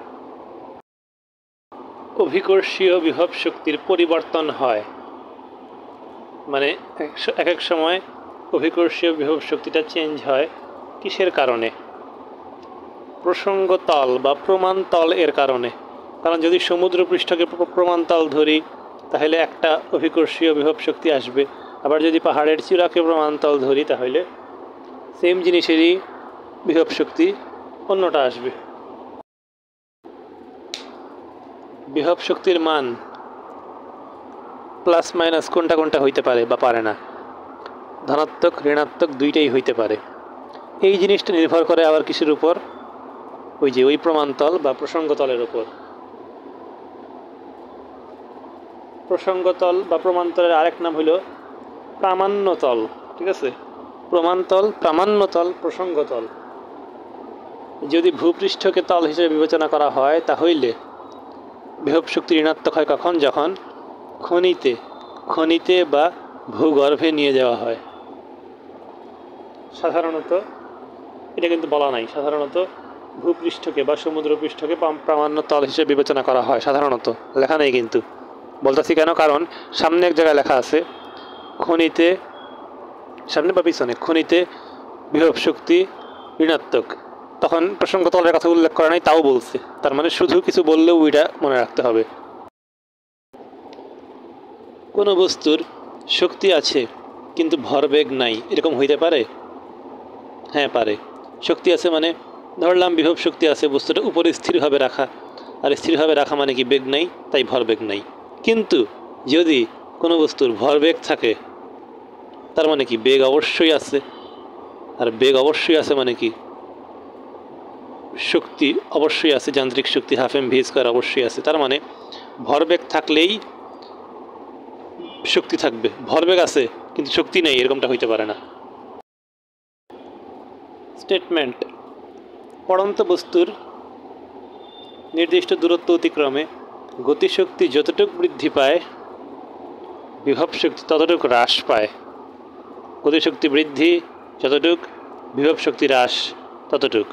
অভিকর্ষীয় বিভব শক্তির পরিবর্তন হয়, মানে এক এক সময় অভিকর্ষীয় বিভব শক্তিটা চেঞ্জ হয়। কিসের কারণে? প্রসঙ্গ তল বা প্রমাণতল এর কারণে। কারণ যদি সমুদ্র পৃষ্ঠকে প্রমাণতল ধরি তাহলে একটা অভিকর্ষীয় বিভব শক্তি আসবে, আবার যদি পাহাড়ের চূড়াকে প্রমাণতল ধরি তাহলে সেম জিনিসেরই বিভব শক্তি অন্যটা আসবে। বিভব শক্তির মান প্লাস মাইনাস কোনটা হইতে পারে বা পারে না, ধনাত্মক ঋণাত্মক দুইটাই হইতে পারে। এই জিনিসটা নির্ভর করে আবার কিসের উপর? ওই প্রমাণতল বা প্রসঙ্গতলের উপর। প্রসঙ্গতল বা প্রমাণতলের আরেক নাম হলো প্রামাণ্যতল, ঠিক আছে? প্রমাণতল, প্রামাণ্যতল, প্রসঙ্গতল। যদি ভূপৃষ্ঠকে তল হিসেবে বিবেচনা করা হয় তাহলে বিভব শক্তি ঋণাত্মক হয় কখন? যখন খনিতে বা ভূগর্ভে নিয়ে যাওয়া হয়। সাধারণত এটা কিন্তু বলা নাই, সাধারণত ভূপৃষ্ঠকে বা সমুদ্র পৃষ্ঠকে প্রামাণ্য তল হিসেবে বিবেচনা করা হয়, সাধারণত লেখা নেই কিন্তু। বলতেছি কেন? কারণ সামনে এক জায়গায় লেখা আছে খনিতে, সামনে বা পিছনে, খনিতে বিভব শক্তি ঋণাত্মক, তখন প্রসঙ্গ তলের কথা উল্লেখ করা নাই, তাও বলছে। তার মানে শুধু কিছু বললেও ওইটা মনে রাখতে হবে। কোনো বস্তুর শক্তি আছে কিন্তু ভরবেগ নাই, এরকম হইতে পারে? হ্যাঁ পারে। শক্তি আছে মানে ধরলাম বিভব শক্তি আছে, বস্তুটা উপরে স্থিরভাবে রাখা, আর স্থিরভাবে রাখা মানে কি বেগ নাই, তাই ভরবেগ নাই। কিন্তু যদি কোনো বস্তুর ভরবেগ থাকে তার মানে কি বেগ অবশ্যই আছে, আর বেগ অবশ্যই আছে মানে কি শক্তি অবশ্যই আছে, যান্ত্রিক শক্তি 12 mv² অবশ্যই আছে। তার মানে ভরবেগ থাকলেই শক্তি থাকবে, ভরবেগ আছে কিন্তু শক্তি নেই, এরকমটা হইতে পারে না। স্টেটমেন্ট: পড়ন্ত বস্তুর নির্দিষ্ট দূরত্ব অতিক্রমে গতিশক্তি যতটুকু বৃদ্ধি পায় বিভব শক্তি ততটুকু হ্রাস পায়। গতিশক্তি বৃদ্ধি যতটুক, বিভব শক্তি হ্রাস ততটুক।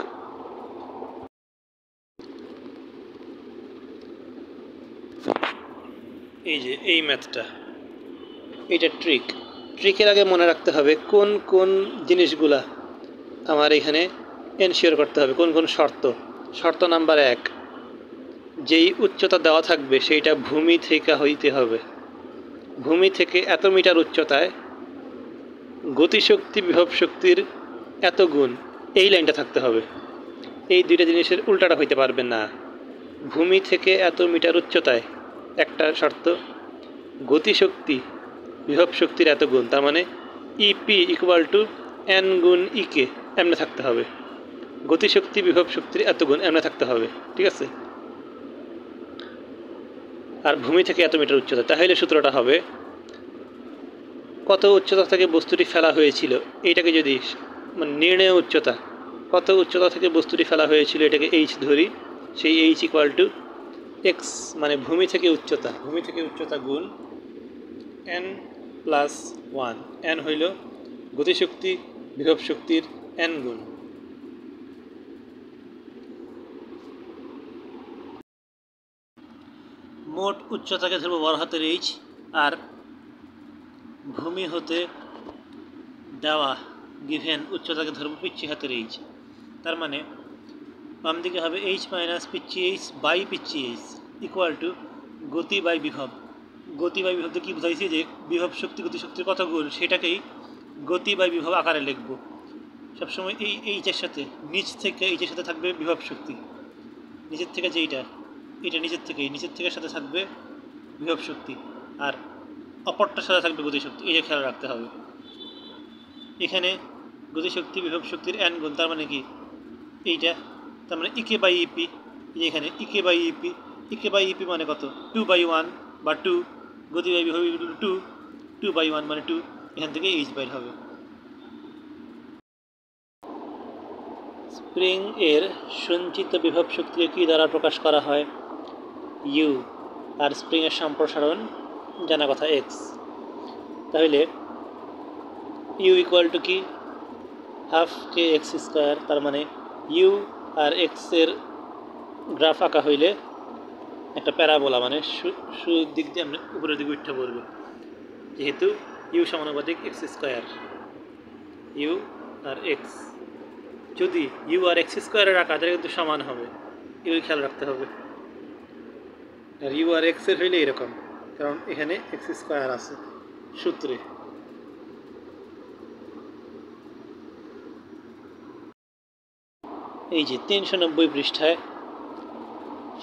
এই যে এই ম্যাথটা, এইটা ট্রিকের আগে মনে রাখতে হবে কোন কোন জিনিসগুলা আমার এখানে এনশিওর করতে হবে, কোন কোন শর্ত। শর্ত নাম্বার 1, যেই উচ্চতা দেওয়া থাকবে সেইটা ভূমি থেকে হইতে হবে। ভূমি থেকে এত মিটার উচ্চতায় গতিশক্তি বিভব শক্তির এত গুণ, এই লাইনটা থাকতে হবে। এই দুইটা জিনিসের উল্টাটা হইতে পারবে না। ভূমি থেকে এত মিটার উচ্চতায় একটা শর্ত, গতিশক্তি বিভব শক্তির এত গুণ, তার মানে ইপি ইকুয়াল টু এন গুণ ইকে এমনি থাকতে হবে। গতিশক্তি বিভব শক্তির এত গুণ এমনি থাকতে হবে, ঠিক আছে। আর ভূমি থেকে এত মিটার উচ্চতা, তাহলে সূত্রটা হবে কত উচ্চতা থেকে বস্তুটি ফেলা হয়েছিল, এইটাকে যদি মানে নির্ণয় উচ্চতা, কত উচ্চতা থেকে বস্তুটি ফেলা হয়েছিল এটাকে এইচ ধরি, সেই এইচ ইকুয়াল টু এক্স মানে ভূমি থেকে উচ্চতা গুণ এন প্লাস ওয়ান। এন হইল গতিশক্তি বিভব শক্তির এন গুণ। মোট উচ্চতাকে ধরবো বড় হাতের এইচ, আর ভূমি হতে দেওয়া গিভেন উচ্চতাকে ধরবো পিচ্ছি হাতের এইচ। তার মানে বাম দিকে হবে এইচ মাইনাস পিচ্ছি এইচ বাই পিচ্ছি এইচ ইকুয়াল টু গতি বাই বিভব। গতি বাই বিভবকে কী বোঝাইছি, যে বিভব শক্তি গতিশক্তির কত গুণ সেটাকেই গতি বাই বিভব আকারে লিখব। সবসময় এই এইচের সাথে নিচ থেকে এইচের সাথে থাকবে বিভব শক্তি, নিচের থেকে যেইটা এটা নিচের থেকে সাথে থাকবে বিভব শক্তি, আর অপরটার সাথে থাকবে গতিশক্তি। এই যে খেয়াল রাখতে হবে, এখানে গতিশক্তি বিভব শক্তির এন গুণ, তার মানে কি এইটা, তার মানে ইকে বাই ইপি। এখানে ইকে বাই ইপি মানে কত, 2/1 বা 2, গতি বাই বিভব 2/1 মানে 2, এখান থেকে এইচ বাইর হবে। স্প্রিং এর সঞ্চিত বিভব শক্তিকে কী দ্বারা প্রকাশ করা হয়, ইউ, আর স্প্রিংয়ের সম্প্রসারণ জানা কথা এক্স। তাহলে ইউ ইকুয়াল টু কি, হাফ কে এক্স স্কোয়ার, তার মানে ইউ আর এক্সের গ্রাফ আঁকা হইলে একটা প্যারাবোলা, মানে দিক দিয়ে আমরা উপরের দিকে উঠে পড়বে, যেহেতু ইউ সমানুপাতিক এক্স স্কোয়ার। ইউ আর এক্স, যদি ইউ আর এক্স স্কোয়ারের আঁকা তাহলে কিন্তু সমান হবে, এগুলো খেয়াল রাখতে হবে। আর ইউ আর এক্সের হইলে এরকম, কারণ এখানে এক্স স্কোয়ার আছে সূত্রে। এই যে 390 পৃষ্ঠায়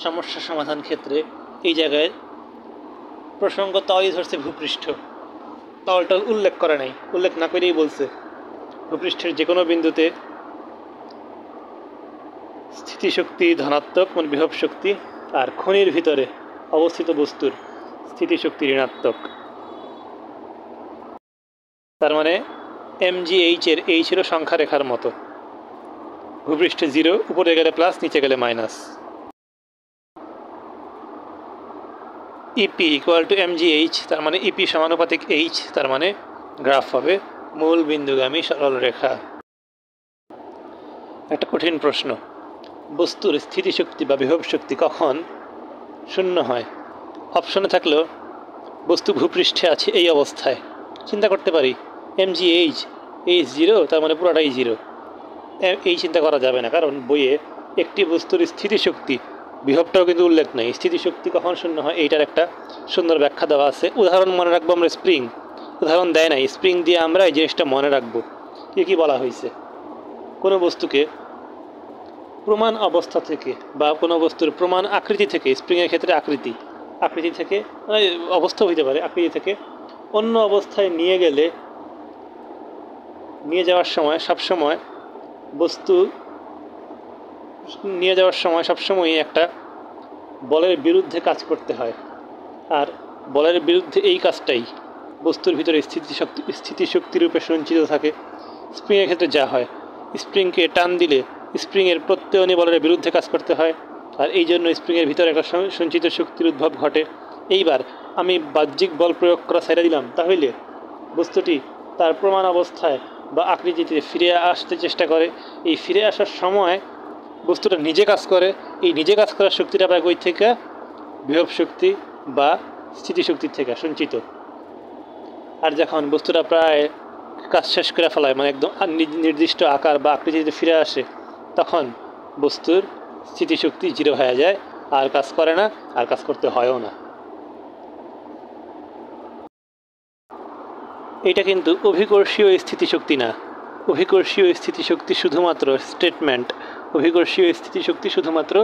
সমস্যা সমাধান ক্ষেত্রে এই জায়গায় প্রসঙ্গ তলই ধরছে ভূপৃষ্ঠ, তলটা উল্লেখ না করেই বলছে ভূপৃষ্ঠের যে কোনো বিন্দুতে স্থিতিশক্তি ধনাত্মক মানে বিভব শক্তি, আর খনির ভিতরে অবস্থিত বস্তুর স্থিতিশক্তি ঋণাত্মক। তার মানে mgh এর এইচেরও সংখ্যা রেখার মতো, ভূপৃষ্ঠে 0, উপরে গেলে প্লাস, নিচে গেলে minus. E P equal to mgh, তার মানে ইপি সমানুপাতিক এইচ, তার মানে গ্রাফ হবে মূল বিন্দুগামী সরল রেখা। একটা কঠিন প্রশ্ন, বস্তুর স্থিতিশক্তি বা বিভব শক্তি কখন শূন্য হয়? অপশনে থাকলেও বস্তু ভূপৃষ্ঠে আছে এই অবস্থায়, চিন্তা করতে পারি mgh এইচ 0, তার মানে পুরোটাই 0, এই চিন্তা করা যাবে না, কারণ বইয়ে একটি বস্তুর স্থিতিশক্তি বিভবটাও কিন্তু উল্লেখ নেই। স্থিতিশক্তি কখন শূন্য হয় এইটার একটা সুন্দর ব্যাখ্যা দেওয়া আছে। উদাহরণ মনে রাখবো আমরা, স্প্রিং উদাহরণ দেয় নাই, স্প্রিং দিয়ে আমরা এই জিনিসটা মনে রাখবো। কী বলা হয়েছে, কোনো বস্তুকে প্রমাণ অবস্থা থেকে বা কোনো বস্তুর প্রমাণ আকৃতি থেকে, স্প্রিংয়ের ক্ষেত্রে আকৃতি থেকে অবস্থা হইতে পারে, আকৃতি থেকে অন্য অবস্থায় নিয়ে যাওয়ার সময় সবসময় একটা বলের বিরুদ্ধে কাজ করতে হয়, আর বলের বিরুদ্ধে এই কাজটাই বস্তুর ভিতরে স্থিতিশক্তি রূপে সঞ্চিত থাকে। স্প্রিংয়ের ক্ষেত্রে যা হয়, স্প্রিংকে টান দিলে স্প্রিংয়ের প্রত্যয়নী বলের বিরুদ্ধে কাজ করতে হয়, আর এই জন্য স্প্রিংয়ের ভিতরে একটা সঞ্চিত শক্তির উদ্ভব ঘটে। এইবার আমি বাহ্যিক বল প্রয়োগ করা ছেড়ে দিলাম, তাহলে বস্তুটি তার প্রমাণ অবস্থায় বা আকৃতিতে ফিরে আসতে চেষ্টা করে। এই ফিরে আসার সময় বস্তুটা নিজে কাজ করে, এই নিজে কাজ করার শক্তিটা পায় কই থেকে, বিভব শক্তি বা স্থিতিশক্তির থেকে সঞ্চিত। আর যখন বস্তুটা প্রায় কাজ শেষ করে ফেলায়, মানে একদম নির্দিষ্ট আকার বা আকৃতিতে ফিরে আসে, তখন বস্তুর স্থিতিশক্তি 0 হয়ে যায়, আর কাজ করে না, আর কাজ করতে হয়ও না। এটা কিন্তু অভিকর্ষীয় স্থিতিশক্তি না, অভিকর্ষীয় স্থিতিশক্তি শুধুমাত্র স্টেটমেন্ট, অভিকর্ষীয় স্থিতিশক্তি শুধুমাত্র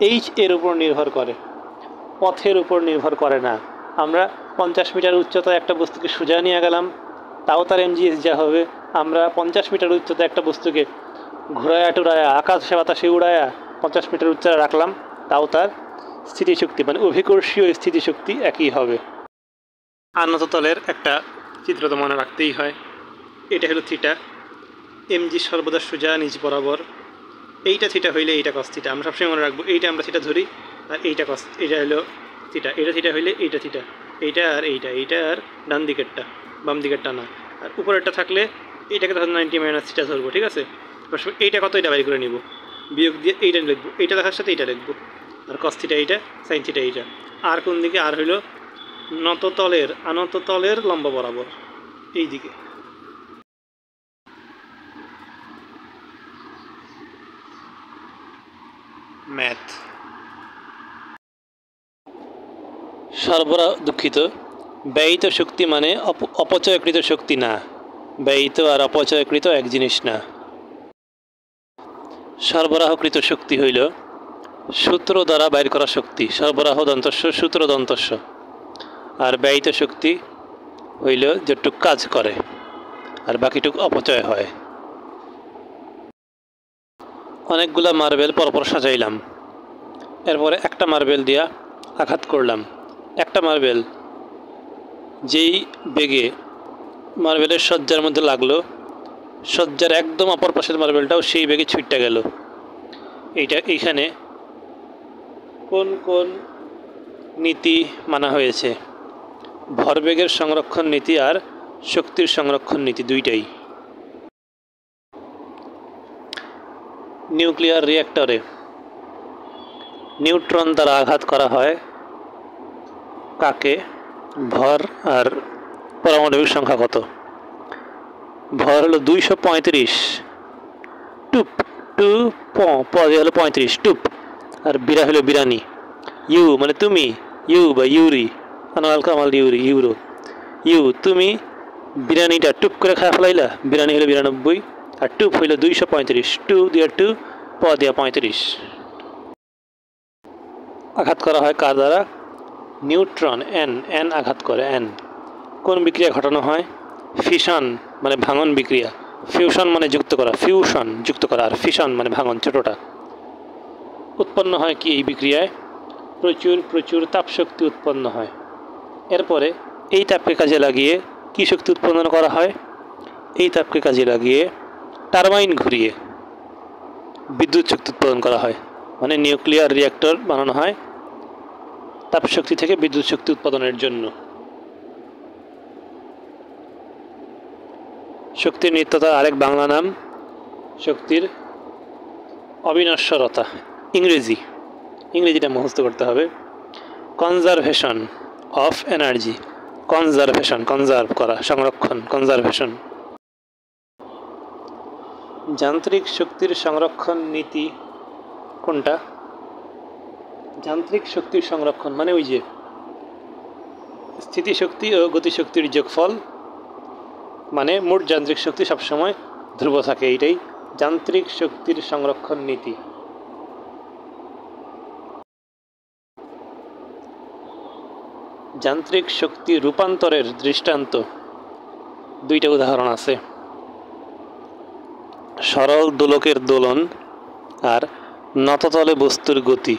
এইচ এর উপর নির্ভর করে, পথের উপর নির্ভর করে না। আমরা 50 মিটার উচ্চতায় একটা বস্তুকে সোজা নিয়ে গেলাম, তাও তার এমজিএস যা হবে। আমরা 50 মিটার উচ্চতায় একটা বস্তুকে ঘোরায়া টুরায়া আকাশে বাতাসে উড়ায়া 50 মিটার উচ্চতায় রাখলাম, তাও তার স্থিতিশক্তি মানে অভিকর্ষীয় স্থিতিশক্তি একই হবে। আনত তলের একটা চিত্র তো মনে রাখতেই হয়। এটা হলো থিটা, এমজি সর্বদা সোজা নিচ বরাবর। এইটা থিটা হইলে এইটা কস থিটা, আমরা সবসময় মনে রাখবো। এইটা আমরা থিটা ধরি আর এইটা কস, এটা হলো থিটা। এটা থিটা হইলে এইটা থিটা, এইটা আর এইটা আর ডান দিকেরটা, বাম দিকেরটা না। আর উপরেরটা থাকলে এইটাকে ধর 90 মাইনাস থিটা ধরবো, ঠিক আছে। এইটা কত, এটা বাইর করে নিব, বিয়োগ দিয়ে এইটা লিখবো, এইটা দেখার সাথে এইটা লিখবো। আর কস থিটা এইটা, সাইন থিটা এইটা। আর কোন দিকে, আর হইলো আনত তলের লম্বা বরাবর এই দিকে। ম্যাথ দুঃখিত, ব্যয়িত শক্তি মানে অপচয়কৃত শক্তি না। ব্যয়িত আর অপচয়কৃত এক জিনিস না। সরবরাহকৃত শক্তি হইল সূত্র দ্বারা বাইর করা শক্তি, সরবরাহ দন্তস্ব সূত্র দন্তস্ব। আর ব্যয়িত শক্তি হইল যেটুক কাজ করে আর বাকিটুক অপচয় হয়। অনেকগুলা মার্বেল পরপর সাজাইলাম, এরপরে একটা মার্বেল দিয়া আঘাত করলাম। একটা মার্বেল যেই বেগে মার্বেলের সজ্জার মধ্যে লাগলো, সজ্জার একদম অপর পাশের মার্বেলটাও সেই বেগে ছুটতে গেল। এইখানে কোন কোন নীতি মানা হয়েছে? ভরবেগের সংরক্ষণ নীতি আর শক্তির সংরক্ষণ নীতি, দুইটাই। নিউক্লিয়ার রিঅ্যাক্টরে নিউট্রন দ্বারা আঘাত করা হয় কাকে? ভর আর পারমাণবিক সংখ্যা কত? ভর হলো 235, টুপ টু প দিয়ে হলো 35 টুপ, আর বিরা হলো বিরানি। ইউ মানে তুমি, ইউ বা ইউরি, আনোয়াল কামাল ইউরি, ইউরো। ইউ তুমি বিরানিটা টুপ করে খাওয়া ফেলাইলা, বিরানি হলো 92 আর টুপ হইল 235, টু দিয়া টু, প দিয়া 35। আঘাত করা হয় কার দ্বারা? নিউট্রন, এন আঘাত করে, এন। কোন বিক্রিয়া ঘটানো হয়? ফিশন মানে ভাঙন বিক্রিয়া, ফিউশন মানে যুক্ত করা, ফিউশন যুক্ত করা, আর ফিশন মানে ভাঙন ছোটটা। উৎপন্ন হয় কি এই বিক্রিয়ায়? প্রচুর প্রচুর তাপশক্তি উৎপন্ন হয়। এরপরে এই তাপকে কাজে লাগিয়ে কি শক্তি উৎপন্ন করা হয়? এই তাপকে কাজে লাগিয়ে টারবাইন ঘুরিয়ে বিদ্যুৎ শক্তি উৎপাদন করা হয়। মানে নিউক্লিয়ার রিঅ্যাক্টর বানানো হয় তাপশক্তি থেকে বিদ্যুৎ শক্তি উৎপাদনের জন্য। শক্তির নিত্যতার আরেক বাংলা নাম শক্তির অবিনশ্বরতা। ইংরেজিটা মুখস্থ করতে হবে। Conservation of energy, conservation conserve করা, সংরক্ষণ, কনজারভেশন। যান্ত্রিক শক্তির সংরক্ষণ নীতি কোনটা? যান্ত্রিক শক্তির সংরক্ষণ মানে ওই যে স্থিতিশক্তি ও গতিশক্তির যোগফল, মানে মোট যান্ত্রিক শক্তি সবসময় ধ্রুব থাকে, এইটাই যান্ত্রিক শক্তির সংরক্ষণ নীতি। যান্ত্রিক শক্তি রূপান্তরের দৃষ্টান্ত দুইটা উদাহরণ আছে। সরল দোলকের দোলন আর নততলে বস্তুর গতি।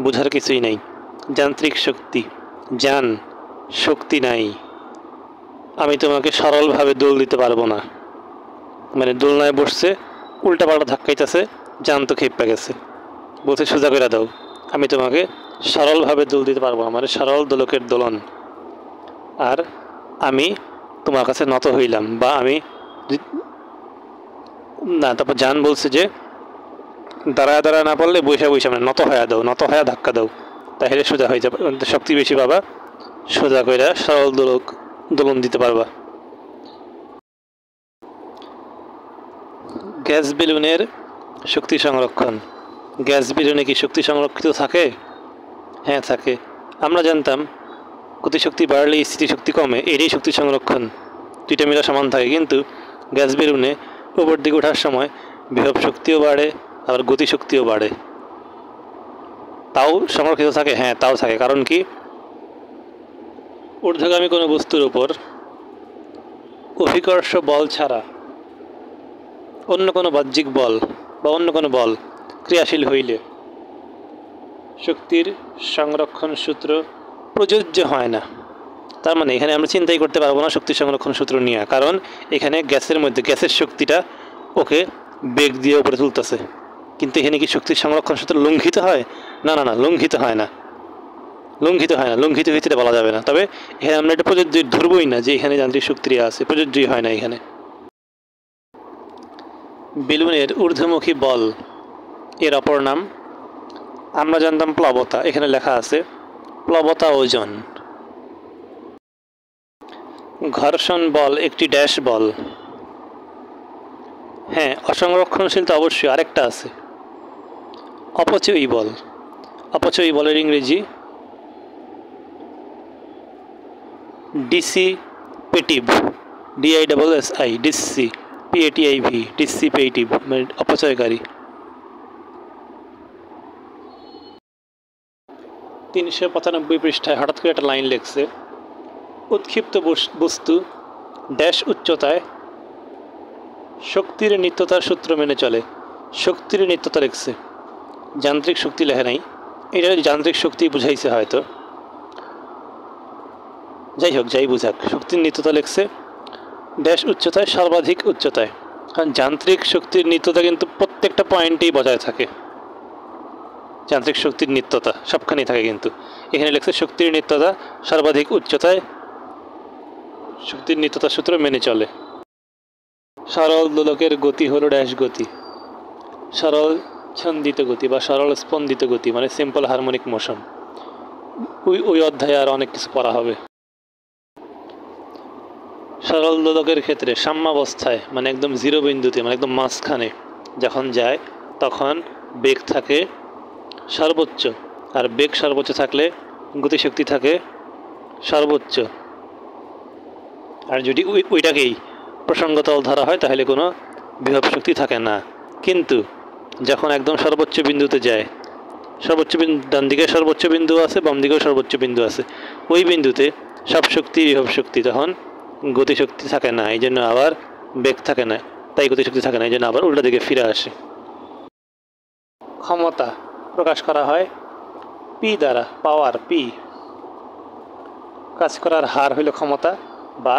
বোঝার কিছুই নাই। যান্ত্রিক শক্তি, যান শক্তি নাই, আমি তোমাকে সরলভাবে দোল দিতে পারবো না। মানে দোলনায় বসছে, উল্টা পাল্টা ধাক্কাইতেছে, যান তো খেপে গেছে, বলছে সোজা করে দাও, আমি তোমাকে সরলভাবে দোল দিতে পারবো না, মানে সরল দোলকের দোলন। আর আমি তোমার কাছে নত হইলাম, বা আমি না, তারপর জান বলছে যে দাঁড়ায় দাঁড়ায় না পারলে বৈশা মানে নত হয়ে দাও, নত হয়ে ধাক্কা দাও, তাহলে সোজা হয়ে যাবে, শক্তি বেশি পাবা, সোজা করে সরল দোলন দিতে পারবা। গ্যাস বেলুনের শক্তি সংরক্ষণ। গ্যাস বেলুনে কি শক্তি সংরক্ষিত থাকে? হ্যাঁ থাকে। আমরা জানতাম গতিশক্তি বাড়লে স্থিতিশক্তি কমে, এটাই শক্তি সংরক্ষণ, দুইটা মিলা সমান থাকে। কিন্তু গ্যাস বেলুনে উপর দিকে ওঠার সময় বিভব শক্তিও বাড়ে, আবার গতিশক্তিও বাড়ে। তাও সংরক্ষিত থাকে, হ্যাঁ তাও থাকে। কারণ কি, ঊর্ধ্বগামী কোনো বস্তুর উপর অভিকর্ষ বল ছাড়া অন্য কোনো বাহ্যিক বল বা অন্য কোনো বল ক্রিয়াশীল হইলে শক্তির সংরক্ষণ সূত্র প্রযোজ্য হয় না। তার মানে এখানে আমরা চিন্তাই করতে পারবো না শক্তি সংরক্ষণ সূত্র নিয়ে, কারণ এখানে গ্যাসের মধ্যে গ্যাসের শক্তিটা ওকে বেগ দিয়ে উপরে তুলতেছে। কিন্তু এখানে কি শক্তির সংরক্ষণ সূত্র লঙ্ঘিত হয়? না না না, লঙ্ঘিত হয় না, লঙ্ঘিত হয় না, লঙ্ঘিত হইতে বলা যাবে না। তবে এখানে আমরা এটা প্রযোজ্য ধরবই না যে এখানে যান্ত্রিক শক্তি আছে, প্রযোজ্যই হয় না এখানে। বেলুনের ঊর্ধ্বমুখী বল এর অপর নাম আমরা জানতাম প্লবতা, এখানে লেখা আছে প্লবতা ওজন। ঘর্ষণ বল একটি ড্যাশ বল। হ্যাঁ, অসংরক্ষণশীল তো অবশ্যই, আরেকটা আছে অপচয়ী বল। অপচয়ী বলের ইংরেজি ডিসিপেটিভ, DISSI, DCPATIV, ডিসিপেটিভ মানে অপচয়কারী। 395 পৃষ্ঠায় হঠাৎ করে একটা লাইন লেখছে, উৎক্ষিপ্ত বস্তু ড্যাশ উচ্চতায় শক্তির নিত্যতার সূত্র মেনে চলে। শক্তির নিত্যতা লিখছে, যান্ত্রিক শক্তি লেখে নাই। এটা যান্ত্রিক শক্তি বুঝাইছে হয়তো, যাই হোক, যাই বুঝাক, শক্তির নিত্যতা লিখছে ড্যাশ উচ্চতায়, সর্বাধিক উচ্চতায়। কারণ যান্ত্রিক শক্তির নিত্যতা কিন্তু প্রত্যেকটা পয়েন্টেই বজায় থাকে, যান্ত্রিক শক্তির নিত্যতা সবখানেই থাকে। কিন্তু এখানে লিখছে শক্তির নিত্যতা সর্বাধিক উচ্চতায় শক্তির নিত্যতার সূত্র মেনে চলে। সরল দোলকের গতি হলো ড্যাশ গতি, সরল ছন্দিত গতি বা সরল স্পন্দিত গতি মানে সিম্পল হারমোনিক মোশন। ওই অধ্যায়ে আর অনেক কিছু পড়া হবে। সরল দোলকের ক্ষেত্রে সাম্যাবস্থায় মানে একদম জিরো বিন্দুতে মানে একদম মাঝখানে যখন যায় তখন বেগ থাকে সর্বোচ্চ, আর বেগ সর্বোচ্চ থাকলে গতিশক্তি থাকে সর্বোচ্চ। আর যদি ওইটাকেই প্রসঙ্গতল ধরা হয় তাহলে কোনো বিভব শক্তি থাকে না। কিন্তু যখন একদম সর্বোচ্চ বিন্দুতে যায়, সর্বোচ্চ বিন্দু ডান দিকে সর্বোচ্চ বিন্দু আছে, বাম দিকেও সর্বোচ্চ বিন্দু আছে, ওই বিন্দুতে সব শক্তি বিভব শক্তি, তখন গতিশক্তি থাকে না, এই জন্য আবার বেগ থাকে না, তাই গতিশক্তি থাকে না, এই জন্য আবার উল্টা দিকে ফিরে আসে। ক্ষমতা প্রকাশ করা হয় পি দ্বারা, পাওয়ার পি। কাজ করার হার হইল ক্ষমতা বা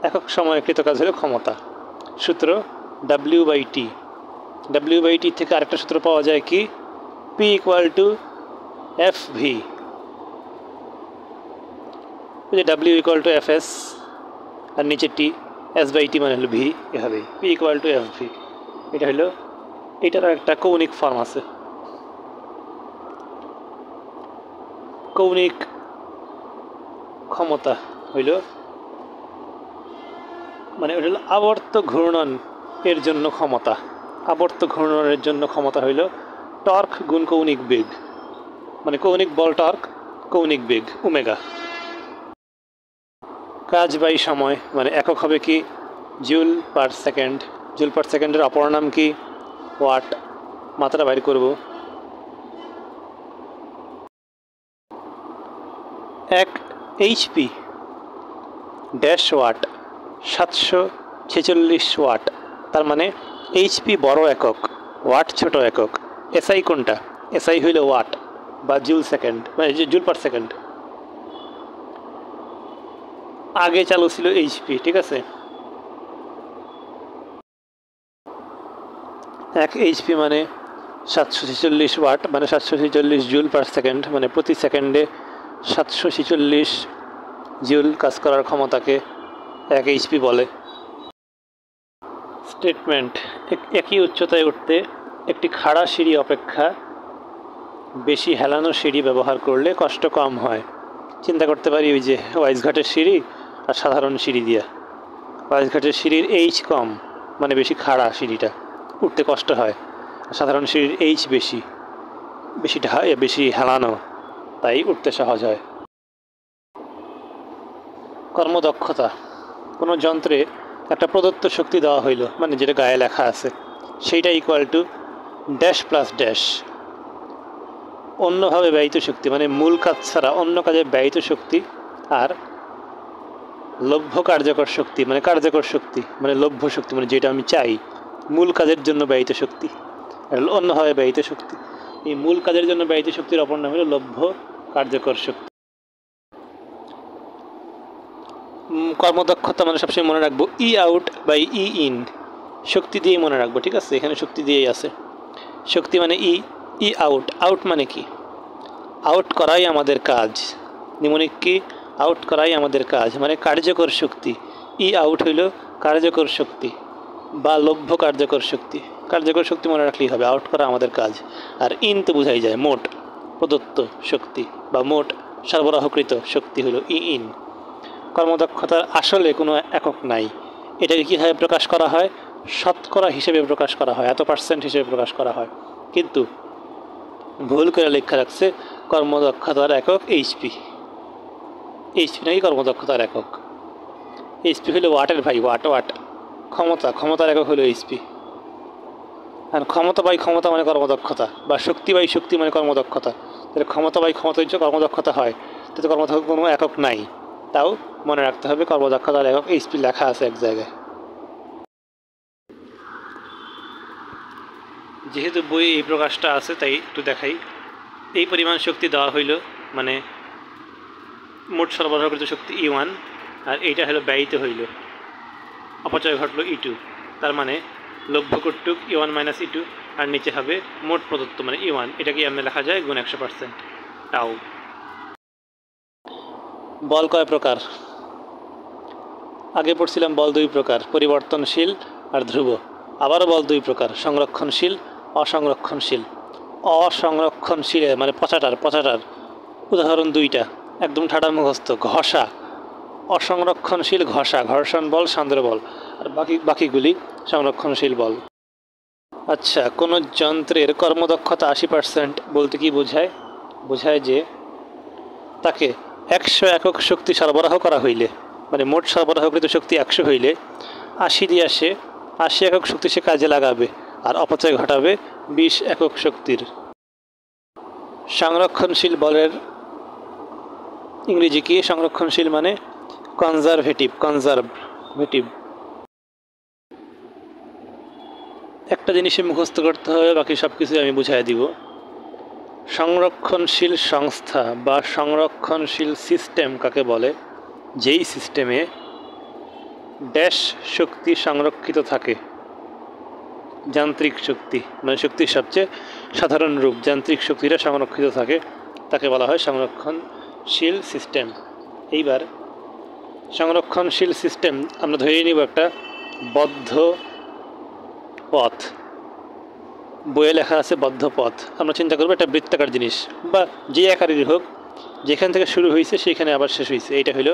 একক সময়ে কৃত কাজ হলো ক্ষমতা। সূত্র W/T। W/T থেকে আরেকটা সূত্র পাওয়া যায় কি, P = FV। W = Fs আর নিচে T, S/T মানে হলো V, এভাবেই P = FV। এটা হলো, এটারও একটা কৌণিক ফর্ম আছে। কৌণিক ক্ষমতা হইল মানে ওটা হলো আবর্ত ঘূর্ণন এর জন্য ক্ষমতা। আবর্ত ঘূর্ণনের জন্য ক্ষমতা হইল টর্ক গুণ কৌণিক বেগ, মানে কৌণিক বল টর্ক কৌণিক বেগ ওমেগা। কাজ বাই সময় মানে একক হবে কি, joule per second. Joule per সেকেন্ডের অপর নাম কি, ওয়াট। মাত্রা বাইর করব, 1 HP ড্যাশ ওয়াট 746 ওয়াট। তার মানে HP বড় একক, ওয়াট ছোট একক। SI কোনটা, SI হইল ওয়াট বা জুল সেকেন্ড মানে জুল পার সেকেন্ড। আগে চালু ছিল HP, ঠিক আছে। 1 HP মানে 746 ওয়াট মানে 746 জুল পার সেকেন্ড, মানে প্রতি সেকেন্ডে 746 জুল কাজ করার ক্ষমতাকে 1 HP বলে। স্টেটমেন্ট, একই উচ্চতায় উঠতে একটি খাড়া সিঁড়ি অপেক্ষা বেশি হেলানো সিঁড়ি ব্যবহার করলে কষ্ট কম হয়। চিন্তা করতে পারি ওই যে ওয়াইজঘাটের সিঁড়ি আর সাধারণ সিঁড়ি দিয়া। ওয়াইজঘাটের সিঁড়ির H কম মানে বেশি খাড়া, সিঁড়িটা উঠতে কষ্ট হয়। সাধারণ সিঁড়ির H বেশি, বেশি হেলানো, তাই উঠতে সহজ হয়। কর্মদক্ষতা, কোনো যন্ত্রে একটা প্রদত্ত শক্তি দেওয়া হইল, মানে যেটা গায়ে লেখা আছে সেইটা equal to dash plus dash অন্যভাবে ব্যয়িত শক্তি, মানে মূল কাজ ছাড়া অন্য কাজে ব্যয়িত শক্তি, আর লভ্য কার্যকর শক্তি মানে কার্যকর শক্তি মানে লভ্য শক্তি, মানে যেটা আমি চাই, মূল কাজের জন্য ব্যয়িত শক্তি আর অন্যভাবে ব্যয়িত শক্তি। এই মূল কাজের জন্য ব্যয়িত শক্তির অপর নাম হলো লভ্য কার্যকর শক্তি। কর্মদক্ষতা মানে সবসময় মনে রাখবো ই আউট বাই ই ইন, শক্তি দিয়েই মনে রাখবো, ঠিক আছে? এখানে শক্তি দিয়েই আছে। শক্তি মানে ই আউট, আউট মানে কি? আউট করাই আমাদের কাজ। নিমোনিক কি? আউট করাই আমাদের কাজ, মানে কার্যকর শক্তি। ই আউট হইল কার্যকর শক্তি বা লভ্য কার্যকর শক্তি। কার্যকর শক্তি মনে রাখলেই হবে, আউট করা আমাদের কাজ। আর ইন তো বোঝাই যায় মোট প্রদত্ত শক্তি বা মোট সরবরাহকৃত শক্তি হলো ইন। কর্মদক্ষতার আসলে কোনো একক নাই, এটাকে কীভাবে প্রকাশ করা হয়? শতকরা হিসেবে প্রকাশ করা হয়, এত পার্সেন্ট হিসেবে প্রকাশ করা হয়, কিন্তু ভুল করে লেখা রাখছে কর্মদক্ষতার একক এইচপি। এইচপি নাকি কর্মদক্ষতার একক? এইচপি হলো ওয়াটের ভাই, ওয়াট। ক্ষমতার একক হলো এইচপি। আর ক্ষমতা বাই ক্ষমতা মানে কর্মদক্ষতা, বা শক্তি বাই শক্তি মানে কর্মদক্ষতা। তাহলে ক্ষমতা বাই ক্ষমতা যদি কর্মদক্ষতা হয়, তাহলে কর্মদক্ষতার কোনো একক নাই। তাও মনে রাখতে হবে কর্মদক্ষতার একক এইচপি লেখা আছে এক জায়গায়। যেহেতু বইয়ে এই প্রকাশটা আছে তাই একটু দেখাই। এই পরিমাণ শক্তি দেওয়া হইল, মানে মোট সরবরাহকৃত শক্তি E1, আর এইটা হলো ব্যয়িত হইল, অপচয় ঘটলো E2। তার মানে লভ্য কর্তৃক E1 মাইনাস E2, আর নিচে হবে মোট প্রদত্ত মানে E1। এটাকে এমনি লেখা যায় গুণ 100% টাউ। বল কয় প্রকার? আগে পড়ছিলাম বল দুই প্রকার, পরিবর্তনশীল আর ধ্রুব। আবারও বল দুই প্রকার, সংরক্ষণশীল অসংরক্ষণশীল। অসংরক্ষণশীল মানে পচাটার উদাহরণ দুইটা একদম ঠাডা মুখস্থ। ঘষা, অসংরক্ষণশীল ঘষা, ঘর্ষণ বল, সান্দ্র বল। আর বাকিগুলি সংরক্ষণশীল বল। আচ্ছা, কোনো যন্ত্রের কর্মদক্ষতা 80% বলতে কি বোঝায়? বোঝায় যে তাকে 100 একক শক্তি সরবরাহ করা হইলে, মানে মোট সরবরাহকৃত শক্তি 100 হইলে 80 দিয়ে সে 80 একক শক্তি সে কাজে লাগাবে, আর অপচয় ঘটাবে 20 একক শক্তির। সংরক্ষণশীল বলের ইংরেজি কি? সংরক্ষণশীল মানে কনজারভেটিভ। একটা জিনিসে মুখস্থ করতে হবে, বাকি সব কিছু আমি বুঝাই দিব। সংরক্ষণশীল সংস্থা বা সংরক্ষণশীল সিস্টেম কাকে বলে? যেই সিস্টেমে ড্যাশ শক্তি সংরক্ষিত থাকে, যান্ত্রিক শক্তি মানে শক্তির সবচেয়ে সাধারণ রূপ, যান্ত্রিক শক্তিটা সংরক্ষিত থাকে, তাকে বলা হয় সংরক্ষণশীল সিস্টেম। এইবার সংরক্ষণশীল সিস্টেম আমরা ধরে নিব একটা বদ্ধ পথ, বইয়ে লেখা আছে বদ্ধ পথ। আমরা চিন্তা করবো একটা বৃত্তাকার জিনিস বা যে আকারের হোক, যেখান থেকে শুরু হয়েছে সেখানে আবার শেষ হয়েছে, এইটা হলো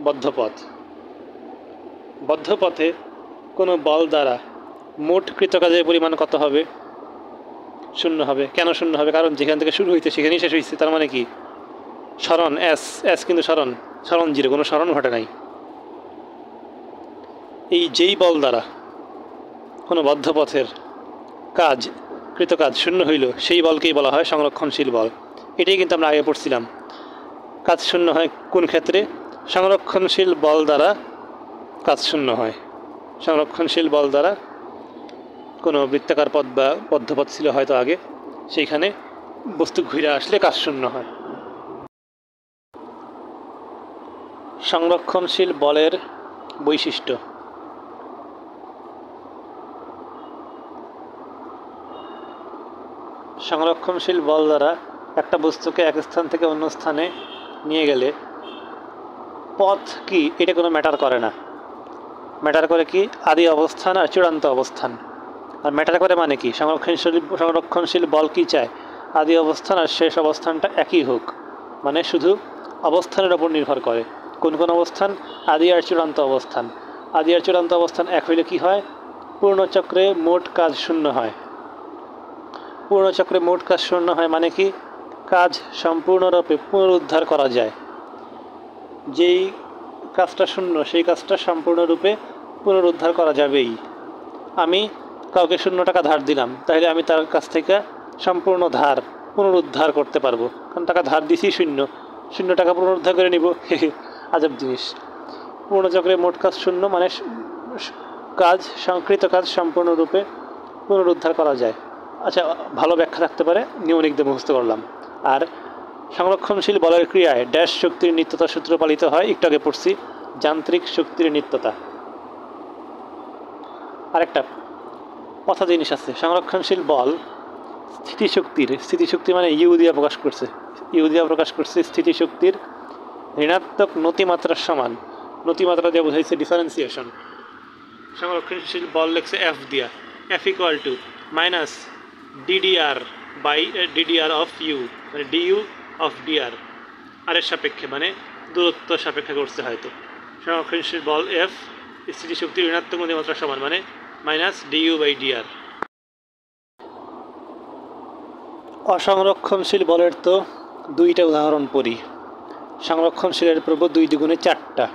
বদ্ধ পথ। বদ্ধ পথে কোনো বল দ্বারা মোট কৃতকাজের পরিমাণ কত হবে? 0 হবে। কেন 0 হবে? কারণ যেখান থেকে শুরু হইতে সেখানেই শেষ হয়েছে। তার মানে কি? সরণ এস কিন্তু সরণ 0, কোনো সরণ ঘটে নাই। যেই বল দ্বারা কোনো বদ্ধ পথের কৃতকাজ 0 হইল, সেই বলকেই বলা হয় সংরক্ষণশীল বল। এটাই কিন্তু আমরা আগে পড়ছিলাম। কাজ 0 হয় কোন ক্ষেত্রে? সংরক্ষণশীল বল দ্বারা কাজ 0 হয়। সংরক্ষণশীল বল দ্বারা কোনো বৃত্তাকার পথ বা বদ্ধ পথ ছিল হয়তো আগে, সেইখানে বস্তু ঘুরে আসলে কাজ 0 হয়। সংরক্ষণশীল বলের বৈশিষ্ট্য। সংরক্ষণশীল বল দ্বারা একটা বস্তুকে এক স্থান থেকে অন্য স্থানে নিয়ে গেলে পথ কি এটা কোনো ম্যাটার করে না। ম্যাটার করে কি? আদি অবস্থান আর চূড়ান্ত অবস্থান। আর ম্যাটার করে মানে কি? সংরক্ষণশীল বল কি চায়? আদি অবস্থান আর শেষ অবস্থানটা একই হোক, মানে শুধু অবস্থানের ওপর নির্ভর করে। কোন কোন অবস্থান? আদি আর চূড়ান্ত অবস্থান। আদি আর চূড়ান্ত অবস্থান এক হইলে কি হয়? পূর্ণচক্রে মোট কাজ 0 হয়। পূর্ণচক্রে মোট কাজ 0 হয় মানে কি? কাজ সম্পূর্ণরূপে পুনরুদ্ধার করা যায়। যেই কাজটা শূন্য সেই কাজটা সম্পূর্ণরূপে পুনরুদ্ধার করা যাবেই। আমি কাউকে 0 টাকা ধার দিলাম, তাহলে আমি তার কাছ থেকে সম্পূর্ণ ধার পুনরুদ্ধার করতে পারবো, কারণ টাকা ধার দিছি 0 টাকা পুনরুদ্ধার করে নিব। আজব জিনিস। পূর্ণচক্রে মোট কাজ 0 মানে কাজ সংকৃত কাজ সম্পূর্ণরূপে পুনরুদ্ধার করা যায়। আচ্ছা, ভালো ব্যাখ্যা থাকতে পারে, নিয়মিক দিয়ে মুখস্থ করলাম। আর সংরক্ষণশীল বলের ক্রিয়ায় ড্যাশ শক্তির নিত্যতা সূত্র পালিত হয়, একটু আগে পড়ছি, যান্ত্রিক শক্তির নিত্যতা। আরেকটা কথা জিনিস আছে, সংরক্ষণশীল বল স্থিতিশক্তির মানে ইউ দিয়া প্রকাশ করছে স্থিতিশক্তির ঋণাত্মক নতিমাত্রার সমান। নতিমাত্রা দিয়ে বোঝাইছে ডিফারেন্সিয়েশন। সংরক্ষণশীল বল লেখছে এফ দিয়া, F equal to minus DDR by DDR of U, মানে ডিইউ অফ ডিআর, আরের সাপেক্ষে মানে দূরত্ব সাপেক্ষে করছে হয়তো। সংরক্ষণশীল বল এফ স্থিতিশক্তির ঋণাত্মক নতিমাত্রার সমান মানে মাইনাস ডিইউ বাই ডিআর। অসংরক্ষণশীল বলের তো 2টা উদাহরণ পড়ি। সংরক্ষণশীলের প্রভব 2 দ্বিগুণে 4টা।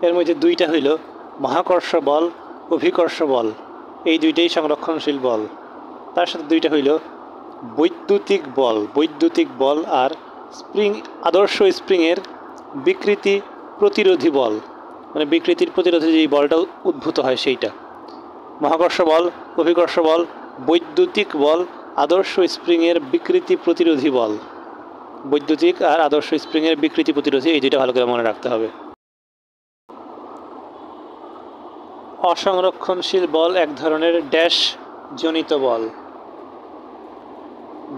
এর মধ্যে 2টা হইল মহাকর্ষ বল, অভিকর্ষ বল, এই 2টাই সংরক্ষণশীল বল। তার সাথে 2টা হইল বৈদ্যুতিক বল আর স্প্রিং, আদর্শ স্প্রিংয়ের বিকৃতি প্রতিরোধী বল, মানে বিকৃতির প্রতিরোধে যেই বলটা উদ্ভূত হয় সেইটা। মহাকর্ষ বল, অভিকর্ষ বল, বৈদ্যুতিক বল, আদর্শ স্প্রিংয়ের বিকৃতি প্রতিরোধী বল। বৈদ্যুতিক আর আদর্শ স্প্রিংয়ের বিকৃতি প্রতিরোধী, এই 2টা ভালো করে মনে রাখতে হবে। অসংরক্ষণশীল বল এক ধরনের ড্যাশ জনিত বল,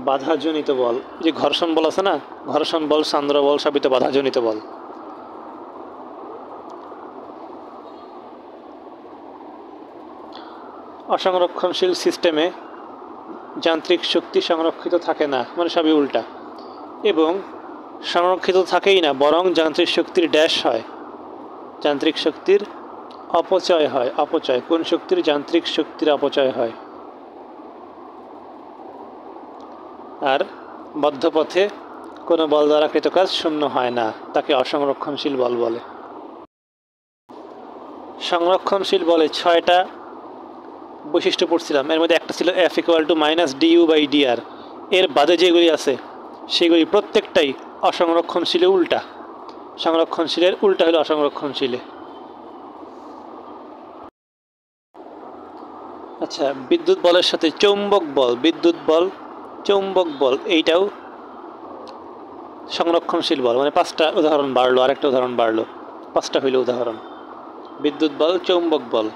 বাধাজনিত বল। যে ঘর্ষণ বল আছে না, ঘর্ষণ বল, সান্দ্র বল সবই তো বাধাজনিত বল। অসংরক্ষণশীল সিস্টেমে যান্ত্রিক শক্তি সংরক্ষিত থাকে না, মানে সবই উল্টা, এবং সংরক্ষিত থাকেই না, বরং যান্ত্রিক শক্তির ড্যাশ হয়, যান্ত্রিক শক্তির অপচয় হয়। অপচয় কোন শক্তির? যান্ত্রিক শক্তির অপচয় হয়। আর বদ্ধপথে কোনো বল দ্বারা কৃত কাজ শূন্য হয় না, তাকে অসংরক্ষণশীল বল বলে। সংরক্ষণশীল বলে 6টা বৈশিষ্ট্য পড়ছিলাম, এর মধ্যে একটা ছিল F equal to minus DU by DR. এর বাদে যেগুলি আছে সেগুলি প্রত্যেকটাই অসংরক্ষণশীলে উল্টা। সংরক্ষণশীলের উল্টা হলো অসংরক্ষণশীলে। আচ্ছা, বিদ্যুৎ বলের সাথে চৌম্বক বল, এইটাও সংরক্ষণশীল বল, মানে 5টা উদাহরণ বাড়লো, আরেকটা উদাহরণ বাড়লো, 5টা হইল উদাহরণ। বিদ্যুৎ বল, চৌম্বক বল,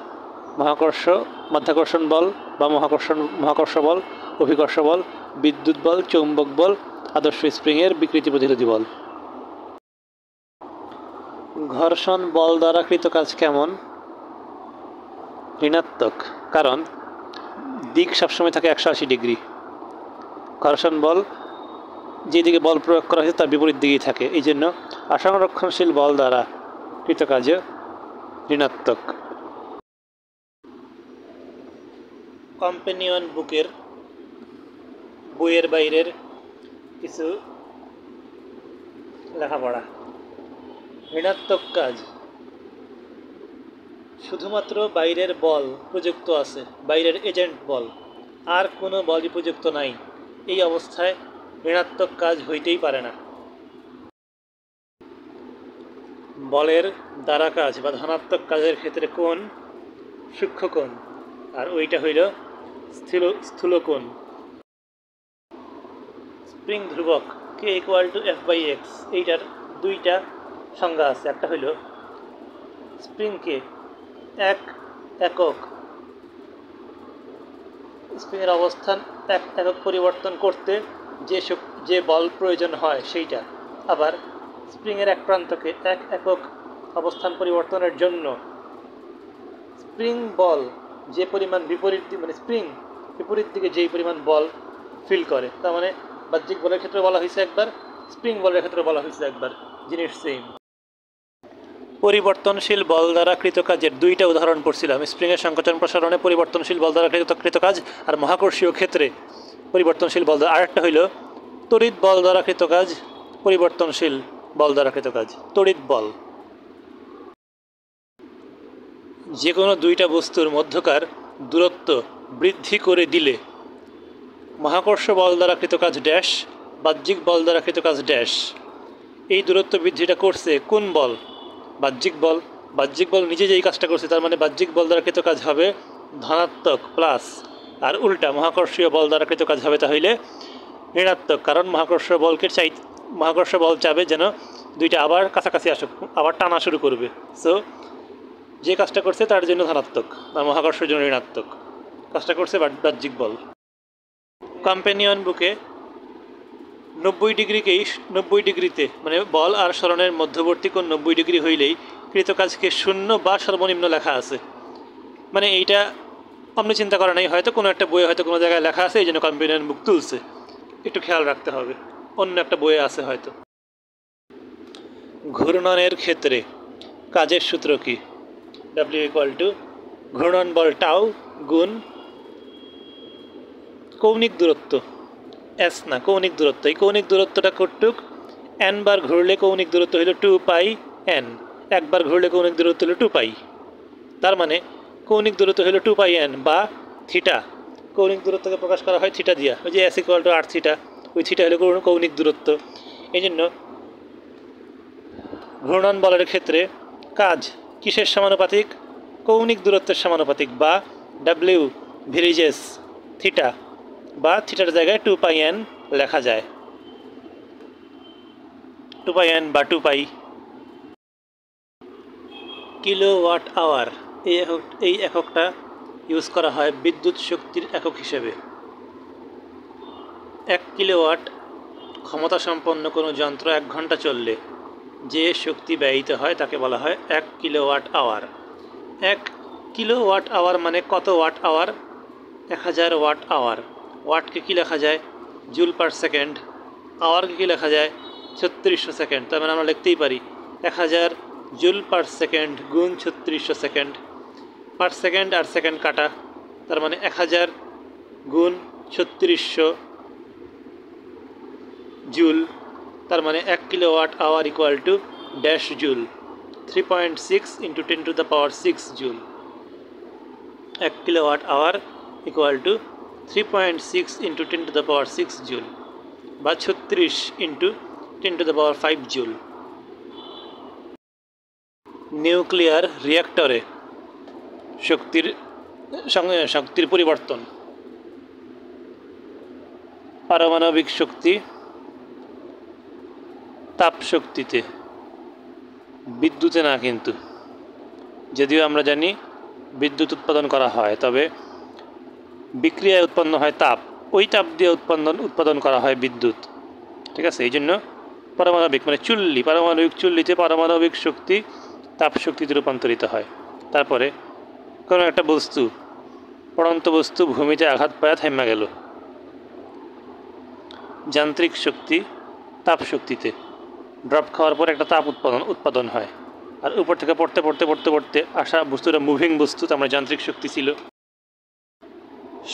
মাধ্যাকর্ষণ বল বা মহাকর্ষ বল, অভিকর্ষ বল, বিদ্যুৎ বল, চৌম্বক বল, আদর্শ স্প্রিংয়ের বিকৃতি প্রতিরোধী বল। ঘর্ষণ বল দ্বারা কৃত কাজ কেমন? ঋণাত্মক, কারণ দিক সবসময় থাকে 180 ডিগ্রি। ঘর্ষণ বল যেদিকে বল প্রয়োগ করা হয়েছে তার বিপরীত দিকেই থাকে, এই জন্য অসংরক্ষণশীল বল দ্বারা কৃত কাজে ঋণাত্মক। কম্পেনিয়ন বইয়ের বাইরের কিছু লেখাপড়া। ঋণাত্মক কাজ শুধুমাত্র বাইরের বল প্রযুক্ত আছে, বাইরের এজেন্ট বল, আর কোনো বলই প্রযুক্ত নাই, এই অবস্থায় ঋণাত্মক কাজ হইতেই পারে না। বলের দ্বারা কাজ বা ধনাত্মক কাজের ক্ষেত্রে কোণ সূক্ষ্ম কোণ, আর ওইটা হইল স্থূল কোণ। স্প্রিং ধ্রুবক K equal to F by X, এইটার 2টা সংজ্ঞা আছে। একটা হইল স্প্রিংকে এক একক স্প্রিংয়ের অবস্থান একক পরিবর্তন করতে যে বল প্রয়োজন হয় সেইটা, আবার স্প্রিংয়ের এক প্রান্তকে এক একক অবস্থান পরিবর্তনের জন্য স্প্রিং বল যে পরিমাণ স্প্রিং বিপরীত দিকে যেই পরিমাণ বল ফিল করে, তার মানে বাহ্যিক বলের ক্ষেত্রে বলা হয়েছে একবার, স্প্রিং বলের ক্ষেত্রে বলা হয়েছে একবার, জিনিস সেম। পরিবর্তনশীল বল দ্বারা কৃত কাজের 2টা উদাহরণ পড়ছিলাম। স্প্রিংয়ের সংকোচন প্রসারণে পরিবর্তনশীল বল দ্বারা কৃত কাজ, আর মহাকর্ষীয় ক্ষেত্রে পরিবর্তনশীল বল দ্বারা। আরেকটা হইল তড়িৎ বল দ্বারা কৃত কাজ, পরিবর্তনশীল বল দ্বারা কৃত কাজ। তড়িৎ বল যে কোনো দুইটা বস্তুর মধ্যকার দূরত্ব বৃদ্ধি করে দিলে মহাকর্ষ বল দ্বারা কৃত কাজ ড্যাশ, বাহ্যিক বল দ্বারা কৃত কাজ ড্যাশ। এই দূরত্ব বৃদ্ধিটা করছে কোন বল? বাহ্যিক বল। বাহ্যিক বল নিজে যেই কাজটা করছে, তার মানে বাহ্যিক বল দ্বারা কৃত কাজ হবে ধনাত্মক প্লাস, আর উল্টা মহাকর্ষীয় বল দ্বারা কৃত কাজ হবে তাহলে ঋণাত্মক। কারণ মহাকর্ষ বল চাবে যেন দুইটা আবার কাছাকাছি আসুক, আবার টানা শুরু করবে। সো যে কাজটা করছে তার জন্য ধনাত্মক, আর মহাকর্ষের জন্য ঋণাত্মক। কাজটা করছে বাহ্যিক বল। কম্প্যানিয়ন বুকে 90 ডিগ্রিতে মানে বল আর সরণের মধ্যবর্তী কোণ 90 ডিগ্রি হইলেই কৃত কাজকে শূন্য বা সর্বনিম্ন লেখা আছে। মানে এইটা আপনি চিন্তা করা নাই, হয়তো কোনো একটা বইয়ে হয়তো কোনো জায়গায় লেখা আছে, এই জন্য কম্প্যানিয়ন বুক তুলছে। একটু খেয়াল রাখতে হবে, অন্য একটা বইয়ে আছে হয়তো। ঘূর্ণনের ক্ষেত্রে কাজের সূত্র কি? W ঘূর্ণন বল টাউ গুণ কৌণিক দূরত্ব, এস না কৌণিক দূরত্ব। এই কৌণিক দূরত্বটা কতটুক? n বার ঘুরলে কৌণিক দূরত্ব হলো 2πn, একবার ঘুরলে কৌণিক দূরত্ব হলো 2π। তার মানে কৌণিক দূরত্ব হলো 2πn বা থিটা। কৌণিক দূরত্বকে প্রকাশ করা হয় থিটা দিয়া, ওই যে s = r থিটা, ওই থিটা হলো কৌণিক দূরত্ব। এই জন্য ঘূর্ণন বলের ক্ষেত্রে কাজ কিসের সমানুপাতিক? কৌণিক দূরত্বের সমানুপাতিক, বা W ভিরিজেস থিটা, বা থিটার জায়গায় 2πn লেখা যায়, 2πn বা 2π। কিলোওয়াট আওয়ার এই এককটা ইউজ করা হয় বিদ্যুৎ শক্তির একক হিসেবে। 1 কিলোওয়াট ক্ষমতা সম্পন্ন কোনো যন্ত্র 1 ঘন্টা চললে যে শক্তি ব্যয়িত হয় তাকে বলা হয় 1 কিলোওয়াট আওয়ার। 1 কিলোওয়াট আওয়ার মানে কত ওয়াট আওয়ার? 1000 watt hour. ওয়াটকে কী লেখা যায়? Joule per second. আওয়ারকে কী লেখা যায়? 3600 সেকেন্ড। তার মানে আমরা লিখতেই পারি 1000 জুল পার সেকেন্ড গুণ 3600 সেকেন্ড। পার সেকেন্ড আর সেকেন্ড কাটা, তার মানে 1000 গুণ 3600 জুল, তার মানে 1 kilowatt hour equal to dash joule, 3.6 × 10⁶ joule. 1 kilowatt hour equal to 3.6 × 10⁶ joule, বা 36 × 10⁵ জুল। নিউক্লিয়ার রিঅ্যাক্টরে শক্তির পরিবর্তন। পারমাণবিক শক্তি তাপ শক্তিতে, বিদ্যুতে না কিন্তু। যদিও আমরা জানি বিদ্যুৎ উৎপাদন করা হয়, তবে বিক্রিয়ায় উৎপন্ন হয় তাপ, ওই তাপ দিয়ে উৎপাদন করা হয় বিদ্যুৎ। ঠিক আছে, এই জন্য পারমাণবিক মানে চুল্লি, পারমাণবিক চুল্লিতে পারমাণবিক শক্তি তাপ শক্তিতে রূপান্তরিত হয়। তারপরে কোনো একটা বস্তু, পড়ন্ত বস্তু ভূমিতে আঘাত পায়া থাইমা গেল, যান্ত্রিক শক্তি তাপ শক্তিতে ড্রপ খাওয়ার পর একটা তাপ উৎপাদন হয়, আর উপর থেকে পড়তে পড়তে পড়তে পড়তে আসা বস্তুটা মুভিং বস্তু, আমরা যান্ত্রিক শক্তি ছিল।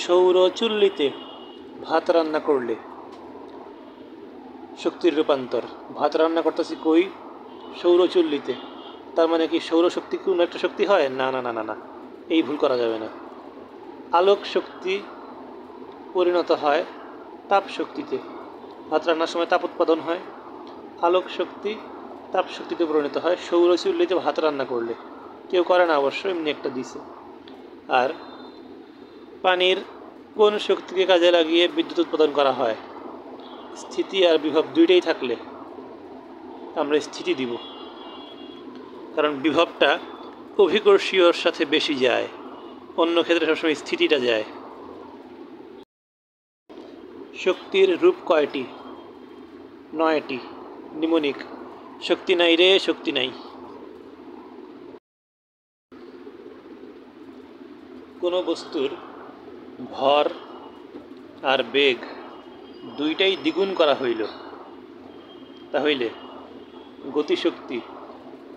সৌর চুল্লিতে ভাত রান্না করলে শক্তির রূপান্তর। ভাত রান্না করতেছি কই? সৌর চুল্লিতে। তার মানে কি সৌরশক্তি কোনো একটা শক্তি হয়? না না না না না, এই ভুল করা যাবে না। আলোক শক্তি পরিণত হয় তাপ শক্তিতে। ভাত রান্নার সময় তাপ উৎপাদন হয়, আলোক শক্তি তাপ শক্তিতে পরিণত হয় সৌর চুল্লিতে ভাত রান্না করলে। কেউ করে না অবশ্য, এমনি একটা দিছে। আর পানির কোন শক্তিকে কাজে লাগিয়ে বিদ্যুৎ উৎপাদন করা হয়? স্থিতি আর বিভব দুইটাই থাকলে আমরা স্থিতি দিব, কারণ বিভবটা অভিকর্ষীয়র সাথে বেশি যায়, অন্য ক্ষেত্রে সবসময় স্থিতিটা যায়। শক্তির রূপ কয়টি? 9টি। নিমোনিক, শক্তি নাই রে শক্তি নাই। কোনো বস্তুর ভর আর বেগ দুইটাই দ্বিগুণ করা হইল, তাহলে গতিশক্তি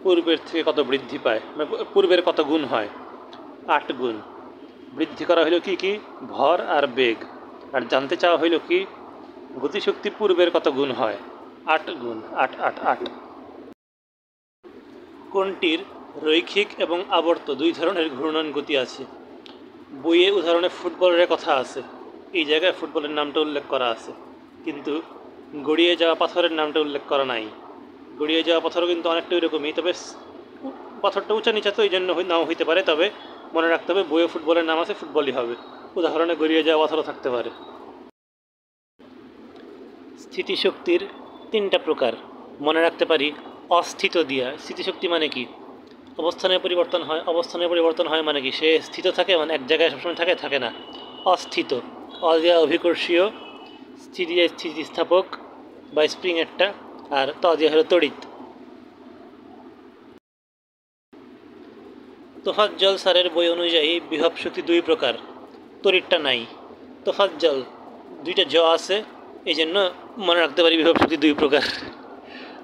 পূর্বের থেকে কত বৃদ্ধি পায়? পূর্বের কত গুণ হয়? 8 গুণ। বৃদ্ধি করা হইল কি কি? ভর আর বেগ। আর জানতে চাওয়া হইল কি? গতিশক্তি পূর্বের কত গুণ হয়? 8 গুণ, 8 8 8। কোনটির রৈখিক এবং আবর্ত দুই ধরনের ঘূর্ণন গতি আছে। বইয়ে উদাহরণে ফুটবলের কথা আছে, এই জায়গায় ফুটবলের নামটা উল্লেখ করা আছে, কিন্তু গড়িয়ে যাওয়া পাথরের নামটা উল্লেখ করা নাই। গড়িয়ে যাওয়া পাথরও কিন্তু অনেকটা ওইরকমই, তবে পাথরটা উঁচা নিচা তো এই জন্য নাও হইতে পারে, তবে মনে রাখতে হবে বইয়ে ফুটবলের নাম আছে, ফুটবলই হবে। উদাহরণে গড়িয়ে যাওয়া পাথরও থাকতে পারে। স্থিতিশক্তির তিনটা প্রকার মনে রাখতে পারি। অস্থিত দিয়া, স্থিতিশক্তি মানে কি? অবস্থানের পরিবর্তন হয়। অবস্থানের পরিবর্তন হয় মানে কি? সে স্থিত থাকে, মানে এক জায়গায় সবসময় থাকে, থাকে না। অস্থিত। অদিয়া অভিকর্ষীয়, স্থিতি স্থিতিস্থাপক বা স্প্রিং একটা, আর ত দিয়া হলো তড়িৎ। তোফাজ্জল স্যারের বই অনুযায়ী বিভব শক্তি দুই প্রকার, তড়িৎটা নাই। তোফাজ্জল দুইটা জ আছে, এই জন্য মনে রাখতে পারি বিভব শক্তি দুই প্রকার।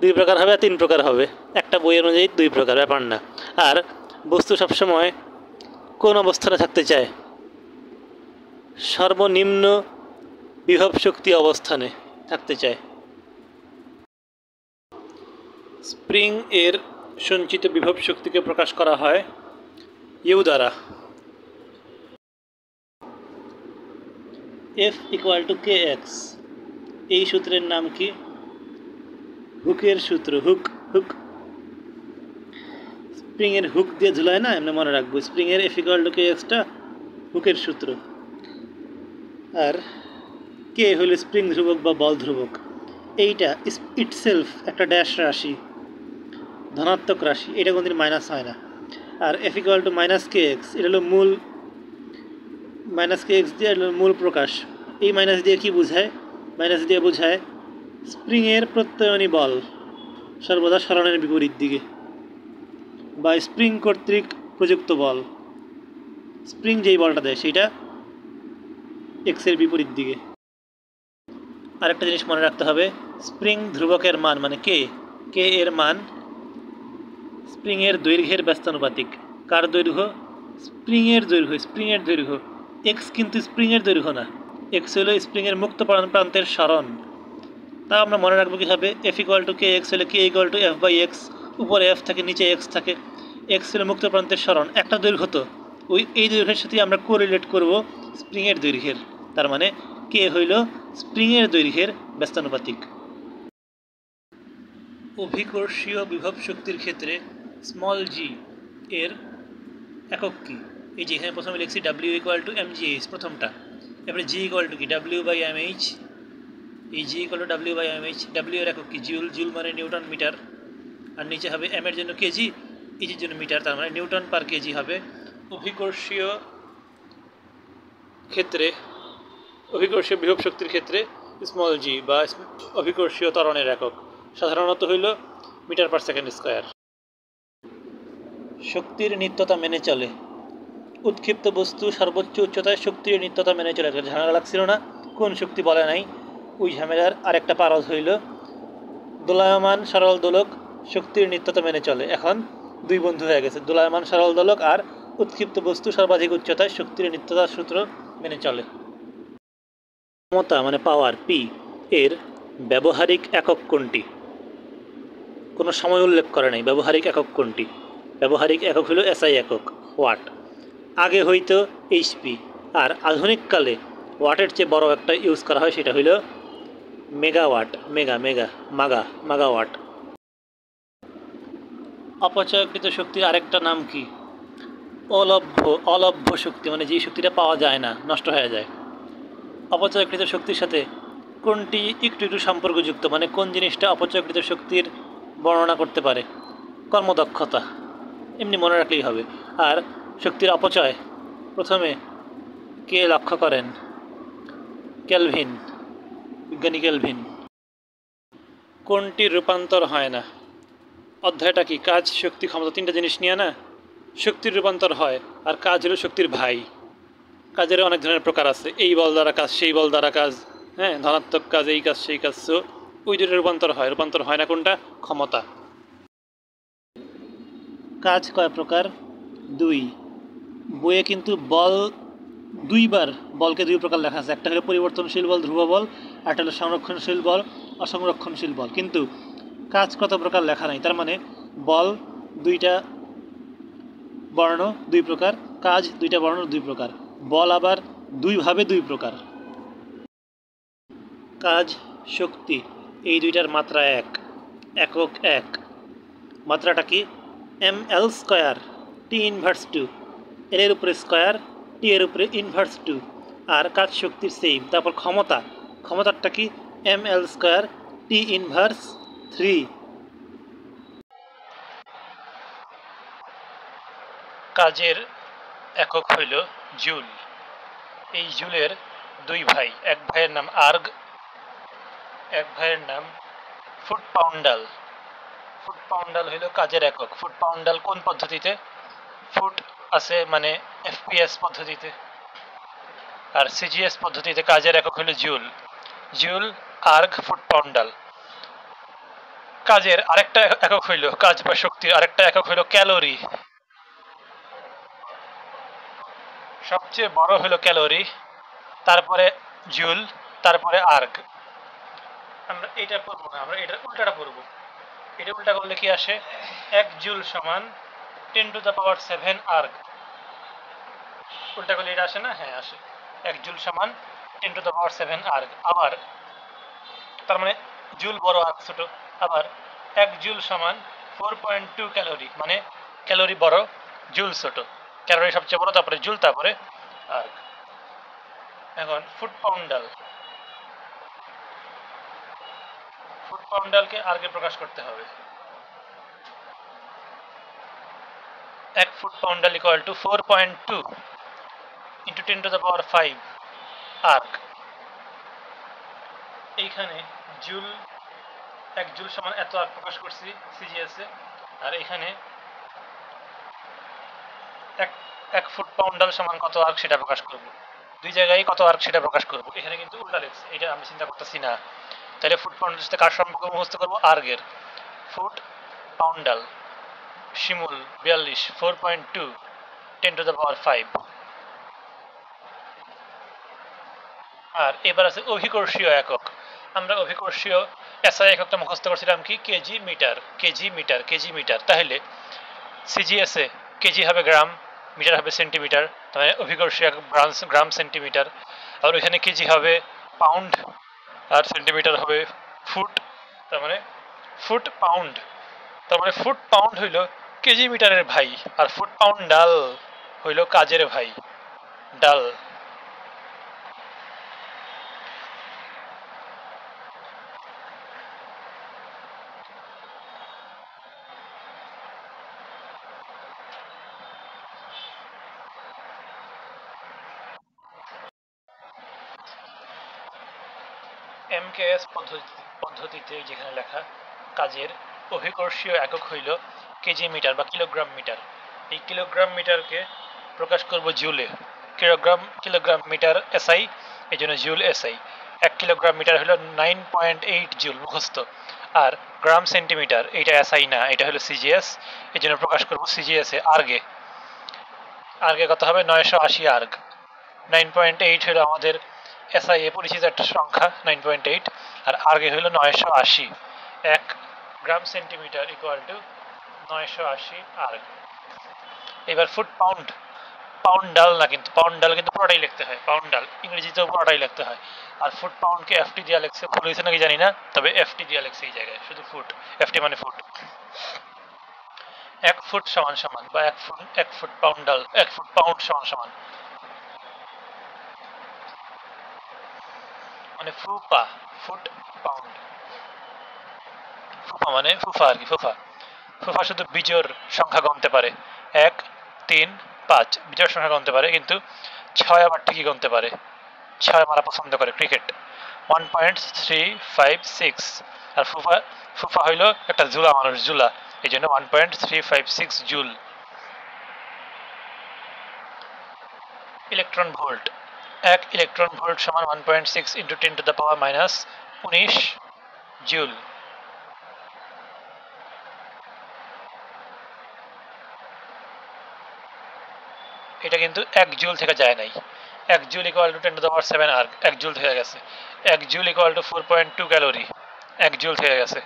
দুই প্রকার হবে আর তিন প্রকার হবে, একটা বই অনুযায়ী দুই প্রকার, ব্যাপার না। আর বস্তু সবসময় কোন অবস্থানে থাকতে চায়? সর্বনিম্ন বিভব শক্তি অবস্থানে থাকতে চায়। স্প্রিং এর সঞ্চিত বিভব শক্তিকে প্রকাশ করা হয় ইউ দ্বারা। F = kx, এই সূত্রের নাম কি? হুকের সূত্র। হুক হুক স্প্রিং এর হুক দিয়ে ঝুলায় না, এমনি মনে রাখবো। স্প্রিং এর F = kx-টা হুকের সূত্র, আর কে হইল স্প্রিং ধ্রুবক বা বল ধ্রুবক। এইটা ইটসেলফ একটা ড্যাশ রাশি, ধনাত্মক রাশি, এটা কোনদিন মাইনাস হয় না। আর F = -kx, এটা হলো মূল, -kx দিয়ে মূল প্রকাশ। এই মাইনাস দিয়ে কি বোঝায়? মাইনাস দিয়ে বোঝায় স্প্রিংয়ের প্রত্যয়নী বল সর্বদা সরণের বিপরীত দিকে, বা স্প্রিং কর্তৃক প্রযুক্ত বল। স্প্রিং যেই বলটা দেয় সেটা এক্সের বিপরীত দিকে। আরেকটা জিনিস মনে রাখতে হবে, স্প্রিং ধ্রুবকের মান মানে কে এর মান স্প্রিংয়ের দৈর্ঘ্যের ব্যস্তানুপাতিক। কার দৈর্ঘ্য? স্প্রিংয়ের দৈর্ঘ্য। স্প্রিংয়ের দৈর্ঘ্য। এক্স কিন্তু স্প্রিংয়ের দৈর্ঘ্য না, এক্স হলো স্প্রিংয়ের মুক্ত প্রান্তের সরণ। তা আমরা মনে রাখবো কীভাবে? F = kx হলে k = f/x, উপরে f থাকে, নিচে x থাকে। x হলো মুক্ত প্রান্তের সরণ, একটা দৈর্ঘ্য, তো এই দৈর্ঘ্যের সাথে আমরা কোরিলেট করব স্প্রিংয়ের দৈর্ঘ্যের, তার মানে k হইল স্প্রিংয়ের দৈর্ঘ্যের ব্যস্তানুপাতিক। অভিকর্ষীয় বিভব শক্তির ক্ষেত্রে g এর একক কি? এই যে এখানে প্রথমে লিখছি W = mgh, প্রথমটা। এবারে g = কি? W/mh। এই g = W/mh। W এর একক কি? জুল। জুল মানে নিউটন মিটার, আর নিচে হবে m এর জন্য কেজি, এইচ এর জন্য মিটার, তার মানে নিউটন পার কেজি হবে অভিকর্ষীয় ক্ষেত্রে, অভিকর্ষীয় বিভব শক্তির ক্ষেত্রে g বা অভিকর্ষীয় ত্বরণের একক সাধারণত হইল মিটার/সেকেন্ড স্কয়ার। শক্তির নিত্যতা মেনে চলে। উৎক্ষিপ্ত বস্তু সর্বোচ্চ উচ্চতায় শক্তির নিত্যতা মেনে চলে। ঝামেলা লাগছিল না? কোন শক্তি বলে নাই? ওই ঝামেলার আরেকটা পারদ হইল দোলায়মান সরল দোলক শক্তির নিত্যতা মেনে চলে। এখন দুই বন্ধু হয়ে গেছে, দোলায়মান সরল দোলক আর উৎক্ষিপ্ত বস্তু সর্বাধিক উচ্চতায় শক্তির নিত্যতার সূত্র মেনে চলে। ক্ষমতা মানে পাওয়ার, P এর ব্যবহারিক একক কোনটি? কোনো সময় উল্লেখ করে নাই। ব্যবহারিক একক কোনটি? ব্যবহারিক একক হলো SI একক, ওয়াট। আগে হইতো HP, আর আধুনিককালে ওয়াটের চেয়ে বড় একটা ইউজ করা হয়, সেটা হইল মেগাওয়াট। মাগাওয়াট। অপচয়কৃত শক্তির আরেকটা নাম কি? অলভ্য শক্তি, মানে যে শক্তিটা পাওয়া যায় না, নষ্ট হয়ে যায়। অপচয়কৃত শক্তির সাথে কোনটি একটু সম্পর্কযুক্ত, মানে কোন জিনিসটা অপচয়কৃত শক্তির বর্ণনা করতে পারে? কর্মদক্ষতা, এমনি মনে রাখলেই হবে। আর শক্তির অপচয় প্রথমে কে লক্ষ্য করেন? কেলভিন, বিজ্ঞানী কেলভিন। কোনটির রূপান্তর হয় না? অধ্যায়টা কি? কাজ, শক্তি, ক্ষমতা, তিনটা জিনিস নিয়ে না। শক্তির রূপান্তর হয়, আর কাজ হলো শক্তির ভাই। কাজের অনেক ধরনের প্রকার আছে, এই বল দ্বারা কাজ, সেই বল দ্বারা কাজ, হ্যাঁ, ধনাত্মক কাজ, এই কাজ সেই কাজ। ওই দুটো রূপান্তর হয়, রূপান্তর হয় না কোনটা? ক্ষমতা। কাজ কয় প্রকার? দুই। বইয়ে কিন্তু বল দুইবার, বলকে দুই প্রকার লেখা আছে। একটা হলো পরিবর্তনশীল বল, ধ্রুব বল, আর একটা হলো সংরক্ষণশীল বল, অসংরক্ষণশীল বল। কিন্তু কাজ কত প্রকার লেখা নাই, তার মানে বল দুইটা বর্ণ দুই প্রকার, কাজ দুইটা বর্ণ দুই প্রকার, বল আবার দুইভাবে দুই প্রকার। কাজ, শক্তি এই দুইটার মাত্রা এক, একক এক। মাত্রাটা কি? ml square T inverse two, L এর উপরে স্কয়ার, টি এর উপরে ইনভার্স টু। আর কাজ শক্তির সেম। তারপর ক্ষমতা, ক্ষমতাটা কি? ml square T inverse 3। কাজের একক হইল জুল। এই জুলের দুই ভাই, এক ভাইয়ের নাম আর্গ, এক ভাইয়ের নাম ফুট পাউন্ডাল। ফুট পাউন্ডাল হইল কাজের একক। ফুট পাউন্ডাল কোন পদ্ধতিতে? ফুট আছে মানে এফপিএস পদ্ধতিতে, আর সিজিএস পদ্ধতিতে কাজের একক হইল joule. Joule, erg, foot poundal. কাজের আরেকটা একক হইল, কাজ বা শক্তির আরেকটা একক হইল ক্যালোরি। সবচেয়ে বড় হইল ক্যালোরি, তারপরে জুল, তারপরে আর্গ। আমরা এটা পড়বো না, আমরা এটা উল্টাটা পড়বো। এটা উল্টা করলে কি আসে? 1 জুল সমান 10⁻7 আর্গ। উল্টা করলে এটা আসে না? হ্যাঁ আসে। 1 জুল সমান 10⁻7 আর্গ। আবার তার মানে জুল বড় আর্গ ছোট। আবার 1 জুল সমান 4.2 ক্যালোরি, মানে ক্যালোরি বড়, জুল ছোট। ক্যালোরি সবচেয়ে বড়, তারপরে জুল, তারপরে আর্গ। এখন ফুট পাউন্ডাল। ফুট পাউন্ডালকে আর্গে প্রকাশ করতে হবে। 1 foot poundal equal to 4.2 into 10⁻5 erg. এইখানে জুল, 1 জুল সমান এত আর্গ প্রকাশ করছি সিজিএস এ, আর এখানে 1 ফুট পাউন্ডাল সমান কত আর্গ সেটা প্রকাশ করব। দুই জায়গায় কত আর্গ সেটা প্রকাশ করব। এখানে কিন্তু উল্টা লিখছে, এটা আমি চিন্তা করতেছি না। তাহলে ফুট পাউন্ডালের সাথে কার সম্পর্ক মুখস্থ করব? আর্গের। ফুট পাউন্ডাল শিমুল 42 4.2 10⁻5। আর এবার আছে অভিকর্ষীয় একক। আমরা অভিকর্ষীয় এসআই এককটা মুখস্থ করছিলাম কি? Kg metre, kg metre, kg metre. তাহলে সিজিএস এ কেজি হবে গ্রাম, মিটার হবে সেন্টিমিটার, তার মানে অভিকর্ষীয় একক গ্রাম সেন্টিমিটার। আর ওইখানে কেজি হবে পাউন্ড, আর সেন্টিমিটার হবে ফুট, তার মানে ফুট পাউন্ড। তার মানে ফুট পাউন্ড হইল কেজি মিটারের ভাই, আর ফুট পাউন্ড ডাল হইল কাজের ভাই, ডাল। এমকেএস পদ্ধতিতে যেখানে লেখা কাজের অভিকর্ষীয় একক হইল কেজি মিটার বা কিলোগ্রাম মিটার। এই কিলোগ্রাম মিটারকে প্রকাশ করব জুলে। কিলোগ্রাম মিটার এসআই, এই জন্য জুল এসআই। 1 কিলোগ্রাম মিটার হলো 9.8 জুল মুখস্থ। আর গ্রাম সেন্টিমিটার এটা এসআই না, এটা হলো সিজিএস, এই জন্য প্রকাশ করব সিজিএস এ আর্গে। আর্গে কত হবে? 980 আর্গ। 9.8 হলো আমাদের এসআই এ পরিচিত একটা সংখ্যা 9.8, আর আর্গে হলো 980। 1 গ্রাম সেন্টিমিটার ইকুয়াল টু 980 আর্গ। এবার ফুট পাউন্ড, পাউন্ডাল না, কিন্তু পাউন্ডাল কিন্তু পুরোটাই লিখতে হয়, পাউন্ডাল ইংরেজিতেও পুরোটাই লিখতে হয়। আর ফুট পাউন্ডকে এফটি দিয়ে লিখছে, ভুল হয়েছে নাকি জানি না, তবে এফটি দিয়ে লিখছে এই জায়গায়, শুধু ফুট, এফটি মানে ফুট। 1 ফুট সমান সমান বা 1 ফুট পাউন্ডাল, 1 ফুট পাউন্ড সমান সমান মানে ফুপা, ফুট পাউন্ড। ফুফা মানে ফুফা আর কি, ফুফা। ফুফা শুধু বিজোড় সংখ্যা গণতে পারে, 1 3 5 বিজোড় সংখ্যা গণতে পারে, কিন্তু 6 আবার ঠিকই গণতে পারে। 6 মারা পছন্দ করে ক্রিকেট। 1.356। আর ফুফা, ফুফা হইল একটা জুলা মানুষ, জুলা, এই জন্য 1.356 joule. Electron volt. 1 electron volt সমান 1.6 ইন্টু 10⁻−19 জুল। এটা কিন্তু 1 জুল থেকে যায় নাই। 1 joule equal to 10⁻7 erg, 1 joule থেকে গেছে। 1 joule equal to 4.2 calorie, 1 joule থেকে গেছে।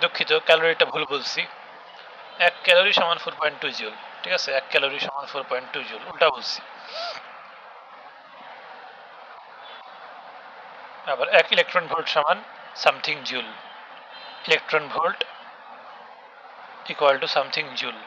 দুঃখিত, ক্যালোরিটা ভুল বলছি। 1 ক্যালোরি সমান 4.2 জুল। ঠিক আছে, 1 ক্যালোরি সমান 4.2 জুল, উল্টা বলছি। আবার 1 ইলেকট্রন ভোল্ট সমান something joule. Electron volt equal to something joule.